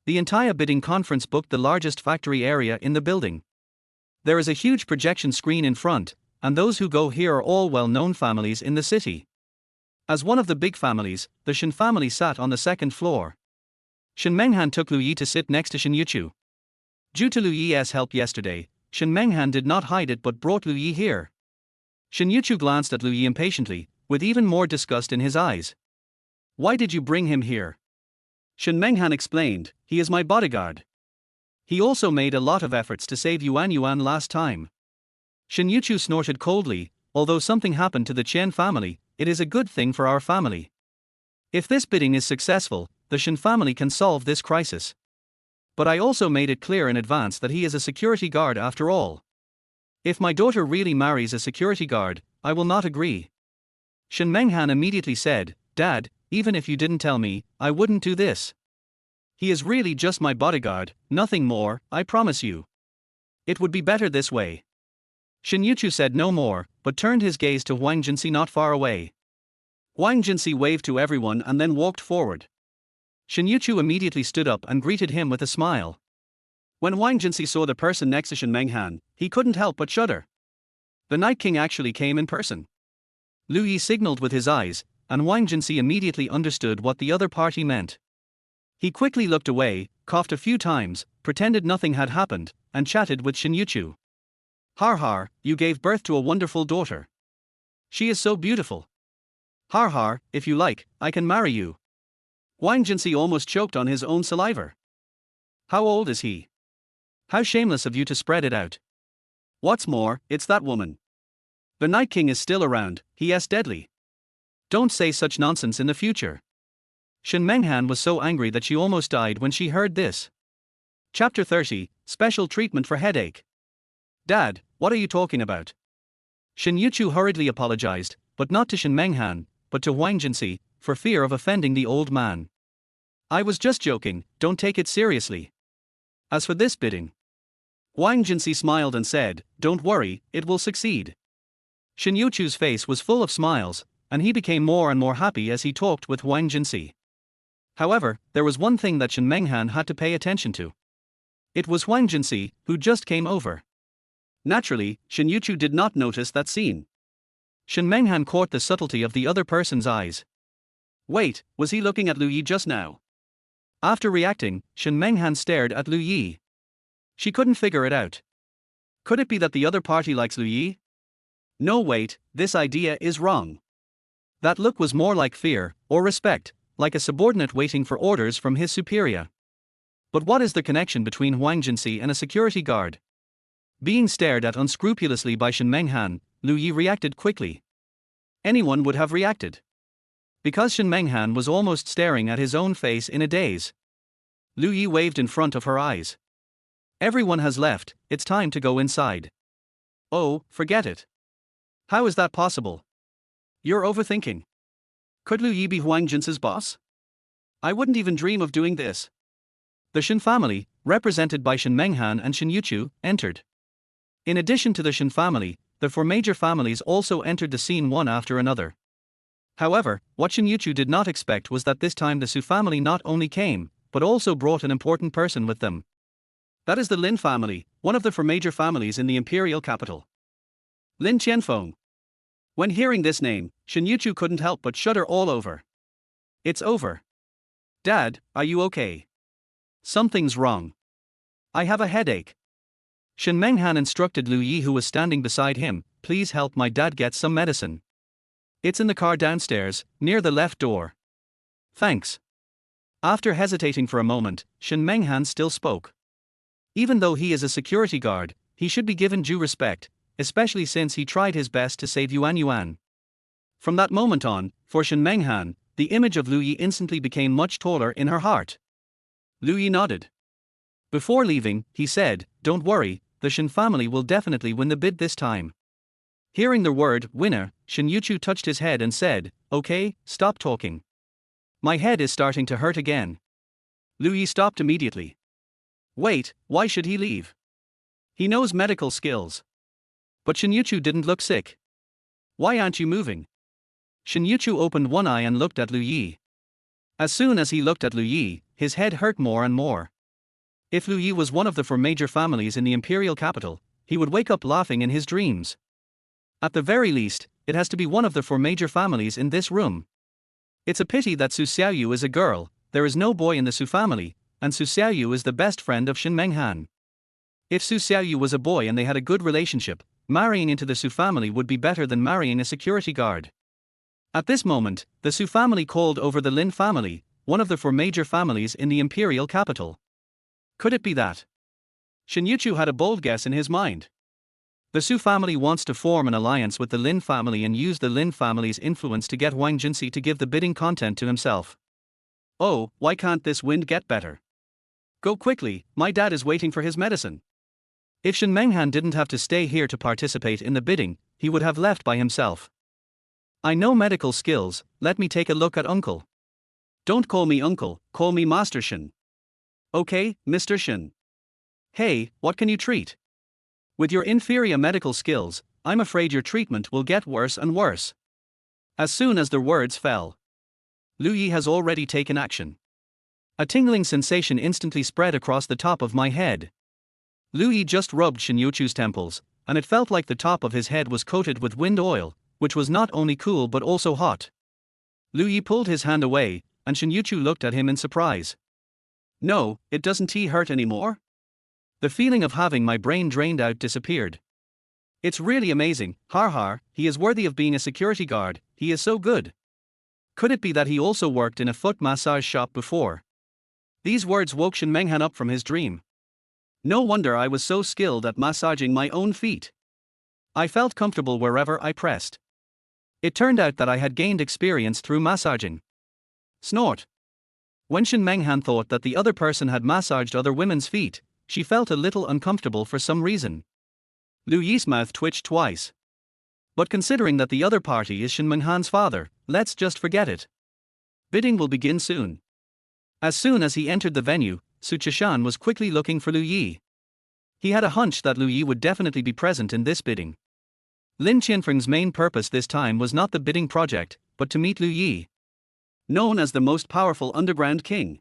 The entire bidding conference booked the largest factory area in the building. There is a huge projection screen in front, and those who go here are all well-known families in the city. As one of the big families, the Shen family sat on the second floor. Shen Menghan took Lu Yi to sit next to Shen Yuchu. Due to Lu Yi's help yesterday, Shen Menghan did not hide it but brought Lu Yi here. Shen Yuchu glanced at Lu Yi impatiently, with even more disgust in his eyes. Why did you bring him here? Shen Menghan explained, he is my bodyguard. He also made a lot of efforts to save Yuan Yuan last time. Shen Yuchu snorted coldly, although something happened to the Chen family, it is a good thing for our family. If this bidding is successful, the Shen family can solve this crisis. But I also made it clear in advance that he is a security guard after all. If my daughter really marries a security guard, I will not agree. Shen Menghan immediately said, Dad, even if you didn't tell me, I wouldn't do this. He is really just my bodyguard, nothing more, I promise you. It would be better this way. Shen Yuchu said no more, but turned his gaze to Huang Jinsi not far away. Huang Jinsi waved to everyone and then walked forward. Shen Yuchu immediately stood up and greeted him with a smile. When Huang Jinsi saw the person next to Shen Menghan, he couldn't help but shudder. The Night King actually came in person. Lu Yi signaled with his eyes, and Huang Jinsi immediately understood what the other party meant. He quickly looked away, coughed a few times, pretended nothing had happened, and chatted with Shen Yuchu. Har har, you gave birth to a wonderful daughter. She is so beautiful. Har har, if you like, I can marry you. Huang Jinsi almost choked on his own saliva. How old is he? How shameless of you to spread it out. What's more, it's that woman. The Night King is still around, he is deadly. Don't say such nonsense in the future. Shen Menghan was so angry that she almost died when she heard this. Chapter 30, Special Treatment for Headache. Dad, what are you talking about? Shen Yuchu hurriedly apologized, but not to Shen Menghan, but to Huang Jinsi, for fear of offending the old man. I was just joking, don't take it seriously. As for this bidding, Huang Jinsi smiled and said, don't worry, it will succeed. Shen Yuchu's face was full of smiles, and he became more and more happy as he talked with Huang Jinsi. However, there was one thing that Shen Menghan had to pay attention to. It was Huang Jinsi, who just came over. Naturally, Shen Yuchu did not notice that scene. Shen Menghan caught the subtlety of the other person's eyes. Wait, was he looking at Lu Yi just now? After reacting, Shen Menghan stared at Lu Yi. She couldn't figure it out. Could it be that the other party likes Lu Yi? No, wait, this idea is wrong. That look was more like fear, or respect, like a subordinate waiting for orders from his superior. But what is the connection between Huang Jinsi and a security guard? Being stared at unscrupulously by Shen Menghan, Lu Yi reacted quickly. Anyone would have reacted. Because Shen Menghan was almost staring at his own face in a daze. Lu Yi waved in front of her eyes. Everyone has left, it's time to go inside. Oh, forget it. How is that possible? You're overthinking. Could Lu Yi be Huang Jinsi's boss? I wouldn't even dream of doing this. The Shen family, represented by Shen Menghan and Shen Yuchu, entered. In addition to the Shen family, the four major families also entered the scene one after another. However, what Shen Yuchu did not expect was that this time the Su family not only came, but also brought an important person with them. That is the Lin family, one of the four major families in the imperial capital. Lin Qianfeng. When hearing this name, Shen Yuchu couldn't help but shudder all over. It's over. Dad, are you okay? Something's wrong. I have a headache. Shen Menghan instructed Lu Yi, who was standing beside him, please help my dad get some medicine. It's in the car downstairs, near the left door. Thanks. After hesitating for a moment, Shen Menghan still spoke. Even though he is a security guard, he should be given due respect, especially since he tried his best to save Yuan Yuan. From that moment on, for Shen Menghan, the image of Lu Yi instantly became much taller in her heart. Lu Yi nodded. Before leaving, he said, don't worry, the Shen family will definitely win the bid this time. Hearing the word winner, Shen Yuchu touched his head and said, okay, stop talking. My head is starting to hurt again. Lu Yi stopped immediately. Wait, why should he leave? He knows medical skills. But Shin Yuchu didn't look sick. Why aren't you moving? Shin Yuchu opened one eye and looked at Lu Yi. As soon as he looked at Lu Yi, his head hurt more and more. If Lu Yi was one of the four major families in the imperial capital, he would wake up laughing in his dreams. At the very least, it has to be one of the four major families in this room. It's a pity that Su Xiaoyu is a girl, there is no boy in the Su family, and Su Xiaoyu is the best friend of Shin Menghan. If Su Xiaoyu was a boy and they had a good relationship, marrying into the Su family would be better than marrying a security guard. At this moment, the Su family called over the Lin family, one of the four major families in the imperial capital. Could it be that? Shin Yuchu had a bold guess in his mind. The Su family wants to form an alliance with the Lin family and use the Lin family's influence to get Wang Jinsi to give the bidding content to himself. Oh, why can't this wind get better? Go quickly, my dad is waiting for his medicine. If Shin Menghan didn't have to stay here to participate in the bidding, he would have left by himself. I know medical skills, let me take a look at uncle. Don't call me uncle, call me Master Shin. Okay, Mr. Shin. Hey, what can you treat? With your inferior medical skills, I'm afraid your treatment will get worse and worse. As soon as the words fell, Lu Yi has already taken action. A tingling sensation instantly spread across the top of my head. Lu Yi just rubbed Shin Yuchu's temples, and it felt like the top of his head was coated with wind oil, which was not only cool but also hot. Lu Yi pulled his hand away, and Shin Yuchu looked at him in surprise. No, it doesn't hurt anymore? The feeling of having my brain drained out disappeared. It's really amazing, har, he is worthy of being a security guard, he is so good. Could it be that he also worked in a foot massage shop before? These words woke Shin Menghan up from his dream. No wonder I was so skilled at massaging my own feet. I felt comfortable wherever I pressed. It turned out that I had gained experience through massaging. Snort. When Shin Menghan thought that the other person had massaged other women's feet, she felt a little uncomfortable for some reason. Lu Yi's mouth twitched twice. But considering that the other party is Shin Menghan's father, let's just forget it. Bidding will begin soon. As soon as he entered the venue, Su Chishan was quickly looking for Lu Yi. He had a hunch that Lu Yi would definitely be present in this bidding. Lin Qianfeng's main purpose this time was not the bidding project, but to meet Lu Yi. Known as the most powerful underground king.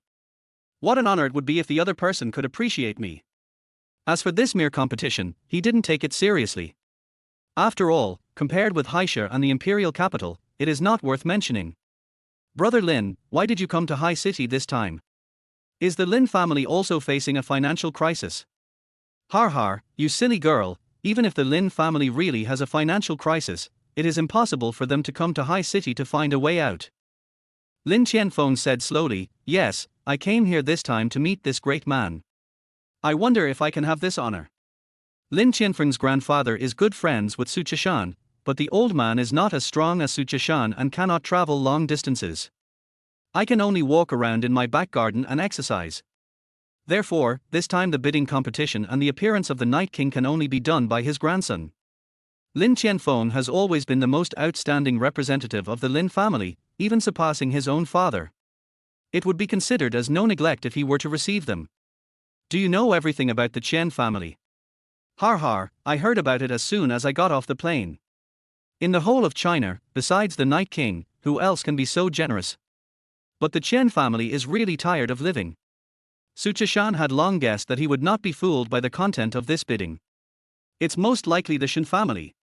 What an honor it would be if the other person could appreciate me. As for this mere competition, he didn't take it seriously. After all, compared with Haisha and the imperial capital, it is not worth mentioning. Brother Lin, why did you come to High City this time? Is the Lin family also facing a financial crisis? Har, you silly girl, even if the Lin family really has a financial crisis, it is impossible for them to come to High City to find a way out. Lin Qianfeng said slowly, yes, I came here this time to meet this great man. I wonder if I can have this honor. Lin Qianfeng's grandfather is good friends with Su Chishan, but the old man is not as strong as Su Chishan and cannot travel long distances. I can only walk around in my back garden and exercise. Therefore, this time the bidding competition and the appearance of the Night King can only be done by his grandson. Lin Qianfeng has always been the most outstanding representative of the Lin family, even surpassing his own father. It would be considered as no neglect if he were to receive them. Do you know everything about the Qian family? Har, I heard about it as soon as I got off the plane. In the whole of China, besides the Night King, who else can be so generous? But the Qian family is really tired of living. Su Chishan had long guessed that he would not be fooled by the content of this bidding. It's most likely the Shin family.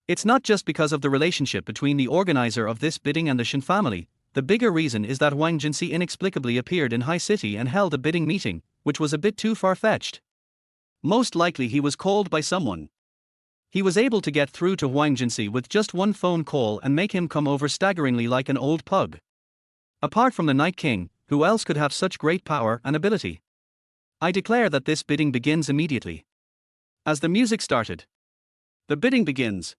It's not just because of the relationship between the organizer of this bidding and the Shin family. The bigger reason is that Wang Jinsi inexplicably appeared in High City and held a bidding meeting, which was a bit too far-fetched. Most likely he was called by someone. He was able to get through to Wang Jinsi with just one phone call and make him come over staggeringly like an old pug. Apart from the Night King, who else could have such great power and ability? I declare that this bidding begins immediately. As the music started, the bidding begins.